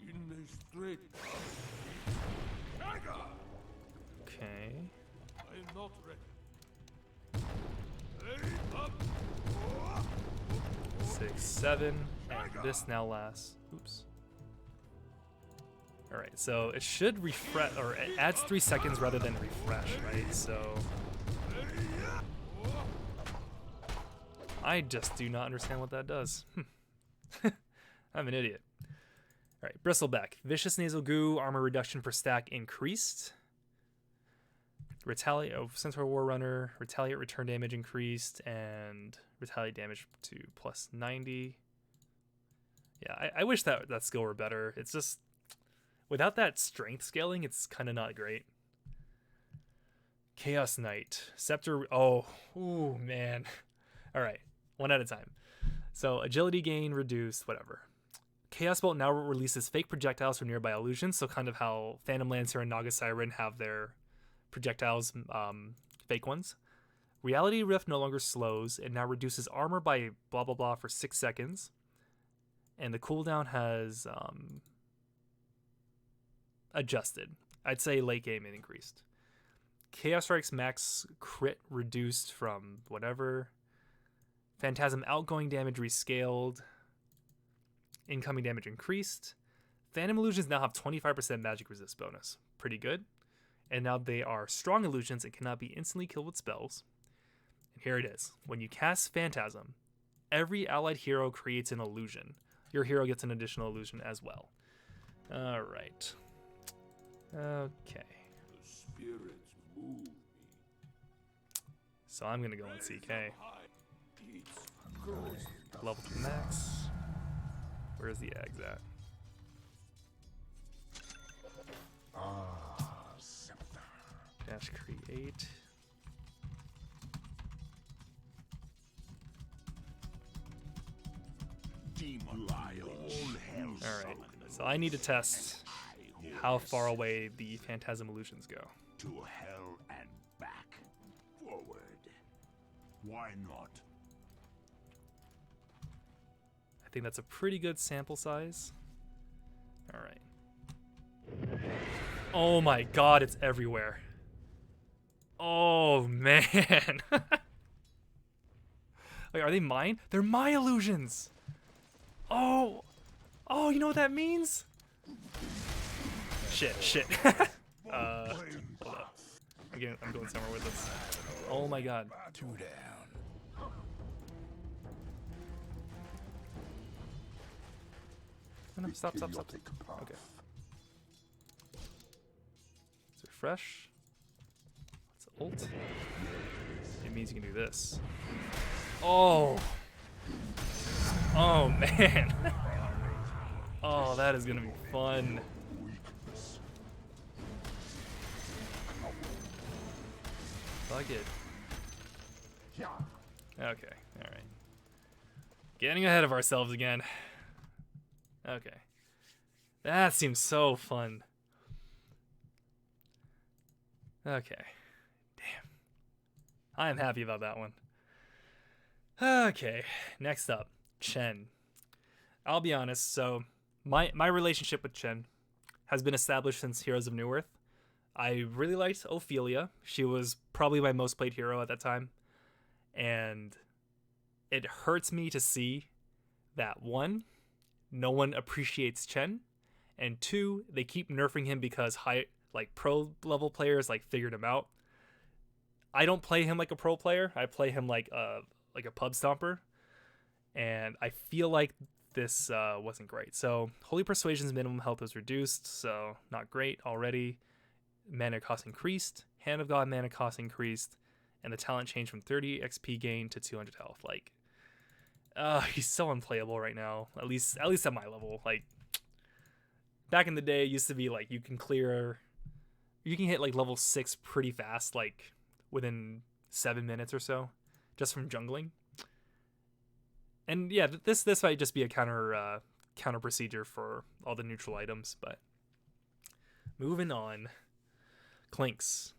In the street. Okay. I am not ready. Hey, up. 6, 7, and this now lasts. Oops. All right, so it should refresh, or it adds 3 seconds rather than refresh, right? So I just do not understand what that does. I'm an idiot. All right, Bristleback. Vicious Nasal Goo, armor reduction per stack increased. Retaliate, Centaur War Runner, Retaliate return damage increased, and Retaliate damage to plus 90. Yeah, I wish that skill were better. It's just, without that strength scaling, it's kind of not great. Chaos Knight. Scepter, ooh, man. All right, one at a time. So, agility gain reduced, whatever. Chaos Bolt now releases fake projectiles from nearby illusions, so kind of how Phantom Lancer and Naga Siren have their projectiles, fake ones. Reality Rift no longer slows. It now reduces armor by blah blah blah for 6 seconds. And the cooldown has adjusted. I'd say late game it increased. Chaos Strike's max crit reduced from whatever. Phantasm outgoing damage rescaled. Incoming damage increased. Phantom Illusions now have 25% magic resist bonus. Pretty good. And now they are strong illusions and cannot be instantly killed with spells. And here it is. When you cast Phantasm, every allied hero creates an illusion. Your hero gets an additional illusion as well. All right. Okay. The spirits move me. So I'm going to go on CK. Eats grows. Level to max. Where's the eggs at? Dash create. Demon lion. All right. So I need to test how far away the Phantasm illusions go. To hell and back. Forward. Why not? I think that's a pretty good sample size. All right. Oh my god, it's everywhere. Oh man. Wait, are they mine? They're my illusions. Oh. Oh, you know what that means? Shit. Hold up. I'm going somewhere with this. Oh my god. 2 down. No, stop. Okay. Let's refresh. Let's ult. It means you can do this. Oh. Oh man. Oh, that is gonna be fun. Fuck it. Okay, alright. Getting ahead of ourselves again. Okay. That seems so fun. Okay. Damn. I am happy about that one. Okay, next up, Chen. I'll be honest, so my relationship with Chen has been established since Heroes of New Earth. I really liked Ophelia. She was probably my most played hero at that time. And it hurts me to see that, one, no one appreciates Chen, and two, they keep nerfing him because pro level players figured him out. I don't play him like a pro player. I play him like a pub stomper, and I feel like this wasn't great. So Holy Persuasion's minimum health was reduced, so not great already. Mana cost increased, Hand of God mana cost increased, and the talent changed from 30 XP gain to 200 health. He's so unplayable right now. At least at my level. Back in the day, it used to be you can hit level 6 pretty fast, within 7 minutes or so, just from jungling. And yeah, this might just be a counter procedure for all the neutral items. But moving on, Clinks.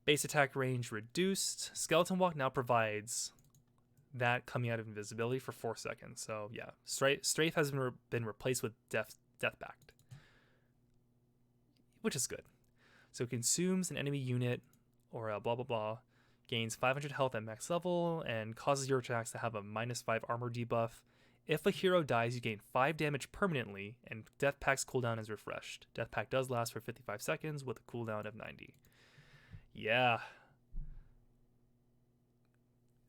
Base attack range reduced. Skeleton Walk now provides that coming out of invisibility for 4 seconds. So yeah, Strafe has been replaced with Death Pact, which is good. So consumes an enemy unit or blah blah blah, gains 500 health at max level, and causes your attacks to have a -5 armor debuff. If a hero dies, you gain 5 damage permanently, and Death Pact's cooldown is refreshed. Death Pact does last for 55 seconds with a cooldown of 90. Yeah.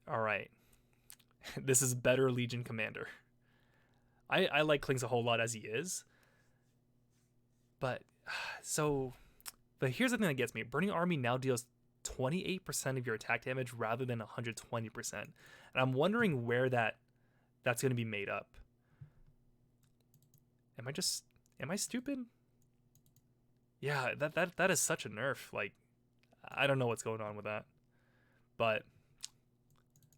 Alright. This is better Legion Commander. I like Klings a whole lot as he is. But here's the thing that gets me. Burning Army now deals 28% of your attack damage rather than 120%. And I'm wondering where that's going to be made up. Am I stupid? Yeah, that is such a nerf. I don't know what's going on with that. But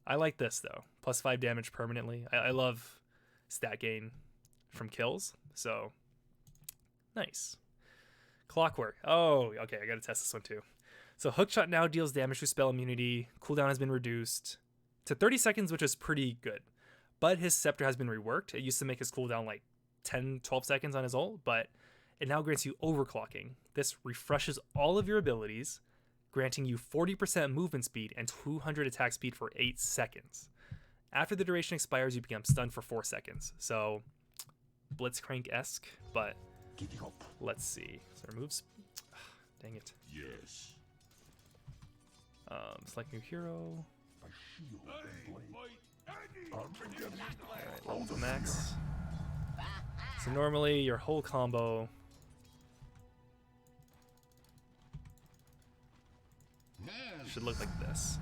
I like this though. +5 damage permanently. I love stat gain from kills. So nice. Clockwork. Oh, okay, I gotta test this one too. So Hookshot now deals damage through spell immunity. Cooldown has been reduced to 30 seconds, which is pretty good. But his Scepter has been reworked. It used to make his cooldown 10, 12 seconds on his ult, but it now grants you overclocking. This refreshes all of your abilities, granting you 40% movement speed and 200 attack speed for 8 seconds. After the duration expires, you become stunned for 4 seconds. So Blitzcrank-esque, but let's see. So removes... Dang it. Yes. Select new hero. Alright, level to max. So normally your whole combo should look like this.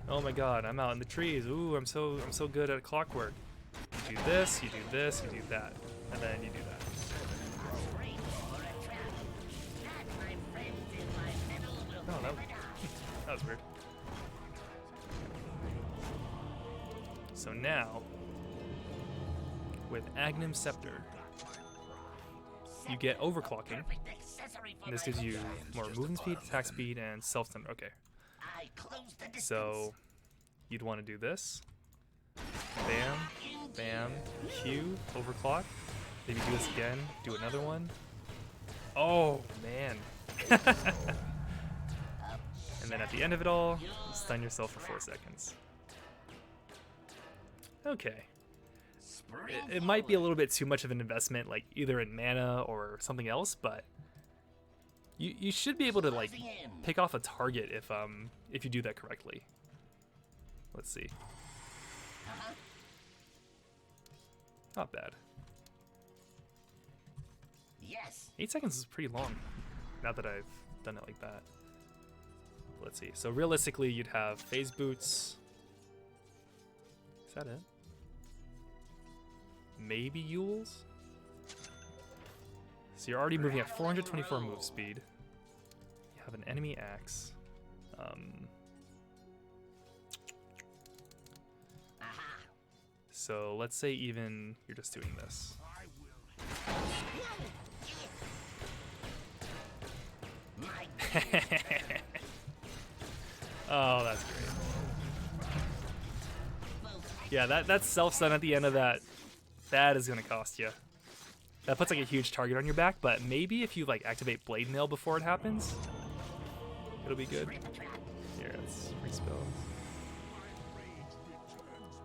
Oh my god, I'm out in the trees. Ooh, I'm so good at Clockwork. You do this, you do this, you do that, and then you do that. Oh, that was weird. So now, with Agnum Scepter, you get overclocking. And this gives you more movement speed, attack speed, and self-stun. Okay. So you'd want to do this. Bam, bam, Q, overclock. Maybe do this again. Do another one. Oh, man. And then at the end of it all, stun yourself for 4 seconds. Okay. It might be a little bit too much of an investment, like either in mana or something else, but you should be able to like pick off a target if you do that correctly. Let's see. Not bad. Yes. 8 seconds is pretty long, now that I've done it like that. Let's see. So realistically, you'd have phase boots. Is that it? Maybe Yules? So you're already moving at 424 move speed. You have an enemy axe. So let's say even you're just doing this. Oh, that's great. Yeah, that self-stun at the end of that is gonna cost you. That puts like a huge target on your back, but maybe if you like activate Blade Mail before it happens, it'll be good. Here, let's respell.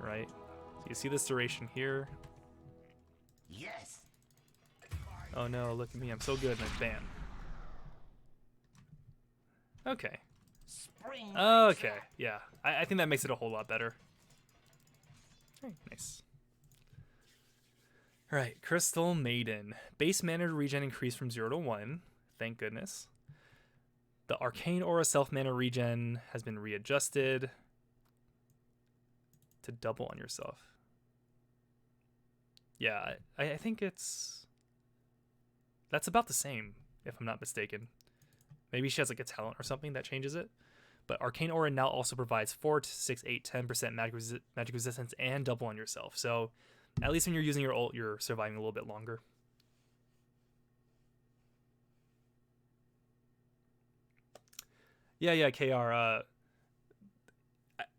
Right. So you see this duration here. Yes. Oh no, look at me, I'm so good, and then bam. Okay. Okay, yeah. I think that makes it a whole lot better. Okay, nice. Alright, Crystal Maiden. Base mana regen increased from 0 to 1. Thank goodness. The Arcane Aura self-mana regen has been readjusted to double on yourself. Yeah, I think that's about the same, if I'm not mistaken. Maybe she has like a talent or something that changes it. But Arcane Aura now also provides 4 to 6, 8, 10% magic resistance and double on yourself. So at least when you're using your ult, you're surviving a little bit longer. Yeah, KR.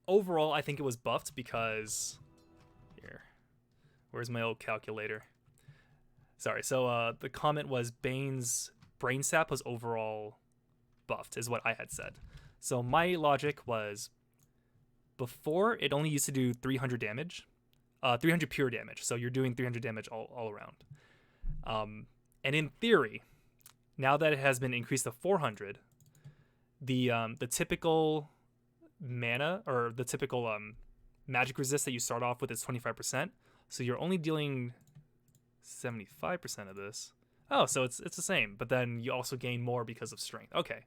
Overall, I think it was buffed because... Here. Where's my old calculator? Sorry, so the comment was Bane's Brain Sap was overall buffed, is what I had said. So my logic was, before it only used to do 300 damage, 300 pure damage. So you're doing 300 damage all around. And in theory, now that it has been increased to 400, the typical mana or the typical magic resist that you start off with is 25%. So you're only dealing 75% of this. Oh, so it's the same, but then you also gain more because of strength. Okay,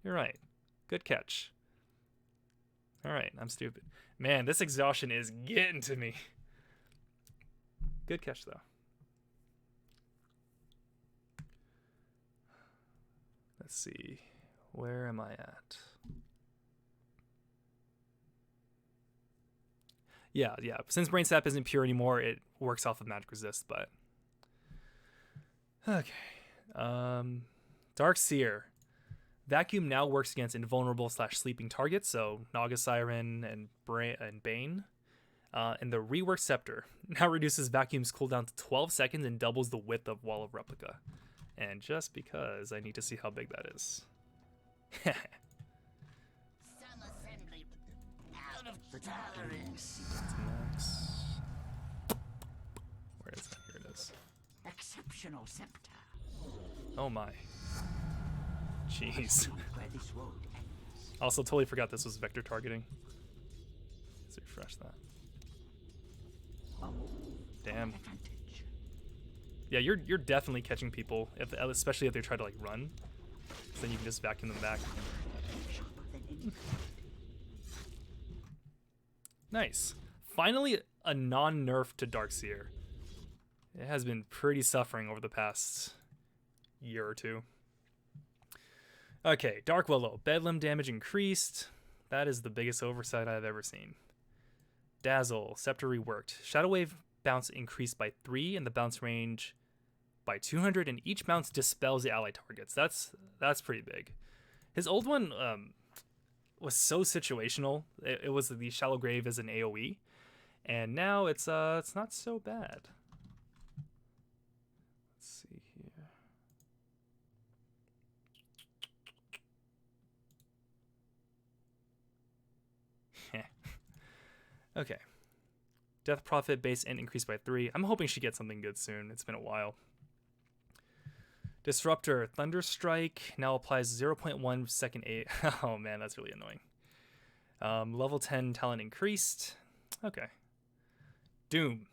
you're right. Good catch. All right, I'm stupid. Man, this exhaustion is getting to me. Good catch, though. Let's see. Where am I at? Yeah. Since Brain Sap isn't pure anymore, it works off of magic resist, but... Okay. Dark Seer. Vacuum now works against invulnerable / sleeping targets, so Naga Siren and Bane. And the Rework Scepter now reduces Vacuum's cooldown to 12 seconds and doubles the width of Wall of Replica. And just because I need to see how big that is. Some assembly out of tolerance. Where is that? Here it is. Exceptional scepter. Oh my. Jeez. Where this road ends. Also totally forgot this was vector targeting. Let's refresh that. Damn. Yeah, you're definitely catching people, especially if they try to like run. So then you can just vacuum them back. Nice. Finally, a non-nerf to Darkseer. It has been pretty suffering over the past year or two. Okay, Dark Willow. Bedlam damage increased. That is the biggest oversight I've ever seen. Dazzle. Scepter reworked. Shadow Wave bounce increased by 3 and the bounce range by 200, and each bounce dispels the ally targets. That's pretty big. His old one was so situational. It was the Shallow Grave as an AoE, and now it's not so bad. Okay. Death Prophet base int increased by 3. I'm hoping she gets something good soon. It's been a while. Disruptor Thunderstrike now applies 0.1 second 8. Oh man, that's really annoying. Level 10 talent increased. Okay. Doom.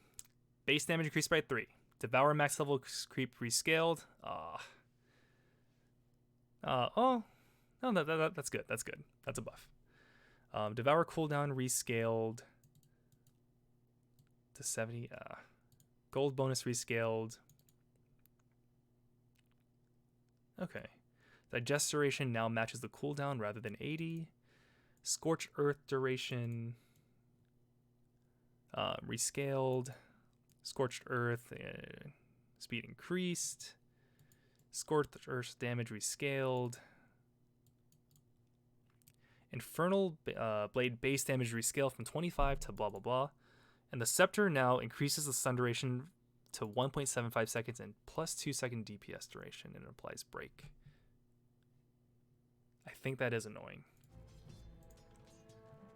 Base damage increased by 3. Devour max level creep rescaled. Oh, no, that's good. That's good. That's a buff. Devour cooldown rescaled to 70. Gold bonus rescaled. Okay. Digest duration now matches the cooldown rather than 80. Scorch Earth duration rescaled. Scorched Earth speed increased. Scorched Earth damage rescaled. Infernal Blade base damage rescaled from 25 to blah blah blah. And the Scepter now increases the stun duration to 1.75 seconds and plus 2 second DPS duration, and it applies break. I think that is annoying.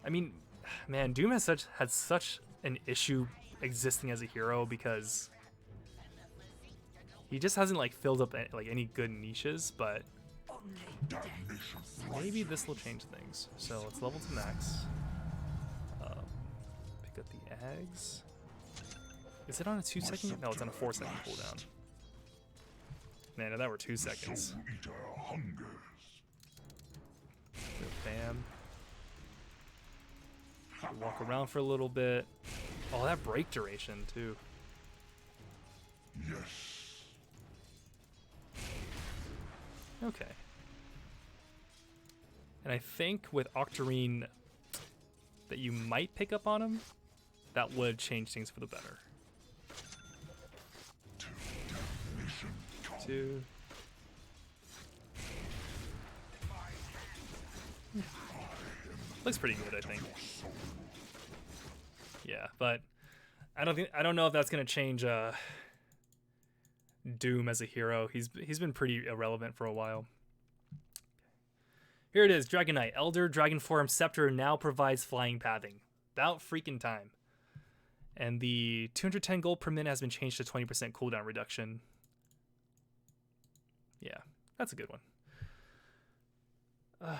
I mean, man, Doom has such an issue existing as a hero because he just hasn't like filled up like any good niches, but maybe this will change things. So let's level to max. Pick up the eggs. Is it on a 2 second? No, it's on a 4 second cooldown. Man, if that were 2 seconds. Bam. Walk around for a little bit. Oh, that break duration too. Yes. Okay. And I think with Octarine that you might pick up on him, that would change things for the better. 2. Looks pretty good, I think. Yeah, but I don't know if that's gonna change Doom as a hero. He's been pretty irrelevant for a while. Here it is, Dragon Knight. Elder Dragon Form Scepter now provides flying pathing. About freaking time. And the 210 gold per minute has been changed to 20% cooldown reduction. Yeah, that's a good one. Okay.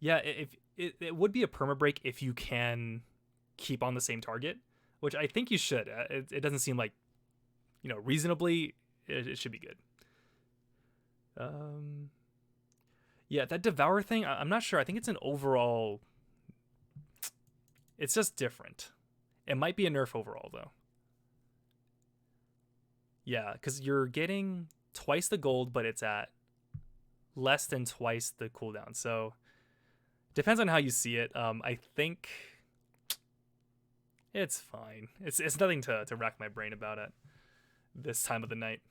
Yeah, if it would be a perma break if you can keep on the same target, which I think you should. It doesn't seem like, reasonably, it should be good. Yeah, that Devour thing, I'm not sure. I think it's an overall. It's just different. It might be a nerf overall, though. Yeah, because you're getting twice the gold, but it's at less than twice the cooldown. So, depends on how you see it. I think it's fine. It's nothing to rack my brain about at this time of the night.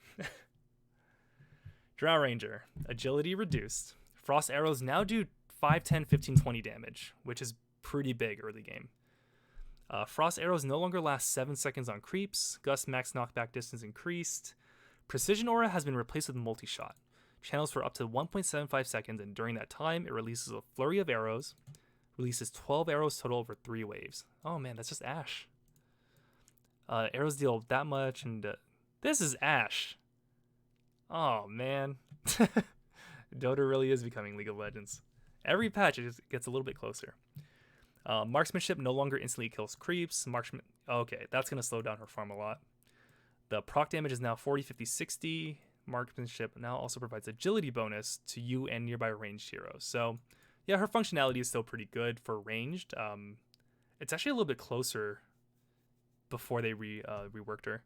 Drow Ranger. Agility reduced. Frost arrows now do 5, 10, 15, 20 damage, which is pretty big early game. Frost arrows no longer last 7 seconds on creeps. Gust max knockback distance increased. Precision aura has been replaced with multi-shot. Channels for up to 1.75 seconds, and during that time, it releases a flurry of arrows. Releases 12 arrows total over 3 waves. Oh man, that's just Ash. Arrows deal that much, and this is Ash. Oh man. Dota really is becoming League of Legends. Every patch it just gets a little bit closer. Marksmanship no longer instantly kills creeps. Okay, that's going to slow down her farm a lot. The proc damage is now 40, 50, 60. Marksmanship now also provides agility bonus to you and nearby ranged heroes. So, yeah, her functionality is still pretty good for ranged. It's actually a little bit closer before they reworked her.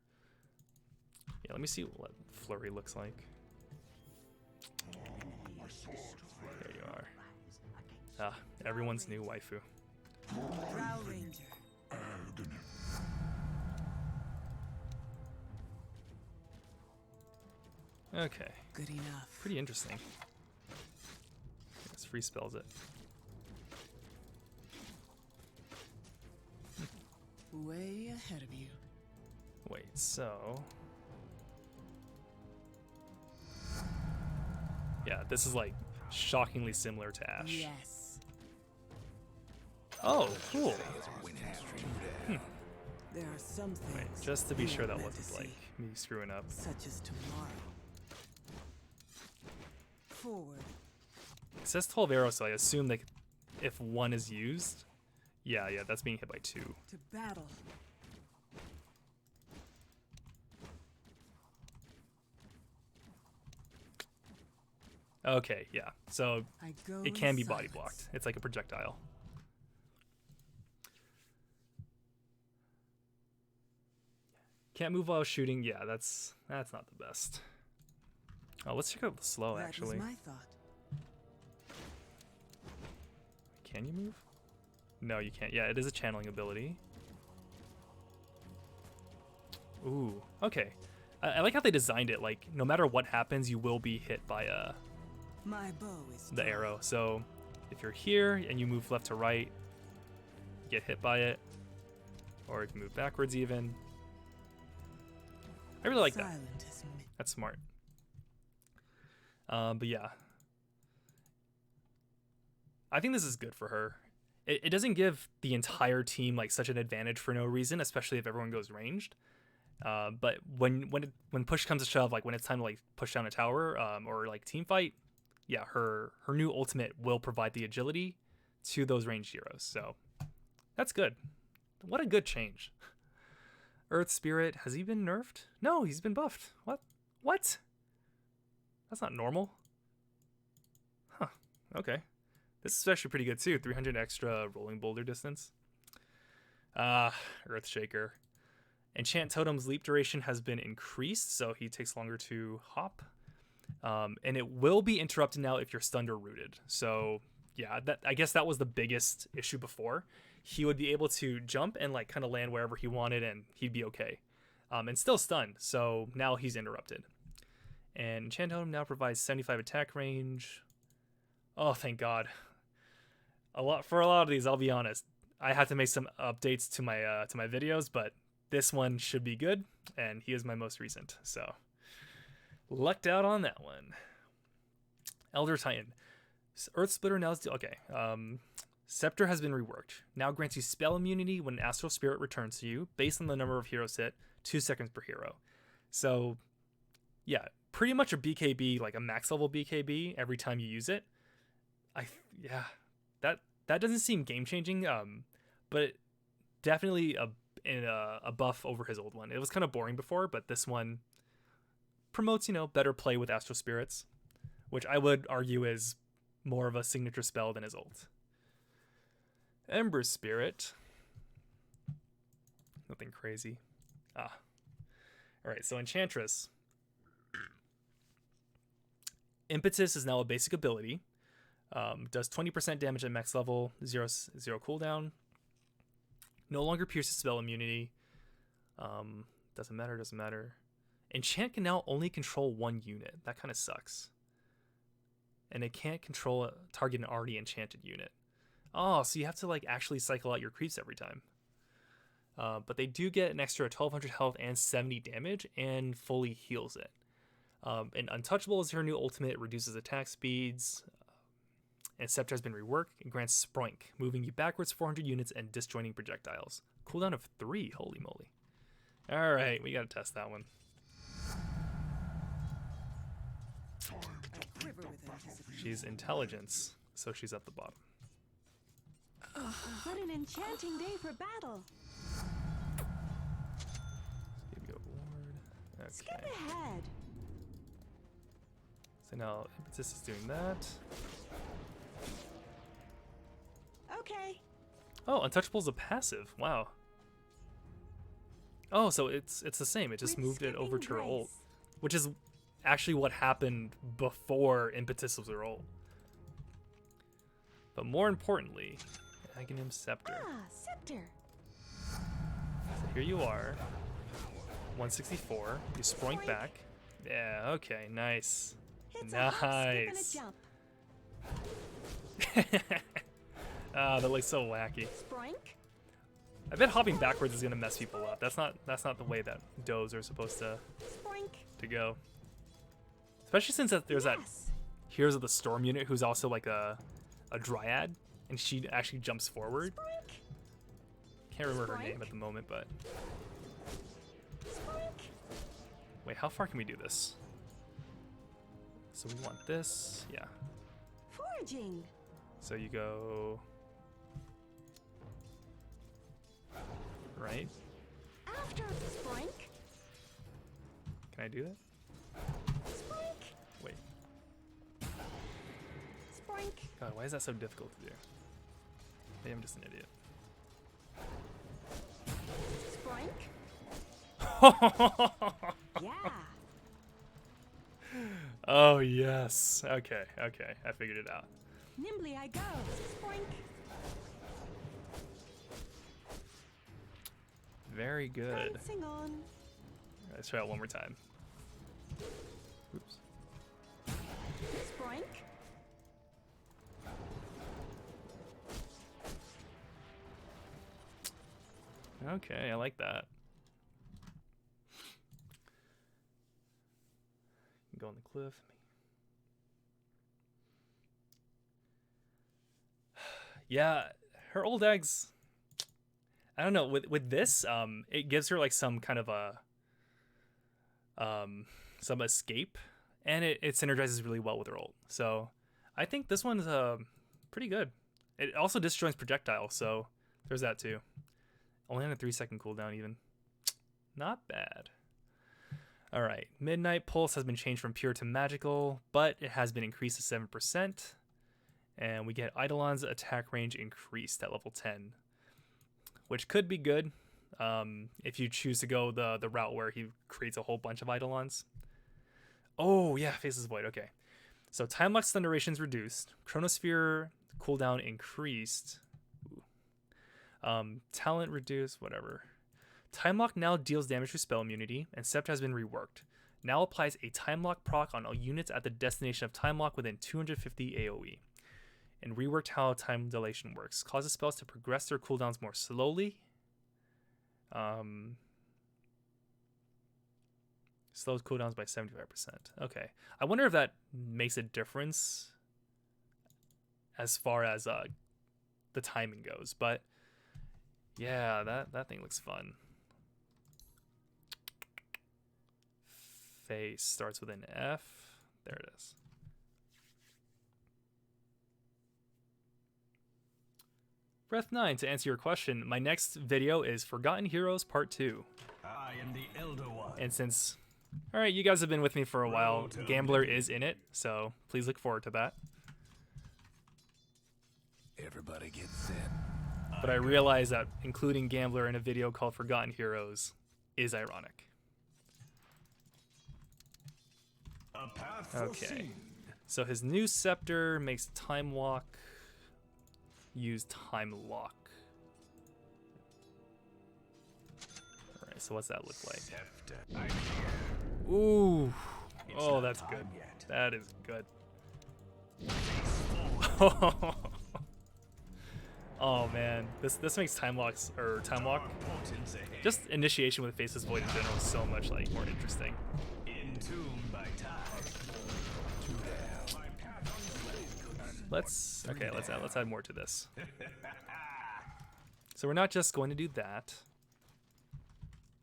Yeah, let me see what Flurry looks like. There you are. Everyone's new waifu. Drow Ranger. Okay. Good enough. Pretty interesting. This free spells it. Way ahead of you. Wait, so... Yeah, this is like shockingly similar to Ash. Yes. Oh, cool. There are some things. Right, just to be we sure that aren't meant wasn't to like see, me screwing up. such as tomorrow. Forward. It says 12 arrows, so I assume like if one is used. Yeah, that's being hit by 2. To battle. Okay, yeah. So I go it in can be body silence. blocked. It's like a projectile. Can't move while shooting. Yeah, that's not the best. Oh, let's check out the slow That actually. was my thought. Can you move? No, you can't. Yeah, it is a channeling ability. Ooh, okay. I like how they designed it. Like, no matter what happens, you will be hit by My bow is the drawn. arrow. So if you're here and you move left to right, you get hit by it. Or you can move backwards even. I really like that. Silent as mid- That's smart. But yeah. I think this is good for her. It doesn't give the entire team like such an advantage for no reason, especially if everyone goes ranged. But when push comes to shove, like when it's time to like push down a tower or like team fight, yeah, her new ultimate will provide the agility to those ranged heroes. So that's good. What a good change. Earth Spirit, has he been nerfed? No, he's been buffed. What? That's not normal. Huh. Okay. This is actually pretty good too. 300 extra rolling boulder distance. Earth Shaker. Enchant Totem's leap duration has been increased, so he takes longer to hop. And it will be interrupted now if you're stunned or rooted. So yeah, I guess that was the biggest issue before. He would be able to jump and like kind of land wherever he wanted and he'd be okay. And still stunned, so now he's interrupted. And Enchant Totem now provides 75 attack range. Oh, thank God. For a lot of these, I'll be honest, I had to make some updates to my videos, but this one should be good, and he is my most recent, so lucked out on that one. Elder Titan. Earth Splitter now is okay. Scepter has been reworked. Now grants you spell immunity when an astral spirit returns to you, based on the number of heroes hit, 2 seconds per hero. So, yeah, pretty much a BKB, like a max level BKB every time you use it. That doesn't seem game changing, but definitely a buff over his old one. It was kind of boring before, but this one promotes, better play with astral spirits, which I would argue is more of a signature spell than his ult. Ember Spirit. Nothing crazy. Alright, so Enchantress. Impetus is now a basic ability. Does 20% damage at max level, 0 cooldown. No longer pierces spell immunity. Doesn't matter. Enchant can now only control 1 unit. That kind of sucks. And it can't target an already enchanted unit. Oh, so you have to like actually cycle out your creeps every time. But they do get an extra 1200 health and 70 damage and fully heals it. And Untouchable is her new ultimate. It reduces attack speeds. And Scepter has been reworked and grants Sproink, moving you backwards 400 units and disjointing projectiles. Cooldown of 3, holy moly. Alright, we gotta test that one. I quiver with anticipation. She's Intelligence, so she's at the bottom. What an enchanting day for battle. Give you a ward. Skip Okay. ahead. So now Impetus is doing that. Okay. Oh, Untouchable's a passive. Wow. Oh, so it's the same. It just With moved it over to her skipping ult, grace. which is actually what happened before Impetus was her ult. But more importantly, Aghanim Scepter. Scepter. So here you are. 164. You sproink back. Yeah, okay, nice. It's a hop, skip, and a Nice. jump. That looks so wacky. Sproink. I bet hopping backwards is gonna mess people up. That's not the way that does are supposed to Sproink. go. Especially since there's that Yes. Heroes of the Storm unit who's also like a dryad, and she actually jumps forward. Sproink. can't remember her name at the moment, but Spoink. wait, how far can we do this? So we want this, yeah. Foraging. So you go right. After Spoink. Can I do that? Spoink. Wait. Spoink. God, why is that so difficult to do? Maybe I'm just an idiot. Spoink. Yeah. Oh yes. Okay, okay. I figured it out. Nimbly I go. Spoink. Very good. Dancing on. Let's try it one more time. Oops. Spoink. Okay, I like that. You can go on the cliff. Yeah, her old eggs. I don't know. With this, it gives her like some kind of a some escape, and it synergizes really well with her ult. So I think this one's pretty good. It also disjoints projectile, so there's that too. Only on a 3-second cooldown even. Not bad. Alright, Midnight Pulse has been changed from pure to magical, but it has been increased to 7%. And we get Eidolon's attack range increased at level 10. Which could be good if you choose to go the route where he creates a whole bunch of Eidolons. Oh yeah, Faceless Void, okay. So Time Lock's Stun duration's reduced. Chronosphere cooldown increased. Talent reduced, whatever. Time Lock now deals damage through spell immunity, and Scepter has been reworked. Now applies a Time Lock proc on all units at the destination of Time Lock within 250 AoE. And reworked how time dilation works. Causes spells to progress their cooldowns more slowly. Slows cooldowns by 75%. Okay. I wonder if that makes a difference as far as the timing goes, but yeah, that thing looks fun. Face starts with an F. There it is. Breath 9, to answer your question, my next video is Forgotten Heroes Part 2. I am the Elder One. And since, alright, you guys have been with me for a while, Gambler is in it, so please look forward to that. Everybody gets in. But I realize that including Gambler in a video called Forgotten Heroes is ironic. A path Okay. foreseen. So his new scepter makes Time Walk use Time Lock. Alright, so what's that look like? Scepter. I'm here. Ooh. It's Oh, not that's time good. yet. That is good. Face forward. Oh man, this makes Time Walk, Portents ahead. just initiation with Faceless Void in general is so much like more interesting. Entombed by time. Too down. My path unflamed. Let's add more to this. So we're not just going to do that.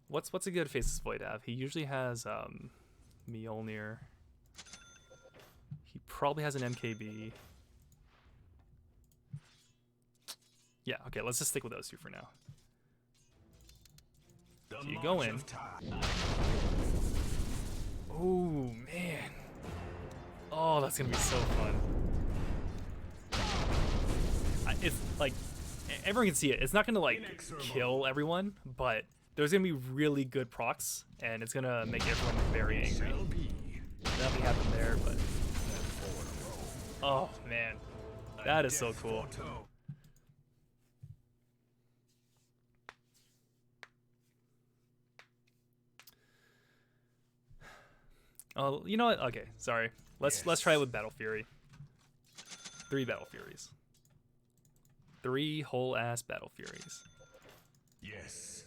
What's a good Faceless Void to have? He usually has Mjolnir. He probably has an MKB. Yeah, okay, let's just stick with those two for now. The So you go march in. of time. Oh man. Oh, that's gonna be so fun. It's like everyone can see it. It's not gonna like kill everyone, but there's gonna be really good procs, and it's gonna make everyone very angry. Shall be. Nothing happened there, but oh man, that is so Death cool. foretold. Oh, you know what? Okay, sorry. Let's try it with Battle Fury. 3 Battle Furies. 3 whole ass Battle Furies. Yes.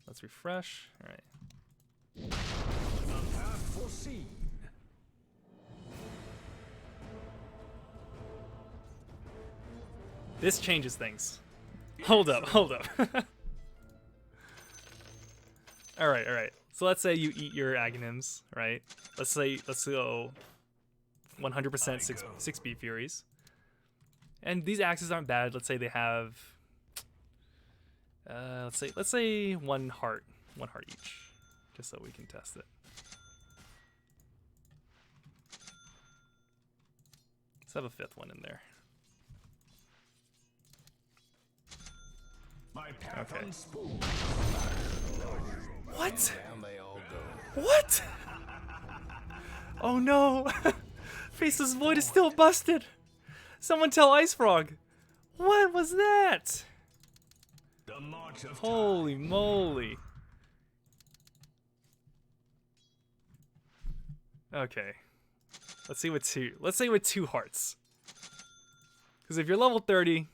Let's refresh. All right. A path foreseen. This changes things. Hold up. Alright. So let's say you eat your Aghanims, right? Let's go 100% 6B Furies. And these axes aren't bad. Let's say they have let's say one heart each, just so we can test it. Let's have a 5th one in there. Okay. What? What? Oh no! Faceless Void is still busted! Someone tell Ice Frog! What was that? The march of Holy moly. Okay. Let's say with 2 hearts. Because if you're level 30,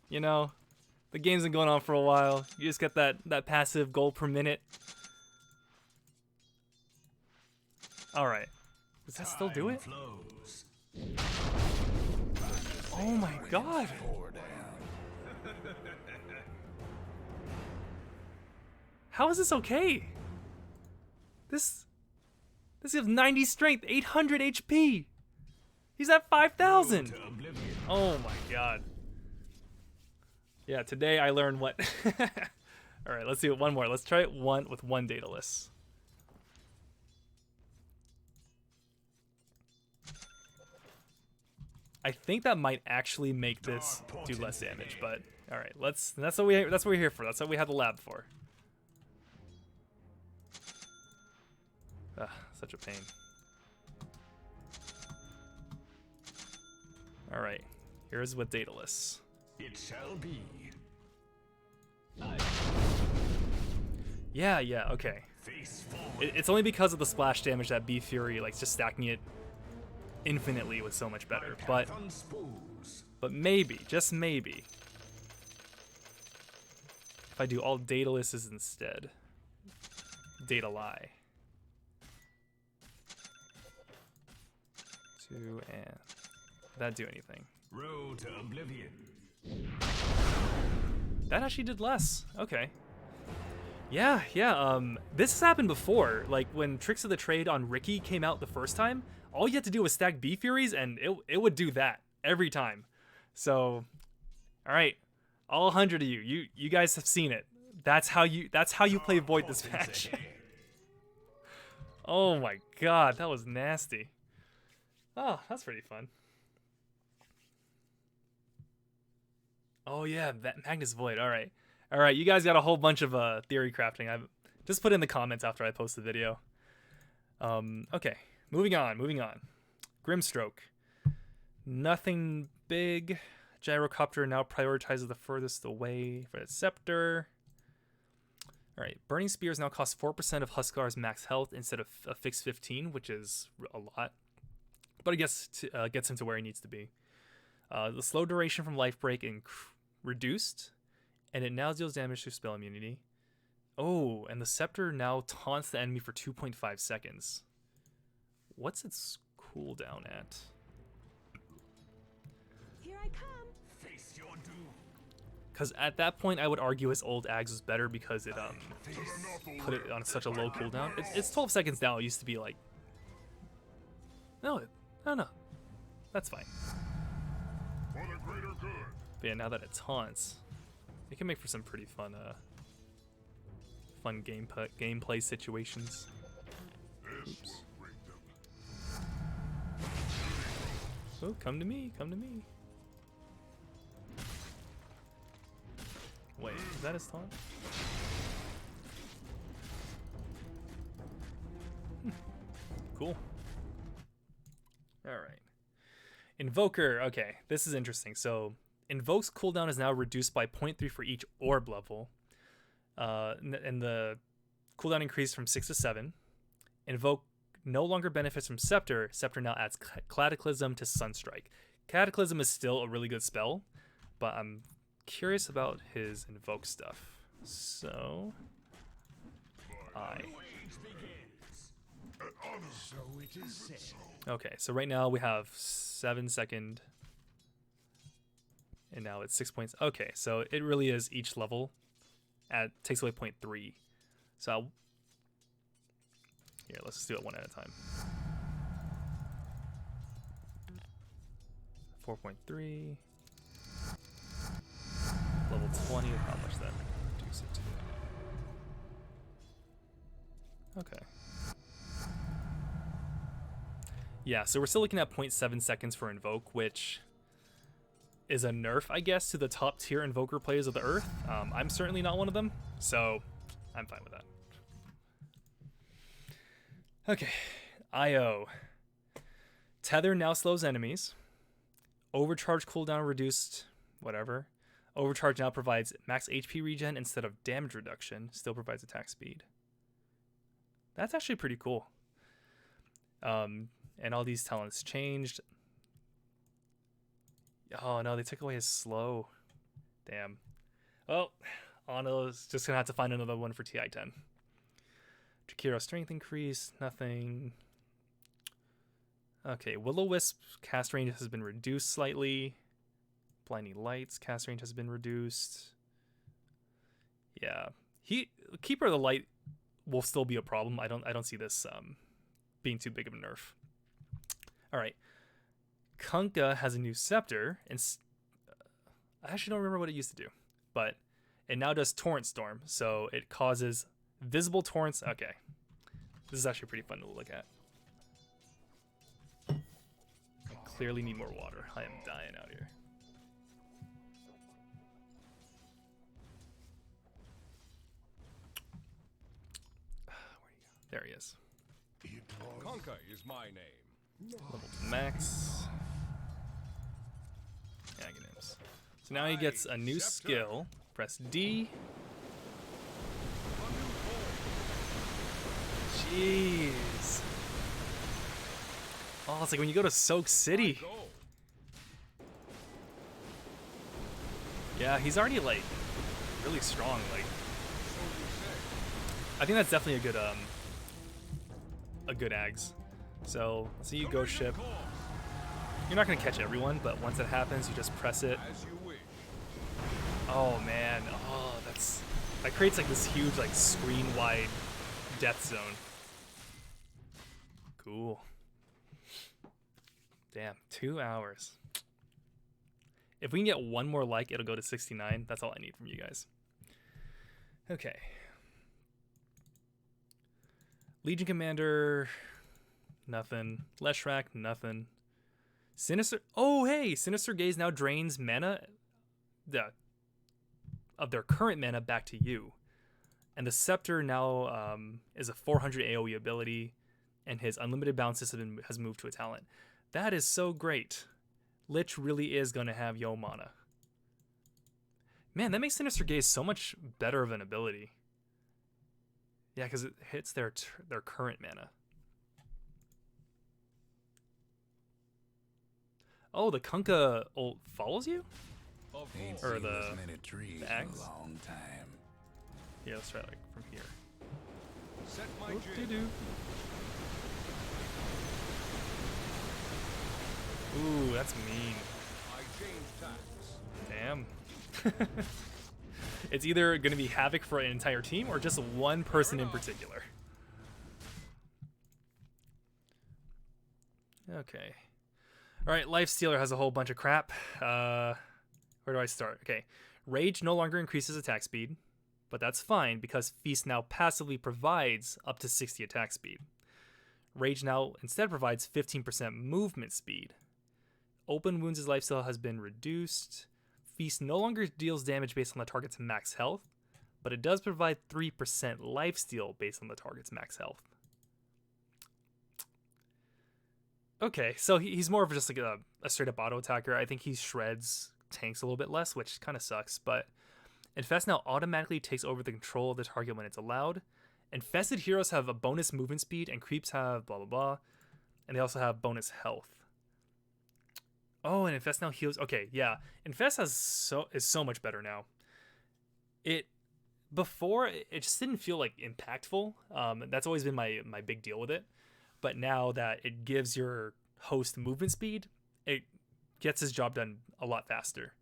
you know, the game's been going on for a while. You just get that passive gold per minute. Alright. Does that still do it? flows. Oh my god. How is this okay? This gives 90 strength, 800 HP. He's at 5,000. Oh my god. Yeah, today I learned what. All right, let's do it one more. Let's try it with one Daedalus. I think that might actually make this do less damage, but all right, that's what we're here for. That's what we have the lab for. Such a pain. All right, here's with Daedalus. It shall be. Yeah, okay. Face forward. It's only because of the splash damage that B Fury, like, just stacking it infinitely was so much better. But maybe, just maybe, if I do all Daedaluses instead. Daedali. 2 and did that do anything? Road to oblivion. That actually did less. Okay. Yeah. This has happened before. Like when Tricks of the Trade on Ricky came out the first time, all you had to do was stack B Furies and it would do that every time. So, all right, all 100 of you guys have seen it. That's how you play Void this patch. Oh my god, that was nasty. Oh, that's pretty fun. Oh yeah, that Magnus Void. All right, you guys got a whole bunch of theory crafting. I've just put in the comments after I post the video. Okay, moving on. Grimstroke. Nothing big. Gyrocopter now prioritizes the furthest away for its scepter. All right, Burning Spears now cost 4% of Huskar's max health instead of a fixed 15, which is a lot. But I guess gets him to where he needs to be. The slow duration from Life Break reduced, and it now deals damage through spell immunity. Oh, and the Scepter now taunts the enemy for 2.5 seconds. What's its cooldown at? Here I come. Face your doom. Because at that point, I would argue his old Ags was better because it put it on such a low cooldown. It's 12 seconds now. It used to be like... No. That's fine. For the greater good. But yeah, now that it taunts, it can make for some pretty fun gameplay situations. Oops. Oh, come to me. Wait, is that his taunt? Cool. Alright. Invoker. Okay, this is interesting. So, Invoke's cooldown is now reduced by 0.3 for each orb level. And the cooldown increased from 6 to 7. Invoke no longer benefits from Scepter. Scepter now adds Cataclysm to Sunstrike. Cataclysm is still a really good spell, but I'm curious about his Invoke stuff. So, okay, so right now we have 7-second And now it's 6 points. Okay, so it really is each level takes away 0.3. So here, let's just do it one at a time. 4.3. Level 20, how much that reduce it to? Okay. Yeah, so we're still looking at 0.7 seconds for Invoke, which is a nerf, I guess, to the top tier Invoker players of the Earth. I'm certainly not one of them, so I'm fine with that. Okay, IO. Tether now slows enemies. Overcharge cooldown reduced, whatever. Overcharge now provides max HP regen instead of damage reduction. Still provides attack speed. That's actually pretty cool. And all these talents changed. Oh no, they took away his slow. Damn. Well, Ano's just gonna have to find another one for TI-10. Drakiro strength increase, nothing. Okay, Will-O-Wisp's cast range has been reduced slightly. Blinding Light's cast range has been reduced. Yeah, Keeper of the Light will still be a problem. I don't see this being too big of a nerf. All right, Kunkka has a new scepter, and I actually don't remember what it used to do, but it now does Torrent Storm, so it causes visible torrents. Okay, this is actually pretty fun to look at. I clearly need more water. I am dying out here. Where'd he go? There he is. Conquer is my name. Level to max. Aghanims. So now he gets a new skill. Press D. Jeez. Oh, it's like when you go to Soak City. Yeah, he's already like really strong. Like, I think that's definitely a good Ags. So let's see you go ship. You're not gonna catch everyone, but once it happens, you just press it. Oh man, oh that creates like this huge like screen wide death zone. Cool. Damn, 2 hours. If we can get one more like, it'll go to 69. That's all I need from you guys. Okay. Legion Commander, nothing. Leshrac, nothing. Sinister. Oh, hey, Sinister Gaze now drains mana of their current mana back to you, and the Scepter now is a 400 AOE ability, and his unlimited bounces has moved to a talent. That is so great. Lich really is gonna have yo mana. Man, that makes Sinister Gaze so much better of an ability. Yeah, because it hits their current mana. Oh, the Kunkka follows you? Or the Axe? Yeah, let's try like from here. Set my Oop-de-doo. Ooh, that's mean. I change tax. Damn. It's either going to be havoc for an entire team or just one person in particular. Okay. All right, Lifestealer has a whole bunch of crap. Where do I start? Okay. Rage no longer increases attack speed, but that's fine because Feast now passively provides up to 60 attack speed. Rage now instead provides 15% movement speed. Open Wounds' lifesteal has been reduced. Feast no longer deals damage based on the target's max health, but it does provide 3% lifesteal based on the target's max health. Okay, so he's more of just like a straight up auto attacker. I think he shreds tanks a little bit less, which kind of sucks, but Infest now automatically takes over the control of the target when it's allowed. Infested heroes have a bonus movement speed, and creeps have blah blah blah, and they also have bonus health. Oh, and Infest now heals. Okay, yeah, Infest is so much better now. Before it just didn't feel like impactful. That's always been my big deal with it. But now that it gives your host movement speed, it gets his job done a lot faster.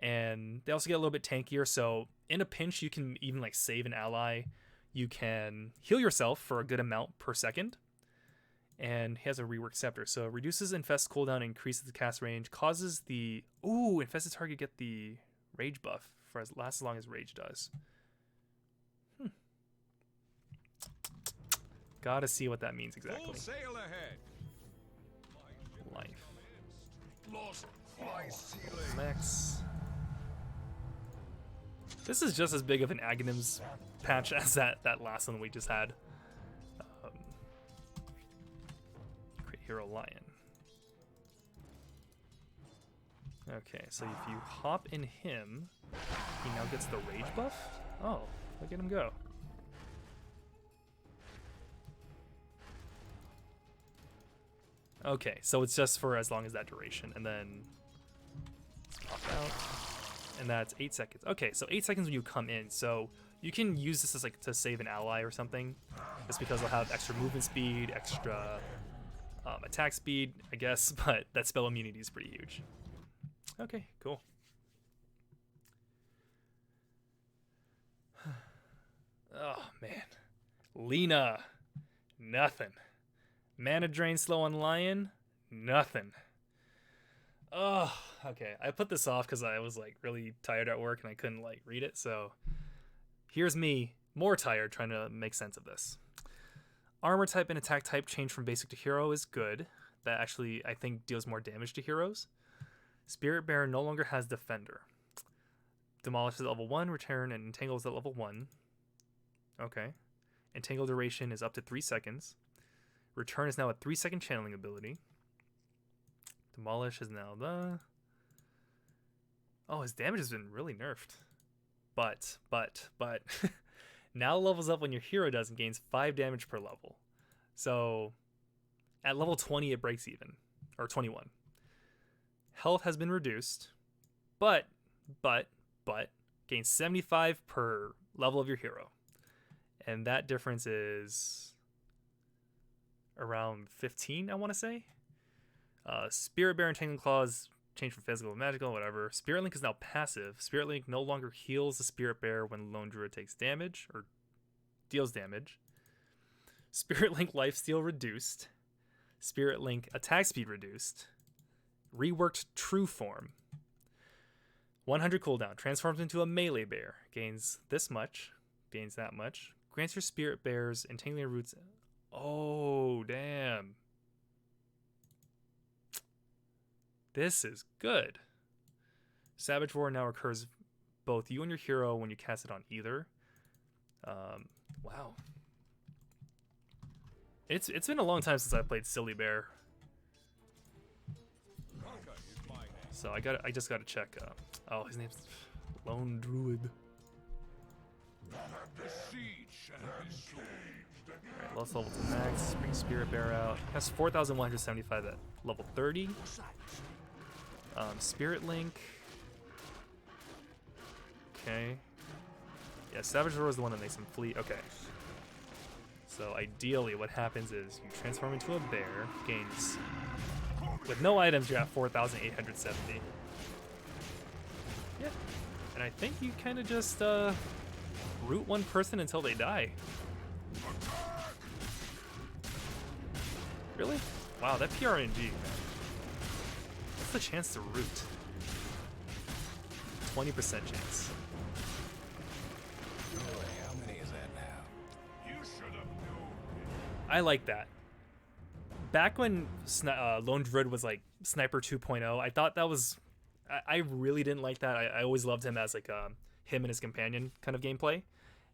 and they also get a little bit tankier. So in a pinch, you can even like save an ally. You can heal yourself for a good amount per second. And he has a rework scepter, so it reduces infest cooldown, increases the cast range, causes the infested target get the rage buff for as long as rage does. Gotta see what that means exactly. Full sail ahead. Life. Lost my ceiling. Max. This is just as big of an Aghanims patch as that last one we just had. Crit Hero Lion. Okay, so if you hop in him, he now gets the rage buff? Oh, look at him go. Okay, so it's just for as long as that duration, and then let's pop out, and that's 8 seconds. Okay, so 8 seconds when you come in, so you can use this as like to save an ally or something, just because they'll have extra movement speed, extra attack speed, I guess, but that spell immunity is pretty huge. Okay, cool. Oh man, Lena, nothing. Mana drain slow on Lion, nothing. Oh, okay. I put this off because I was like really tired at work and I couldn't like read it. So here's me, more tired, trying to make sense of this. Armor type and attack type change from basic to hero is good. That actually, I think, deals more damage to heroes. Spirit Bearer no longer has Defender. Demolish is at level 1, return and entangle is at level 1. Okay. Entangle duration is up to 3 seconds. Return is now a 3-second channeling ability. Demolish is now the... Oh, his damage has been really nerfed. But... now levels up when your hero does and gains 5 damage per level. So, at level 20 it breaks even. Or 21. Health has been reduced. But... gains 75 per level of your hero. And that difference is... around 15, I want to say. Spirit Bear and Tangling Claws change from physical to magical, whatever. Spirit Link is now passive. Spirit Link no longer heals the Spirit Bear when Lone Druid takes damage, or deals damage. Spirit Link lifesteal reduced. Spirit Link attack speed reduced. Reworked True Form. 100 cooldown. Transforms into a melee bear. Gains this much. Gains that much. Grants your Spirit Bears Entangling Roots... Oh, damn. This is good. Savage Roar now recurs both you and your hero when you cast it on either. Wow. It's been a long time since I played Silly Bear. So I just gotta check. Oh, his name's Lone Druid. The siege shall be sold. Alright, lowest level to max. Bring Spirit Bear out. Has 4,175 at level 30. Spirit Link. Okay. Yeah, Savage Roar is the one that makes him flee. Okay. So ideally, what happens is you transform into a bear, gains. With no items, you're at 4,870. Yeah. And I think you kind of just root one person until they die. Really? Wow, that PRNG, man. What's the chance to root? 20% chance. How many is that now? You should have known. I like that. Back when Lone Druid was like Sniper 2.0, I thought that was... I really didn't like that. I always loved him as like him and his companion kind of gameplay.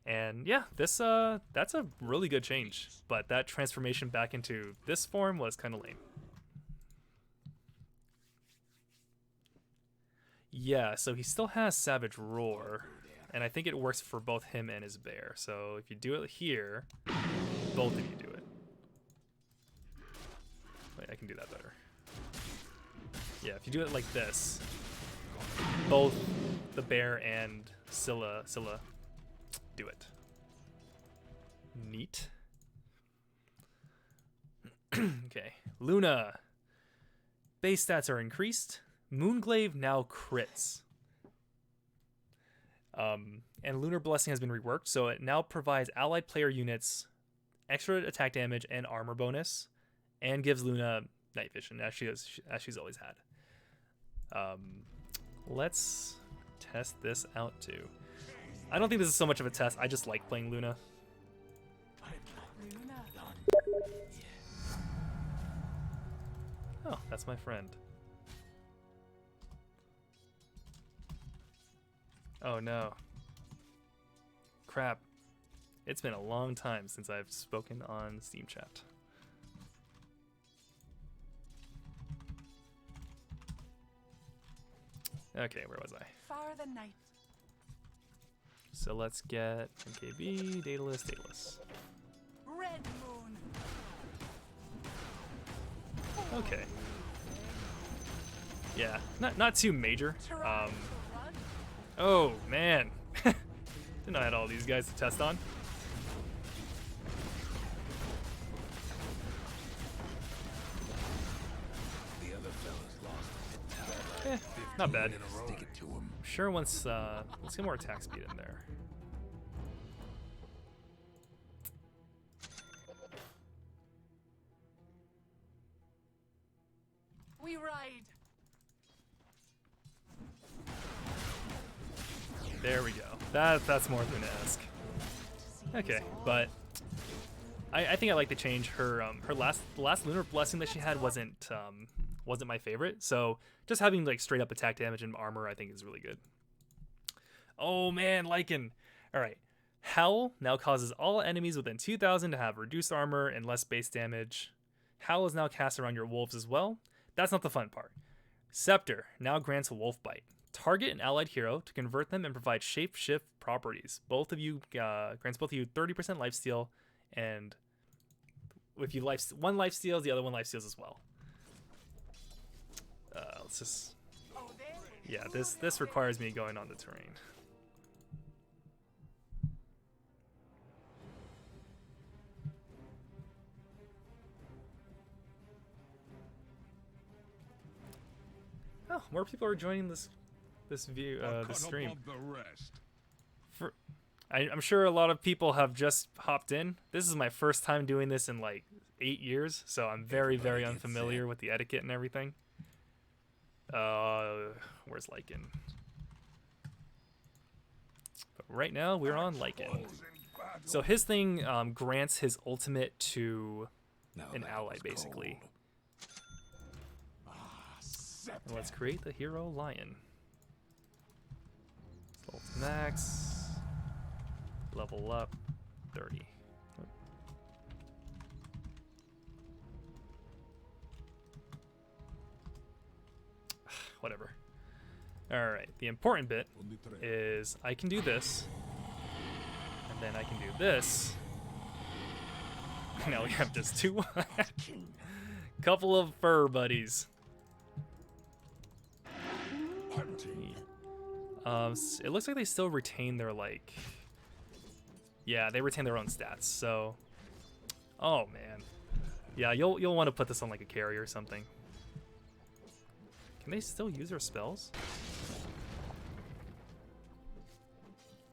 And yeah, this that's a really good change. But that transformation back into this form was kind of lame. Yeah, so he still has Savage Roar. And I think it works for both him and his bear. So if you do it here, both of you do it. Wait, I can do that better. Yeah, if you do it like this, both the bear and Scylla do it. Neat. Okay, Luna. Base stats are increased. Moonglaive now crits. And Lunar Blessing has been reworked, so it now provides allied player units extra attack damage and armor bonus, and gives Luna night vision as she's always had. Let's test this out too. I don't think this is so much of a test. I just like playing Luna. Oh, that's my friend. Oh no. Crap. It's been a long time since I've spoken on Steam Chat. Okay, where was I? Far the night. So let's get MKB, dataless. Red moon. Okay. Yeah, not too major. Oh man, didn't know I had all these guys to test on. The other fellas lost. Not bad. Stick it to him. Sure, let's get more attack speed in there. We ride. There we go. That's more than ask. Okay, but I think I like the change. Her the last Lunar Blessing that she had wasn't my favorite. So just having like straight up attack damage and armor I think is really good. Oh man, Lycan. All right. Howl now causes all enemies within 2,000 to have reduced armor and less base damage. Howl is now cast around your wolves as well. That's not the fun part. Scepter now grants a wolf bite. Target an allied hero to convert them and provide shape-shift properties. Both of you grants both of you 30% lifesteal, and if you one lifesteals, the other one lifesteals as well. Let's just, yeah, this requires me going on the terrain. Oh, more people are joining this view this stream. I'm sure a lot of people have just hopped in. This is my first time doing this in like 8 years, so I'm very unfamiliar with the etiquette and everything. Where's Lycan? But right now we're on Lycan. So his thing grants his ultimate to an ally basically. And let's create the hero Lion. Ult max. Level up 30. Whatever. Alright, the important bit is I can do this. And then I can do this. Now we have just two. Couple of fur buddies. It looks like they still retain their like. Yeah, they retain their own stats. So, oh man, yeah, you'll want to put this on like a carry or something. Can they still use their spells?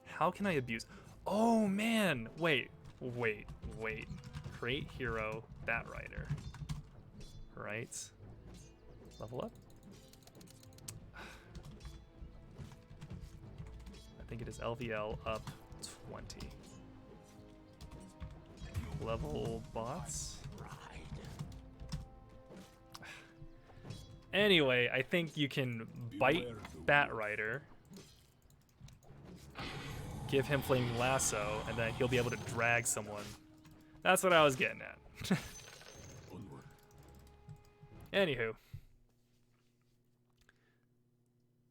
How can I abuse? Oh man, wait. Create hero Bat Rider. Right. Level up. I think it is LVL up 20. Level bots. Anyway, I think you can bite Bat Rider, give him Flaming Lasso, and then he'll be able to drag someone. That's what I was getting at. Anywho.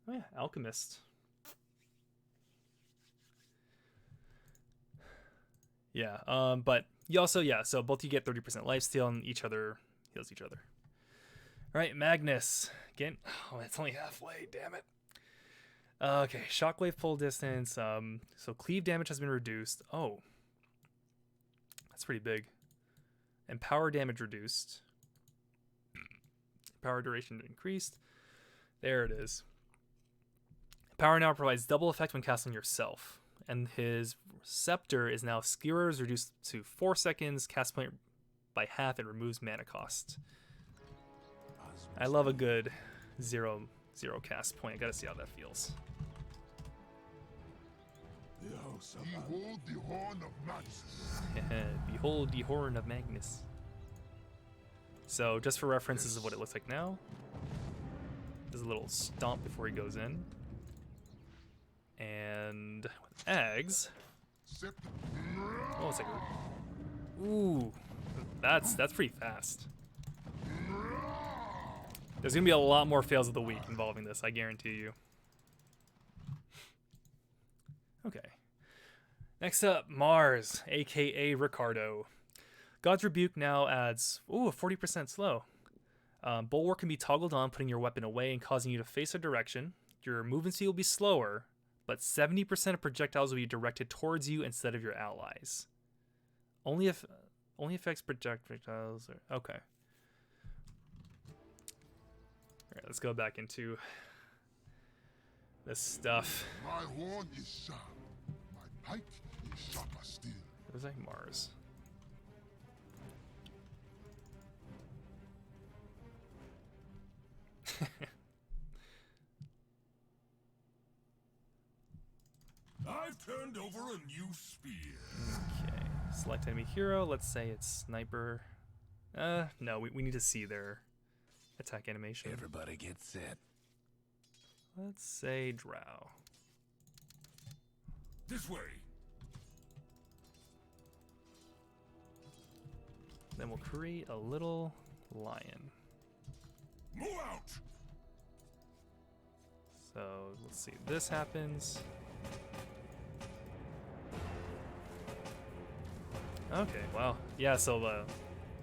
Oh yeah, Alchemist. Yeah, but you also, yeah, so both you get 30% lifesteal and each other heals each other. All right, Magnus. Again, oh, it's only halfway, damn it. Okay, shockwave full distance. So cleave damage has been reduced. Oh, that's pretty big. And power damage reduced. Power duration increased. There it is. Power now provides double effect when casting yourself, and his scepter is now Skewer is reduced to 4 seconds, cast point by half, and removes mana cost. I love a good 0 cast point. I gotta see how that feels. Behold the horn of Magnus. Behold the horn of Magnus. So just for reference, this is what it looks like now. There's a little stomp before he goes in. And with eggs. Oh, it's like, ooh, that's pretty fast. There's gonna be a lot more fails of the week involving this, I guarantee you. Okay. Next up, Mars, aka Ricardo. God's Rebuke now adds, ooh, a 40% slow. Bulwark can be toggled on, putting your weapon away and causing you to face a direction. Your movement speed will be slower, but 70% of projectiles will be directed towards you instead of your allies. Only affects projectiles. Okay. All right, let's go back into this stuff. My horn is sharp. My pike is sharper still. It was like Mars. I've turned over a new spear. Okay, select enemy hero. Let's say it's sniper. No, we need to see their attack animation. Everybody get set. Let's say Drow. This way. Then we'll create a little lion. Move out. So let's see, this happens. Okay, wow. Yeah, so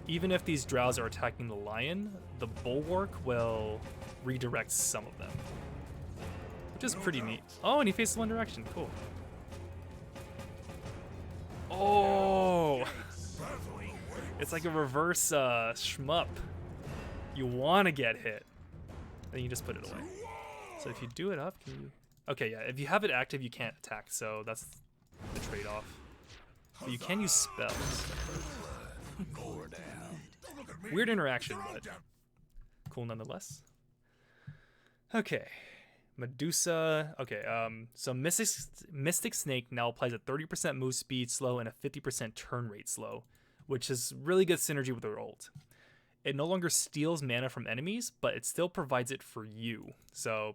even if these drows are attacking the lion, the bulwark will redirect some of them, which is pretty neat. Oh, and he faces one direction. Cool. Oh, it's like a reverse shmup. You want to get hit, then you just put it away. So if you do it up, can you? Okay, yeah. If you have it active, you can't attack. So that's the trade-off. But you can use spells. Weird interaction, but cool nonetheless. Okay, Medusa. Okay, so Mystic Snake now applies a 30% move speed slow and a 50% turn rate slow, which is really good synergy with her ult. It no longer steals mana from enemies, but it still provides it for you. So,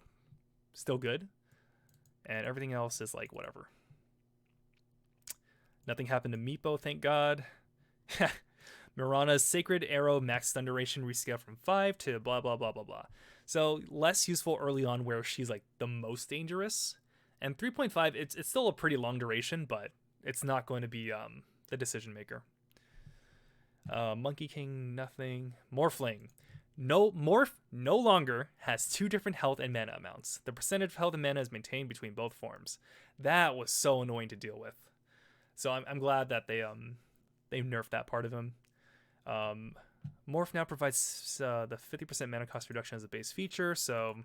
still good. And everything else is like whatever. Nothing happened to Meepo, thank God. Mirana's Sacred Arrow max stun duration rescaled from 5 to blah, blah, blah, blah, blah. So, less useful early on where she's like the most dangerous. And 3.5, it's still a pretty long duration, but it's not going to be the decision maker. Monkey King, nothing. Morphling. Morph no longer has 2 different health and mana amounts. The percentage of health and mana is maintained between both forms. That was so annoying to deal with. So I'm glad that they nerfed that part of him. Morph now provides the 50% mana cost reduction as a base feature. So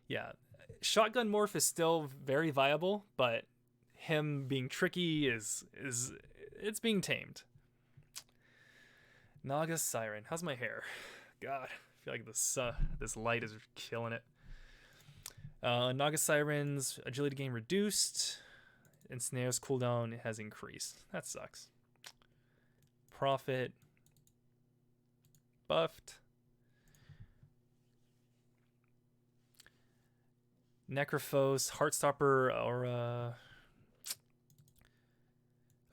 yeah, Shotgun Morph is still very viable, but him being tricky is it's being tamed. Naga Siren. How's my hair? God, I feel like this light is killing it. Naga Siren's agility gain reduced. Ensnare's cooldown has increased. That sucks. Prophet buffed. Necrophos, Heartstopper Aura.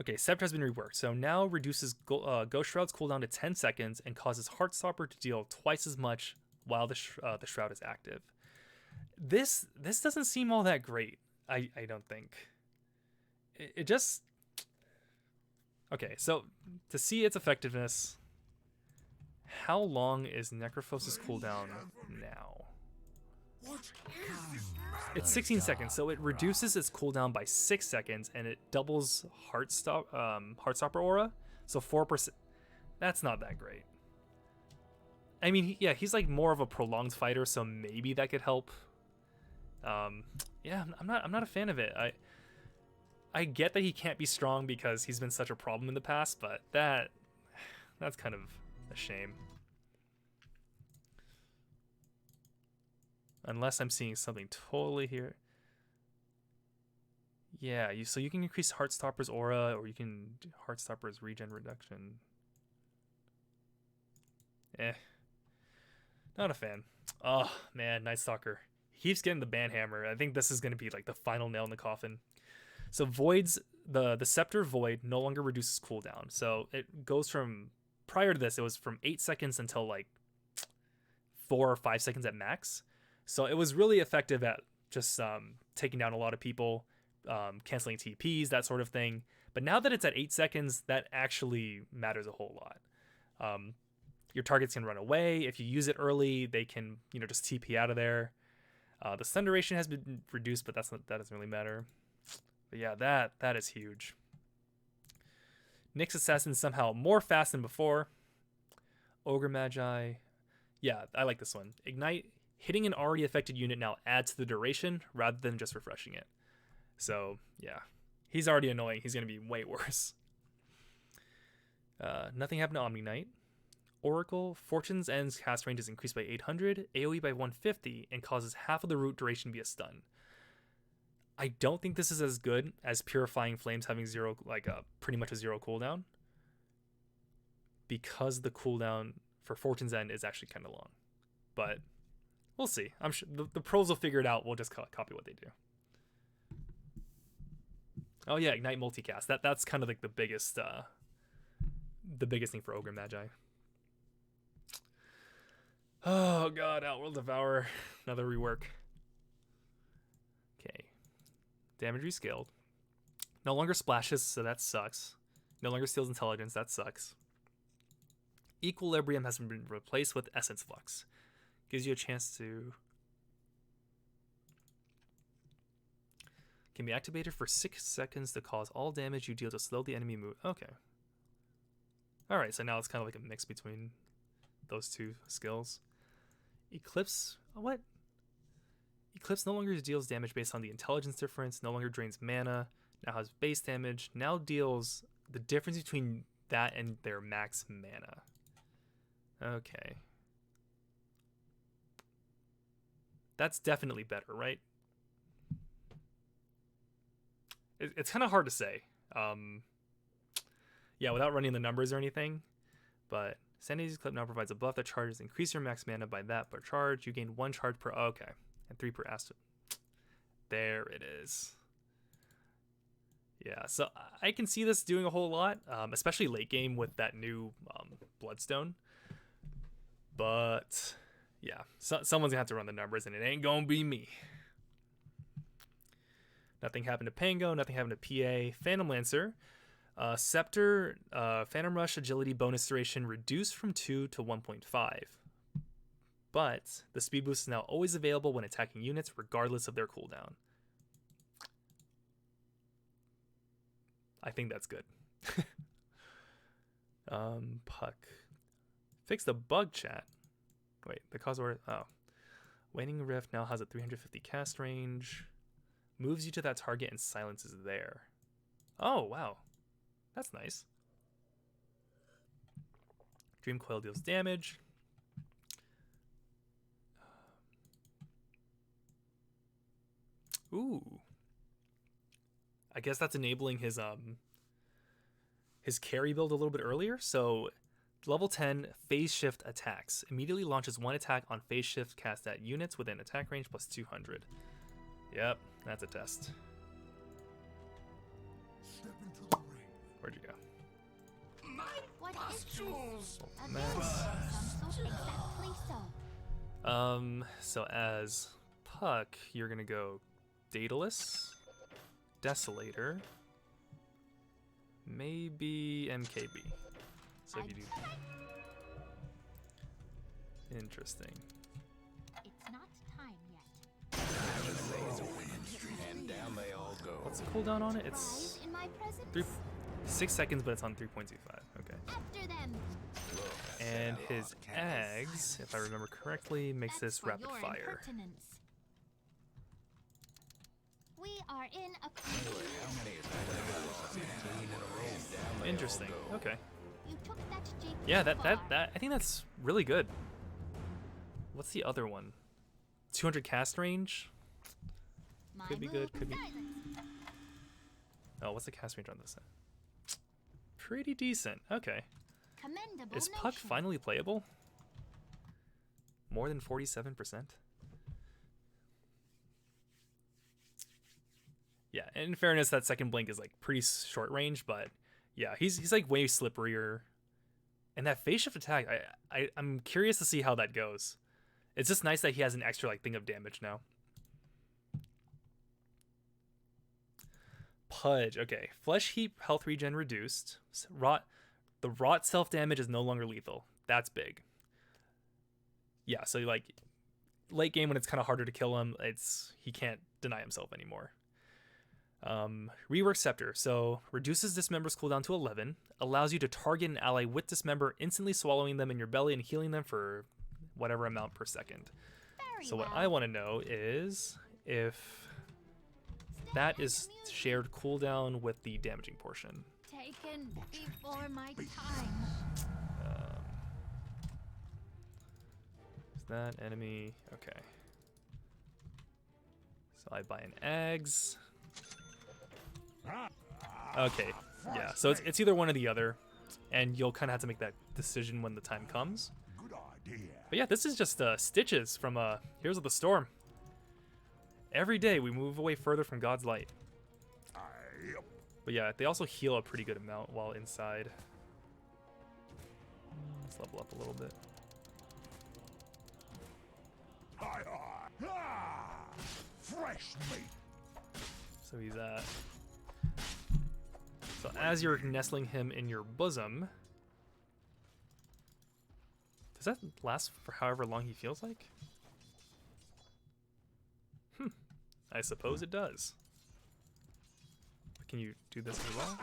Okay, Scepter has been reworked, so now reduces Ghost Shroud's cooldown to 10 seconds and causes Heartstopper to deal twice as much while the Shroud is active. This doesn't seem all that great, I don't think. It just... Okay, so to see its effectiveness, how long is Necrophos' cooldown now? It's 16 seconds, so it reduces its cooldown by 6 seconds, and it doubles Heartstopper Aura, so 4%. That's not that great. I mean, yeah, he's like more of a prolonged fighter, so maybe that could help Yeah, I'm not a fan of it. I get that he can't be strong because he's been such a problem in the past, but that's kind of a shame. Unless I'm seeing something totally here. Yeah, so you can increase Heartstopper's aura, or you can do Heartstopper's regen reduction. Not a fan. Oh man, Night Stalker. He keeps getting the banhammer. I think this is gonna be like the final nail in the coffin. So Void's the Scepter Void no longer reduces cooldown. So it goes from, prior to this, it was from 8 seconds until like 4 or 5 seconds at max. So it was really effective at just taking down a lot of people, canceling TPs, that sort of thing. But now that it's at 8 seconds, that actually matters a whole lot. Your targets can run away. If you use it early, they can, just TP out of there. The stun duration has been reduced, but that doesn't really matter. But yeah, that is huge. Nyx Assassin somehow more fast than before. Ogre Magi. Yeah, I like this one. Ignite. Hitting an already affected unit now adds to the duration rather than just refreshing it. So, yeah. He's already annoying. He's going to be way worse. Nothing happened to Omni Knight. Oracle. Fortune's End's cast range is increased by 800, AoE by 150, and causes half of the root duration to be a stun. I don't think this is as good as Purifying Flames having pretty much a zero cooldown, because the cooldown for Fortune's End is actually kind of long. But we'll see. I'm sure the pros will figure it out. We'll just copy what they do. Oh yeah, Ignite multicast. That's kind of like the biggest thing for Ogre Magi. Oh god, Outworld Devourer, another rework. Okay. Damage rescaled. No longer splashes, so that sucks. No longer steals intelligence, that sucks. Equilibrium has been replaced with Essence Flux. Gives you a chance to... Can be activated for 6 seconds to cause all damage you deal to slow the enemy move. Okay. Alright, so now it's kind of like a mix between those two skills. Eclipse... What? Eclipse no longer deals damage based on the intelligence difference, no longer drains mana, now has base damage, now deals the difference between that and their max mana. Okay. That's definitely better, right? It's kind of hard to say. Yeah, without running the numbers or anything. But Sanity's Eclipse now provides a buff that charges increase your max mana by that per charge. You gain 1 charge per... Okay. And 3 per Astro. There it is. Yeah, so I can see this doing a whole lot, especially late game with that new Bloodstone. But yeah, someone's gonna have to run the numbers, and it ain't gonna be me. Nothing happened to Pango, nothing happened to PA. Phantom Lancer, Scepter, Phantom Rush agility bonus duration reduced from 2 to 1.5. But the speed boost is now always available when attacking units, regardless of their cooldown. I think that's good. Puck. Fix the bug chat. Wait, the cause word. Oh. Waning Rift now has a 350 cast range. Moves you to that target and silences there. Oh, wow. That's nice. Dream Coil deals damage. Ooh. I guess that's enabling his carry build a little bit earlier. So level 10 phase shift attacks immediately launches 1 attack on phase shift cast at units within attack range plus 200. Yep, that's a test. Step into the ring. Where'd you go? My pustules! So as Puck, you're gonna go Daedalus, Desolator, maybe MKB. So if you do... Interesting. It's not time yet. And down they all go. What's the cooldown on it? It's In my presence? 6 seconds, but it's on 3.25. Okay. After them. And his eggs, if I remember correctly, makes this That's for rapid your fire. impertinence. We are in a Interesting. Okay. You took that jig Yeah, too far. that I think that's really good. What's the other one? 200 cast range? My Could be move, good, could be. silence. Oh, what's the cast range on this? Pretty decent. Okay. Commendable Is Puck notion. finally playable? More than 47%? Yeah, and in fairness, that second blink is like pretty short range, but yeah, he's like way slipperier. And that phase shift attack, I'm curious to see how that goes. It's just nice that he has an extra like thing of damage now. Pudge, okay. Flesh heap health regen reduced. The rot self damage is no longer lethal. That's big. Yeah, so like late game when it's kind of harder to kill him, he can't deny himself anymore. Rework Scepter, so reduces Dismember's cooldown to 11, allows you to target an ally with Dismember, instantly swallowing them in your belly and healing them for whatever amount per second. Very So what well. I want to know is if that is shared cooldown with the damaging portion. Taken before my time. Is that enemy? Okay. So I buy an eggs. Okay, yeah, so it's either one or the other, and you'll kind of have to make that decision when the time comes. Good idea. But yeah, this is just Stitches from Heroes of the Storm. Every day we move away further from God's light. Yep. But yeah, they also heal a pretty good amount while inside. Let's level up a little bit. Hi, hi. Ah, fresh meat. So he's at... So as you're nestling him in your bosom... Does that last for however long he feels like? I suppose it does. But can you do this as well?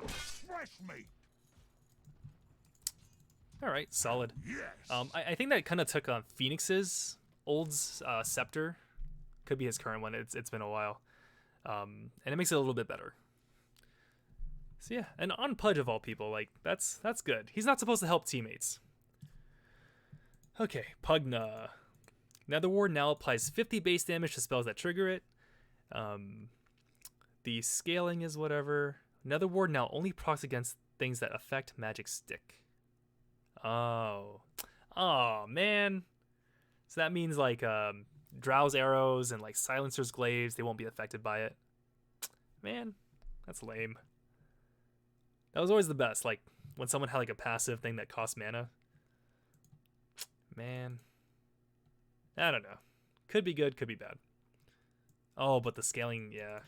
Fresh meat. Alright, solid. Yes. I think that kind of took on Phoenix's old scepter. Could be his current one. It's been a while. And it makes it a little bit better. So yeah, and on Pudge of all people, like that's good. He's not supposed to help teammates. Okay, Pugna. Nether Ward now applies 50 base damage to spells that trigger it. The scaling is whatever. Nether Ward now only procs against things that affect magic stick. Oh man. So that means like Drow's arrows and like Silencer's glaives, they won't be affected by it. Man, that's lame. That was always the best, like when someone had like a passive thing that cost mana. Man, I don't know. Could be good, could be bad. Oh, but the scaling, yeah.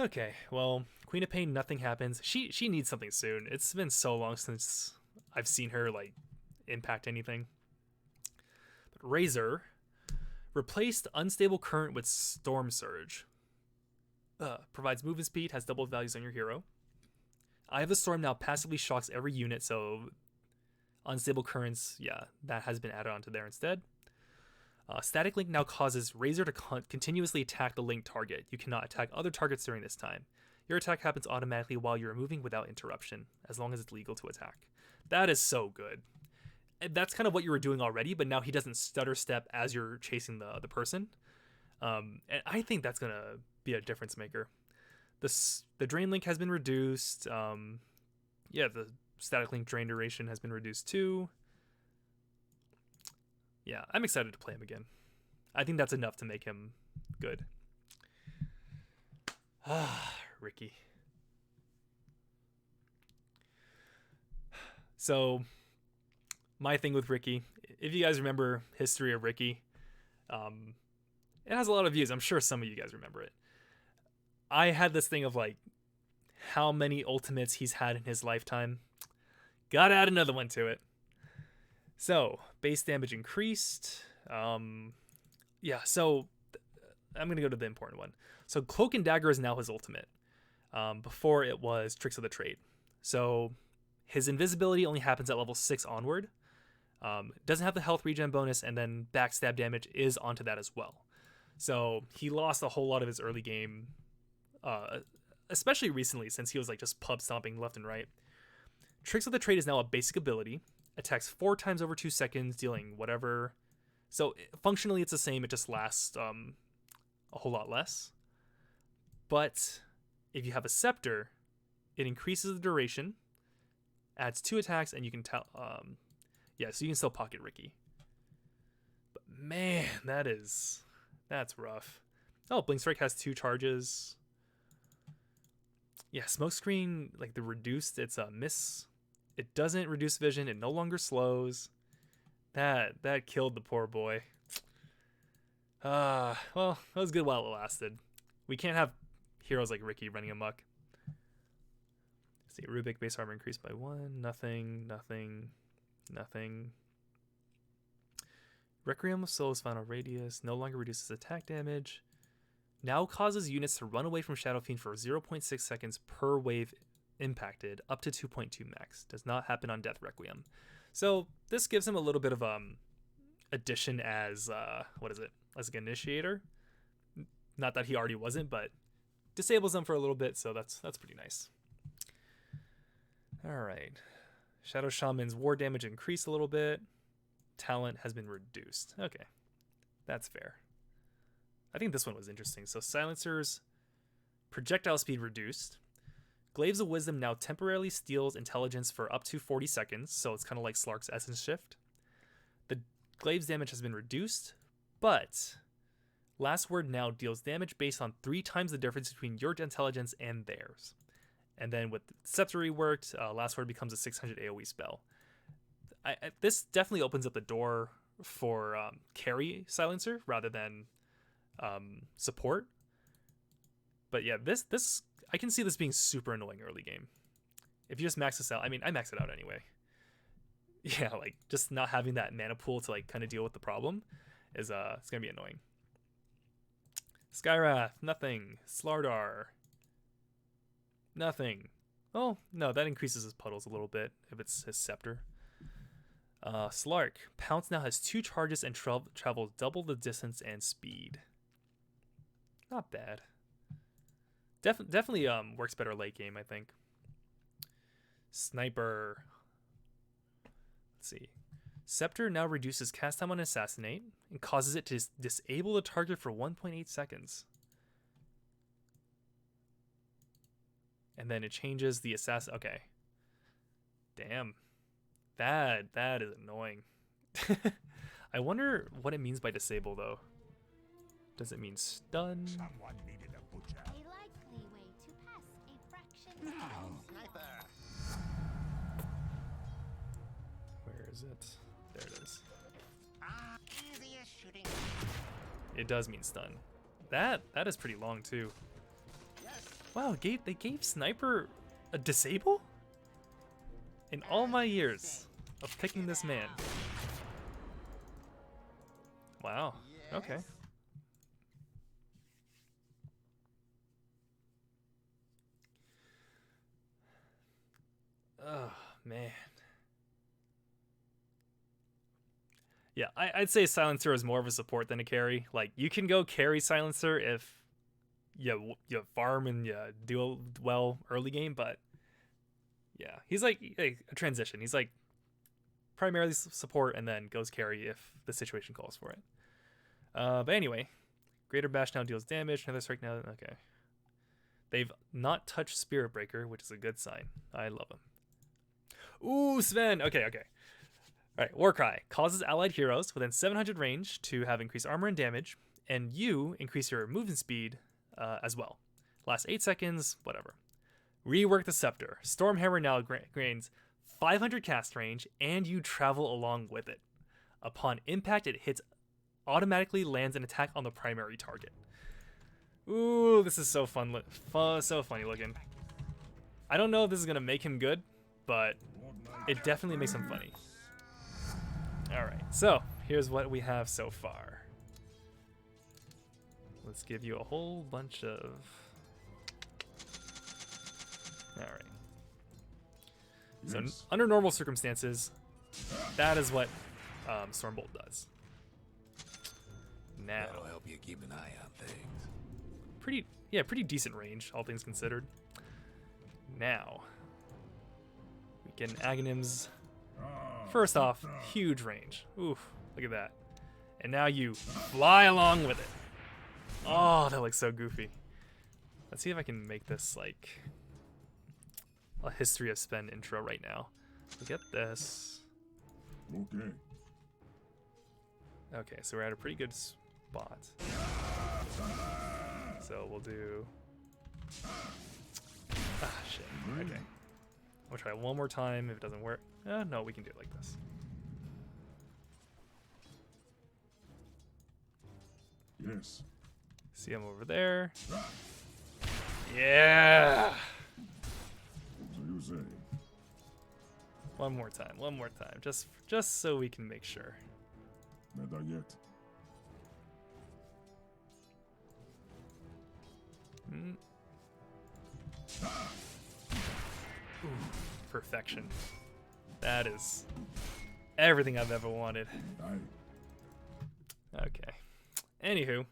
Okay, well, Queen of Pain, nothing happens. She needs something soon. It's been so long since I've seen her like impact anything. But Razor replaced Unstable Current with Storm Surge. Provides movement speed, has double values on your hero. Eye of the Storm now passively shocks every unit, so Unstable Currents, yeah, that has been added onto there instead. Static Link now causes Razor to continuously attack the linked target. You cannot attack other targets during this time. Your attack happens automatically while you're moving without interruption, as long as it's legal to attack. That is so good. And that's kind of what you were doing already, but now he doesn't stutter step as you're chasing the person. And I think that's going to be a difference maker. The Drain Link has been reduced. Yeah, the Static Link Drain duration has been reduced too. Yeah, I'm excited to play him again. I think that's enough to make him good. Ricky. So, my thing with Ricky, if you guys remember history of Ricky, it has a lot of views. I'm sure some of you guys remember it. I had this thing of like how many ultimates he's had in his lifetime. Gotta add another one to it. So, base damage increased. Yeah, so I'm going to go to the important one. So, Cloak and Dagger is now his ultimate. Before it was Tricks of the Trade. So, his invisibility only happens at level 6 onward. Doesn't have the health regen bonus, and then backstab damage is onto that as well. So he lost a whole lot of his early game, especially recently since he was like just pub stomping left and right. Tricks of the Trade is now a basic ability. Attacks 4 times over 2 seconds, dealing whatever. So functionally it's the same, it just lasts a whole lot less. But if you have a Scepter, it increases the duration, adds 2 attacks, and you can tell yeah, so you can still pocket Ricky. But man, that's rough. Oh, Blink Strike has 2 charges. Yeah, Smokescreen, like the reduced, it's a miss. It doesn't reduce vision, it no longer slows. That killed the poor boy. Well, that was good while it lasted. We can't have heroes like Ricky running amok. Let's see, Rubik base armor increased by 1. Nothing. Requiem of Soul's final radius no longer reduces attack damage. Now causes units to run away from Shadow Fiend for 0.6 seconds per wave impacted, up to 2.2 max. Does not happen on Death Requiem. So this gives him a little bit of addition as as an initiator. Not that he already wasn't, but disables him for a little bit, so that's pretty nice. All right, Shadow Shaman's war damage increased a little bit. Talent has been reduced. Okay, that's fair. I think this one was interesting. So Silencer's projectile speed reduced. Glaives of Wisdom now temporarily steals intelligence for up to 40 seconds, so it's kind of like Slark's Essence Shift. The Glaives damage has been reduced, but Last Word now deals damage based on 3 times the difference between your intelligence and theirs. And then with Scepter reworked, Last Word becomes a 600 AoE spell. This definitely opens up the door for carry Silencer rather than support. But yeah, this I can see this being super annoying early game. If you just max this out, I mean, I max it out anyway. Yeah, like just not having that mana pool to like kind of deal with the problem is it's gonna be annoying. Skywrath, nothing. Slardar, nothing. Oh no, that increases his puddles a little bit if it's his Scepter. Slark, Pounce now has 2 charges and travels double the distance and speed. Not bad. Definitely works better late game, I think. Sniper. Let's see. Scepter now reduces cast time on Assassinate and causes it to disable the target for 1.8 seconds. And then it changes the assassin. Okay. Damn. That is annoying. I wonder what it means by disable though. Does it mean stun? Someone needed a butcher. A likely way to pass a fraction. Sniper. Where is it? There it is. Easiest shooting. It does mean stun. That is pretty long too. Wow, they gave Sniper a disable? In all my years of picking this man. Wow. Okay. Oh, man. Yeah, I'd say Silencer is more of a support than a carry. Like, you can go carry Silencer if you farm and you do well early game, but yeah, he's like a transition. He's like primarily support and then goes carry if the situation calls for it. But anyway, Greater Bash now deals damage. Another Strike now. Okay. They've not touched Spirit Breaker, which is a good sign. I love him. Ooh, Sven. Okay. All right, Warcry causes allied heroes within 700 range to have increased armor and damage, and you increase your movement speed as well. Last 8 seconds, whatever. Rework the Scepter. Stormhammer now gains 500 cast range, and you travel along with it. Upon impact, it hits automatically lands an attack on the primary target. Ooh, this is so fun, so funny looking. I don't know if this is gonna make him good, but it definitely makes him funny. All right, so here's what we have so far. Let's give you a whole bunch of. All right. So under normal circumstances, that is what Stormbolt does. Now, That'll help you keep an eye on things. pretty decent range, all things considered. Now, we get an Aghanims. First off, huge range. Oof, look at that. And now you fly along with it. Oh, that looks so goofy. Let's see if I can make this like a history of spend intro right now. Look at this. Okay. Okay, so we're at a pretty good spot. So we'll do... Ah, shit. Okay. We'll try one more time. If it doesn't work... no, we can do it like this. Yes. See him over there. Yeah! So you say. One more time. Just so we can make sure. Not done yet. Ooh, perfection. That is everything I've ever wanted. Aye. Okay. Anywho.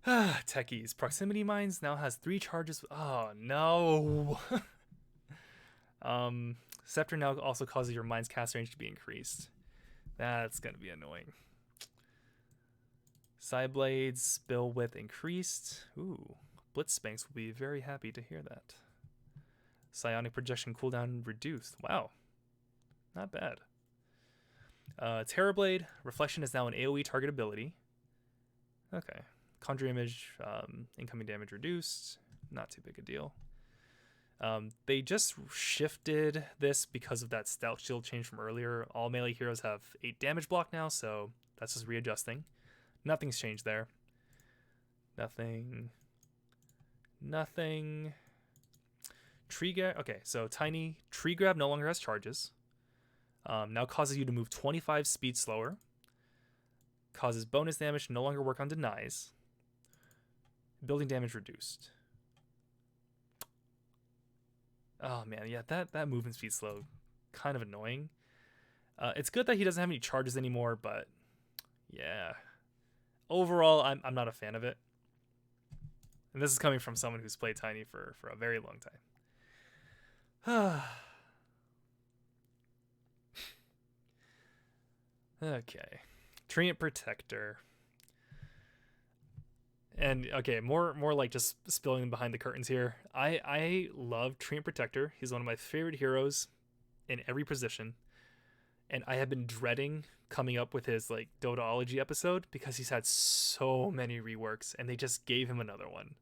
Techies. Proximity mines now has 3 charges. Oh, no. Scepter now also causes your mine's cast range to be increased. That's going to be annoying. Side blades, spill width increased. Ooh. Blitzspanks will be very happy to hear that. Psionic projection cooldown reduced. Wow. Not bad. Terrorblade. Reflection is now an AoE target ability. Okay. Conjure image. Incoming damage reduced. Not too big a deal. They just shifted this because of that stout shield change from earlier. All melee heroes have 8 damage block now, so that's just readjusting. Nothing's changed there. Nothing. Tree grab. Okay, so tiny tree grab no longer has charges. Now causes you to move 25 speed slower. Causes bonus damage to no longer work on denies. Building damage reduced. Oh man, yeah, that movement speed slow, kind of annoying. It's good that he doesn't have any charges anymore, but yeah, overall, I'm not a fan of it. And this is coming from someone who's played Tiny for a very long time. Okay, Treant Protector. And okay, more like just spilling behind the curtains here. I love Treant Protector. He's one of my favorite heroes in every position. And I have been dreading coming up with his like Dotaology episode because he's had so many reworks and they just gave him another one.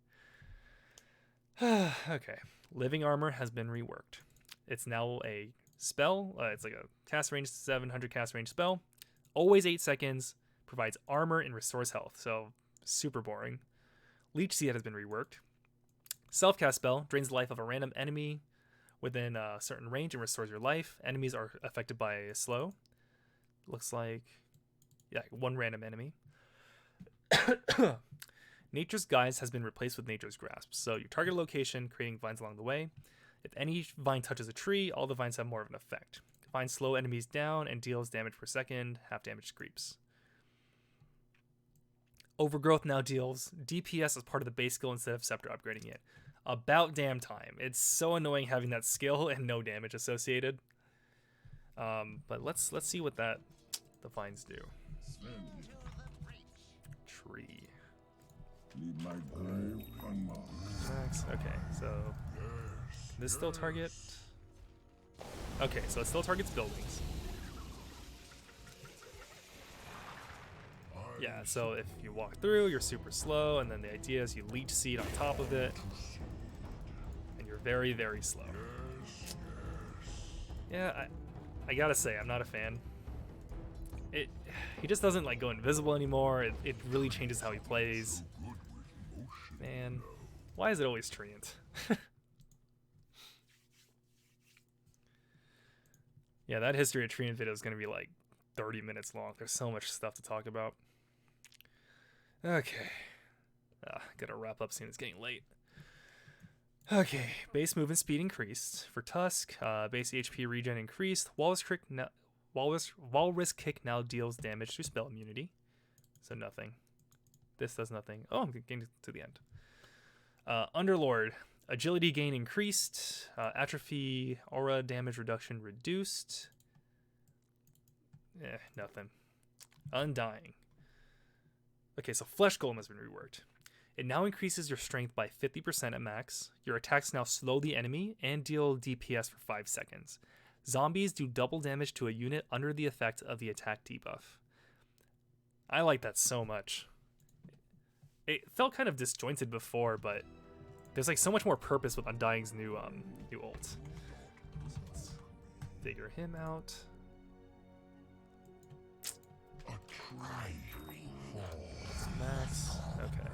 Okay. Living Armor has been reworked. It's now a spell. It's like a cast range 700 cast range spell. Always 8 seconds. Provides armor and restores health. So super boring. Leech Seed has been reworked. Self-cast spell drains the life of a random enemy within a certain range and restores your life. Enemies are affected by a slow. Looks like, yeah, one random enemy. Nature's Guise has been replaced with Nature's Grasp. So you target a location, creating vines along the way. If any vine touches a tree, all the vines have more of an effect. Vines slow enemies down and deals damage per second, half damage to creeps. Overgrowth now deals DPS as part of the base skill instead of Scepter upgrading it. About damn time. It's so annoying having that skill and no damage associated. But let's see what the vines do. Tree. Lead my grave unmarked. Max. Okay, so this still target. Okay, so it still targets buildings. Yeah, so if you walk through, you're super slow, and then the idea is you leech seed on top of it, and you're very, very slow. Yeah, I gotta say, I'm not a fan. He just doesn't like go invisible anymore. It really changes how he plays. Man, why is it always Treant? Yeah, that history of Treant video is gonna be like 30 minutes long. There's so much stuff to talk about. Okay. Gotta wrap up soon. It's getting late. Okay. Base movement speed increased. For Tusk, base HP regen increased. Walrus Kick now deals damage to spell immunity. so nothing. This does nothing. Oh, I'm getting to the end. Underlord, agility gain increased, atrophy, aura damage reduction reduced. Nothing. Undying. Okay, so Flesh Golem has been reworked. It now increases your strength by 50% at max. Your attacks now slow the enemy and deal DPS for 5 seconds. Zombies do double damage to a unit under the effect of the attack debuff. I like that so much. It felt kind of disjointed before, but there's like so much more purpose with Undying's new ult. So let's figure him out. Max. Okay.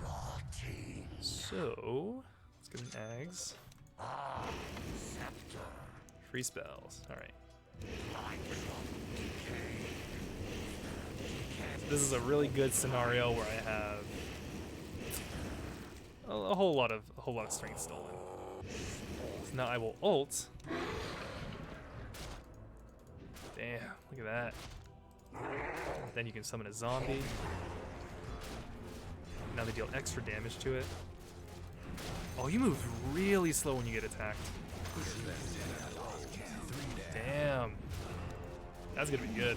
So let's get an Ags. Free spells. All right. This is a really good scenario where I have a whole lot of strength stolen. So now I will ult. Damn, look at that. Then you can summon a zombie. Now they deal extra damage to it. Oh, you move really slow when you get attacked. Damn. That's gonna be good.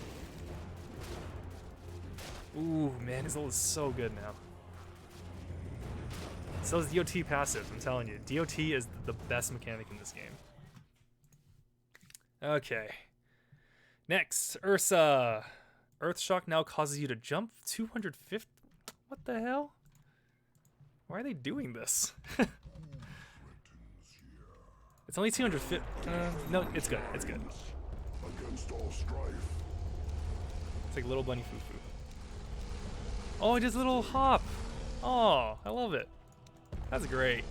Ooh, man, his ult is so good now. So is DOT passive, I'm telling you. DOT is the best mechanic in this game. Okay. Next, Ursa. Earthshock now causes you to jump 250. What the hell? Why are they doing this? It's only 250. No, it's good. It's good. Against all strife. It's like little bunny foo-foo. Oh, it does a little hop. Oh, I love it. That's great.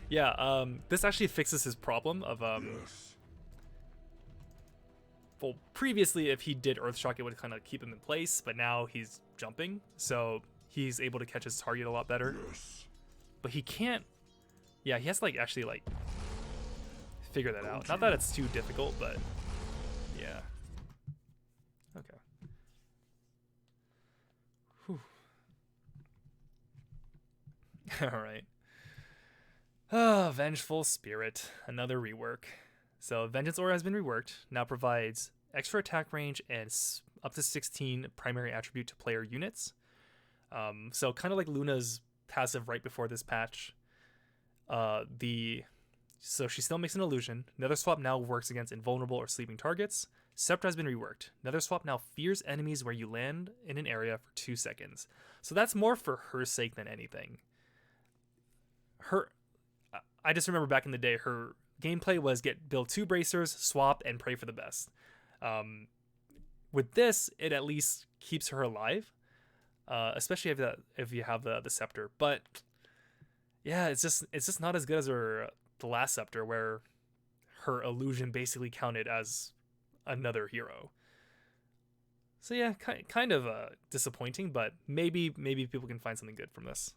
Yeah, this actually fixes his problem of Yes. well, previously if he did Earthshock it would kind of keep him in place, but now he's jumping, so he's able to catch his target a lot better. Yes. But he can't. Yeah, he has to like actually like figure that out. Not that it's too difficult, but yeah. Okay. Whew. All right. Vengeful Spirit, another rework. So Vengeance Aura has been reworked. Now provides extra attack range and up to 16 primary attribute to player units. So kind of like Luna's passive right before this patch. So she still makes an illusion. Nether Swap now works against invulnerable or sleeping targets. Scepter has been reworked. Nether Swap now fears enemies where you land in an area for 2 seconds. So that's more for her sake than anything. I just remember back in the day, her gameplay was build 2 bracers, swap, and pray for the best. With this, it at least keeps her alive, especially if you have the scepter. But yeah, it's just not as good as the last scepter, where her illusion basically counted as another hero. So yeah, kind of disappointing, but maybe people can find something good from this.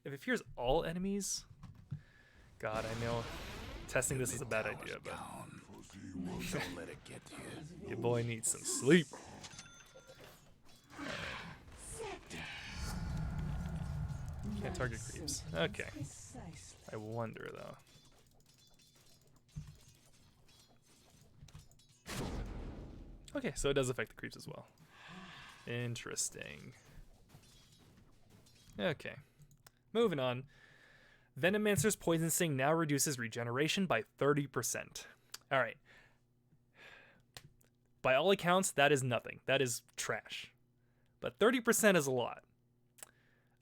If it fears all enemies, God, I know testing this is a bad idea, but Don't let it get to you. your boy needs some sleep. Can't target creeps. Okay. I wonder though. Okay, so it does affect the creeps as well. Interesting. Okay. Moving on. Venomancer's Poison Sting now reduces regeneration by 30%. Alright. By all accounts, that is nothing. That is trash. But 30% is a lot.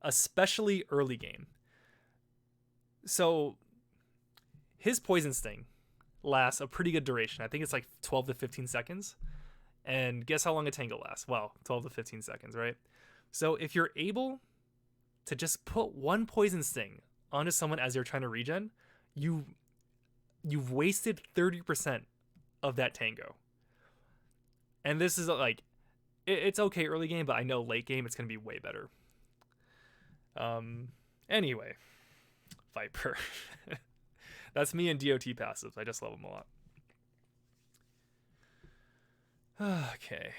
Especially early game. So, his Poison Sting lasts a pretty good duration. I think it's like 12 to 15 seconds. And guess how long a tango lasts? Well, 12 to 15 seconds, right? So if you're able to just put one Poison Sting onto someone as they're trying to regen, you've wasted 30% of that tango. And this is like, it's okay early game, but I know late game it's going to be way better. Anyway, Viper. That's me and DOT passives. I just love them a lot. Okay.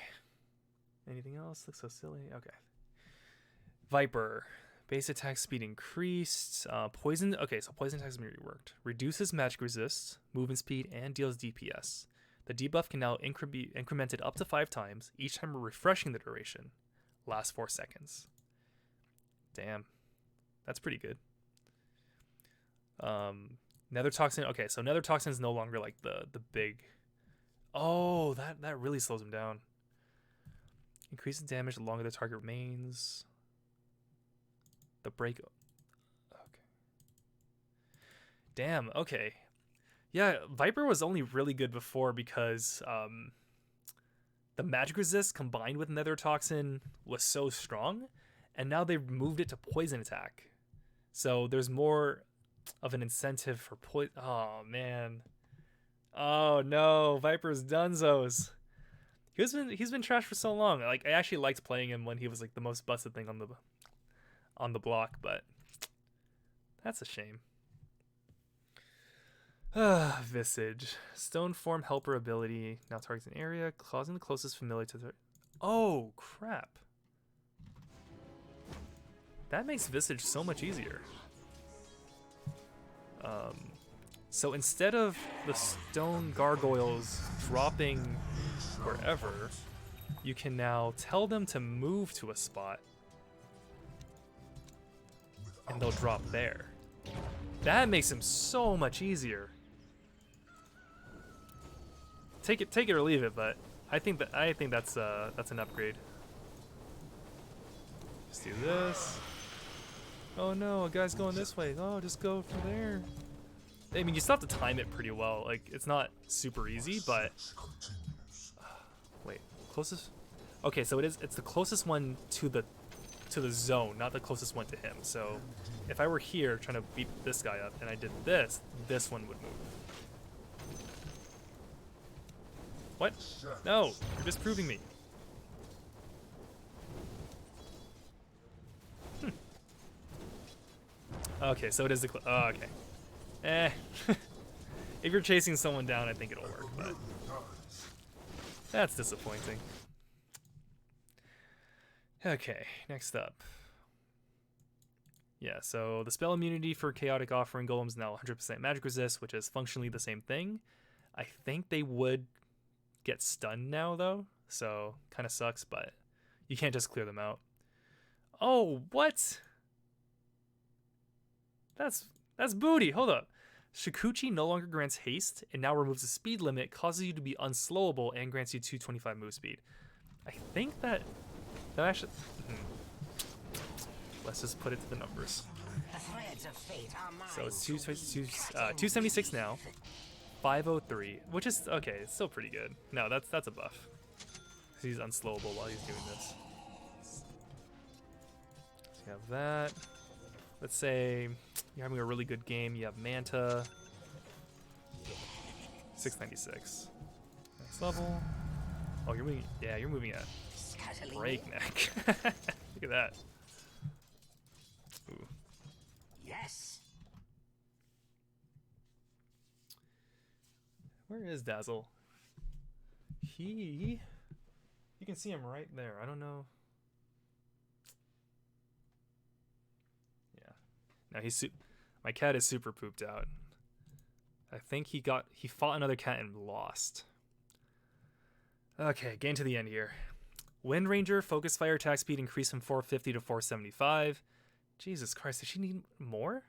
Anything else? Looks so silly. Okay. Viper. Base attack speed increased. Poison. Okay, so poison attack speed reworked. Reduces magic resist, movement speed, and deals DPS. The debuff can now be incremented up to 5 times, each time refreshing the duration. Lasts 4 seconds. Damn. That's pretty good. Nether Toxin. Okay, so Nether Toxin is no longer like the big... Oh, that really slows him down. Increases damage the longer the target remains. The break... Okay. Damn, okay. Yeah, Viper was only really good before because the magic resist combined with Nether Toxin was so strong, and now they've moved it to poison attack. So there's more of an incentive for poison. Oh, man. Oh, no. Viper's dunzos. He's been trashed for so long. Like, I actually liked playing him when he was like the most busted thing on the block, but that's a shame. Visage. Stone form helper ability. Now targets an area, causing the closest familiar to the... Oh, crap. That makes Visage so much easier. So instead of the stone gargoyles dropping wherever, you can now tell them to move to a spot, and they'll drop there. That makes him so much easier. Take it or leave it, but I think that's an upgrade. Just do this. Oh no, a guy's going this way. Oh, just go from there. I mean, you still have to time it pretty well. Like, it's not super easy, but wait, closest. Okay, so it's the closest one to the zone, not the closest one to him. So if I were here trying to beat this guy up and I did this one would move. What? No, you're disproving me. Okay, so it is the oh, okay. If you're chasing someone down, I think it'll work, but that's disappointing. Okay, next up. Yeah, so the spell immunity for Chaotic Offering Golem is now 100% magic resist, which is functionally the same thing. I think they would get stunned now, though, so kind of sucks, but you can't just clear them out. Oh, what? That's booty. Hold up. Shikuchi no longer grants haste and now removes the speed limit, causes you to be unslowable, and grants you 225 move speed. I think that actually... Let's just put it to the numbers. So it's 276 now, 503, which is okay. It's still pretty good. No, that's a buff. He's unslowable while he's doing this. So you have that. Let's say you're having a really good game. You have Manta. 696. Next level. Oh, you're moving. Yeah, you're moving at breakneck. Look at that. Ooh. Yes. Where is Dazzle? You can see him right there. I don't know. Now my cat is super pooped out. I think he fought another cat and lost. Okay, getting to the end here. Wind Ranger, focus fire attack speed increased from 450 to 475. Jesus Christ, does she need more?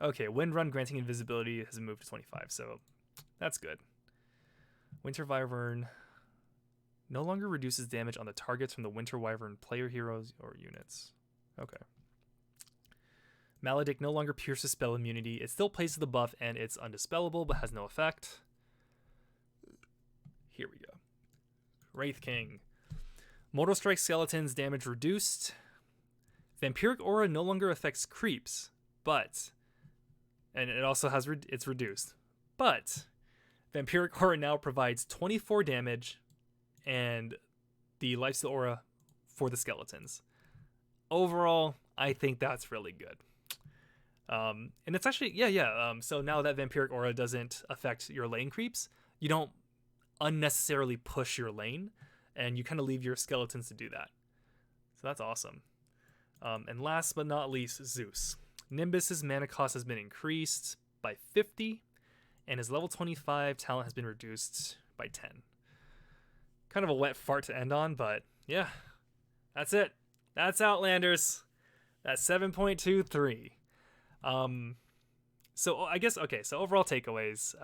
Okay, Wind Run granting invisibility has moved to 25, so that's good. Winter Wyvern no longer reduces damage on the targets from the Winter Wyvern player heroes or units. Okay. Maledict no longer pierces spell immunity. It still plays the buff and it's undispellable but has no effect. Here we go. Wraith King. Mortal Strike Skeletons damage reduced. Vampiric Aura no longer affects creeps, but... And it also has... it's reduced. But Vampiric Aura now provides 24 damage and the Lifesteal Aura for the skeletons. Overall, I think that's really good. And it's actually, so now that Vampiric Aura doesn't affect your lane creeps, you don't unnecessarily push your lane, and you kind of leave your skeletons to do that. So that's awesome. And last but not least, Zeus. Nimbus's mana cost has been increased by 50, and his level 25 talent has been reduced by 10. Kind of a wet fart to end on, but yeah, that's it. That's Outlanders. That's 7.23. So I guess, okay, so overall takeaways.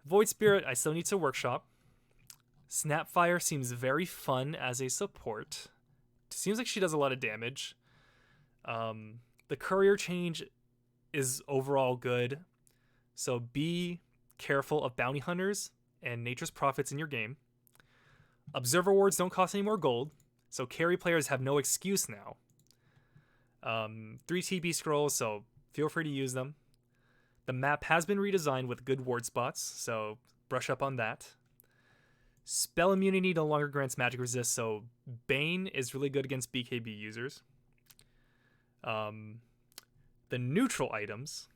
Void Spirit, I still need to workshop. Snapfire seems very fun as a support. Seems like she does a lot of damage. The courier change is overall good. So be careful of bounty hunters and nature's prophets in your game. Observer wards don't cost any more gold, so carry players have no excuse now. 3 TB scrolls, so feel free to use them. The map has been redesigned with good ward spots, so brush up on that. Spell immunity no longer grants magic resist, so Bane is really good against BKB users. The neutral items,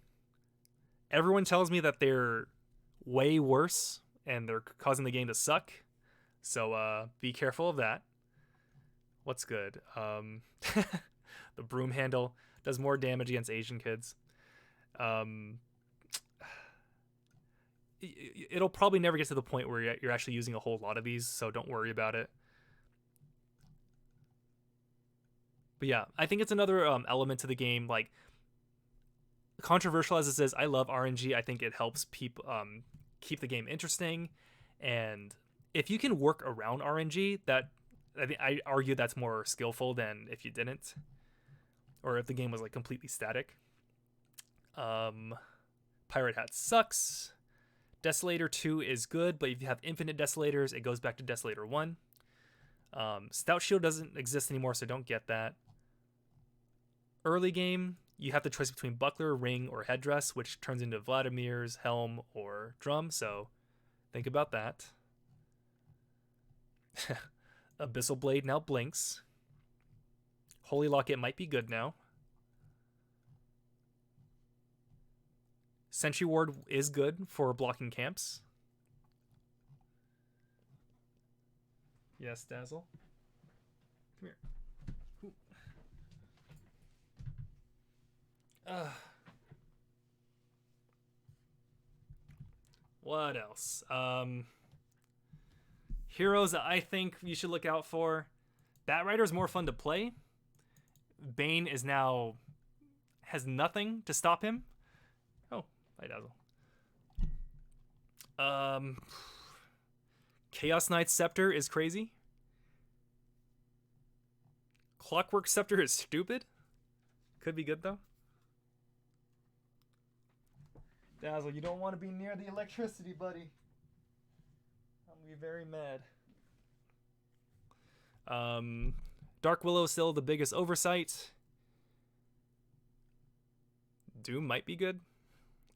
everyone tells me that they're way worse and they're causing the game to suck, so be careful of that. What's good? The broom handle does more damage against Asian kids. It'll probably never get to the point where you're actually using a whole lot of these, so don't worry about it. But yeah, I think it's another element to the game. Like, controversial as it is, I love RNG. I think it helps people keep the game interesting, and if you can work around RNG, that I argue that's more skillful than if you didn't, or if the game was like completely static. Pirate Hat sucks. Desolator 2 is good, but if you have infinite Desolators, it goes back to Desolator 1. Stout Shield doesn't exist anymore, so don't get that. Early game, you have the choice between Buckler, Ring, or Headdress, which turns into Vladimir's Helm or Drum, so think about that. Abyssal Blade now blinks. Holy Locket might be good now. Sentry Ward is good for blocking camps. Yes, Dazzle. Come here. What else? Heroes that I think you should look out for. Batrider is more fun to play. Bane is now has nothing to stop him. Oh, hi Dazzle. Chaos Knight's Scepter is crazy. Clockwork Scepter is stupid. Could be good though. Dazzle, you don't want to be near the electricity, buddy. I'm gonna be very mad. Dark Willow still the biggest oversight. Doom might be good.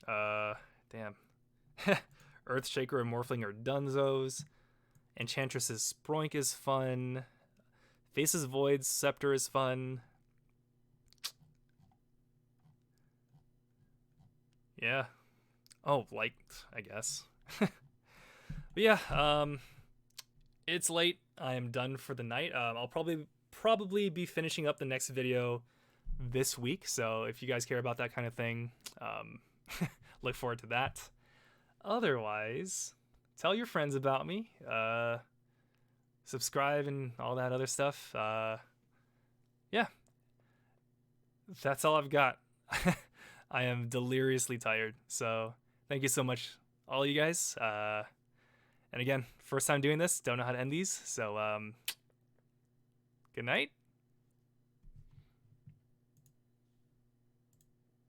Damn. Earthshaker and Morphling are dunzos. Enchantress's Sproink is fun. Faces Void's Scepter is fun. Yeah. Oh, like, I guess. But yeah, it's late. I am done for the night. I'll probably be finishing up the next video this week, so if you guys care about that kind of thing, look forward to that. Otherwise, tell your friends about me. Subscribe and all that other stuff. Yeah. That's all I've got. I am deliriously tired, so thank you so much, all you guys. And again, first time doing this, don't know how to end these, so good night.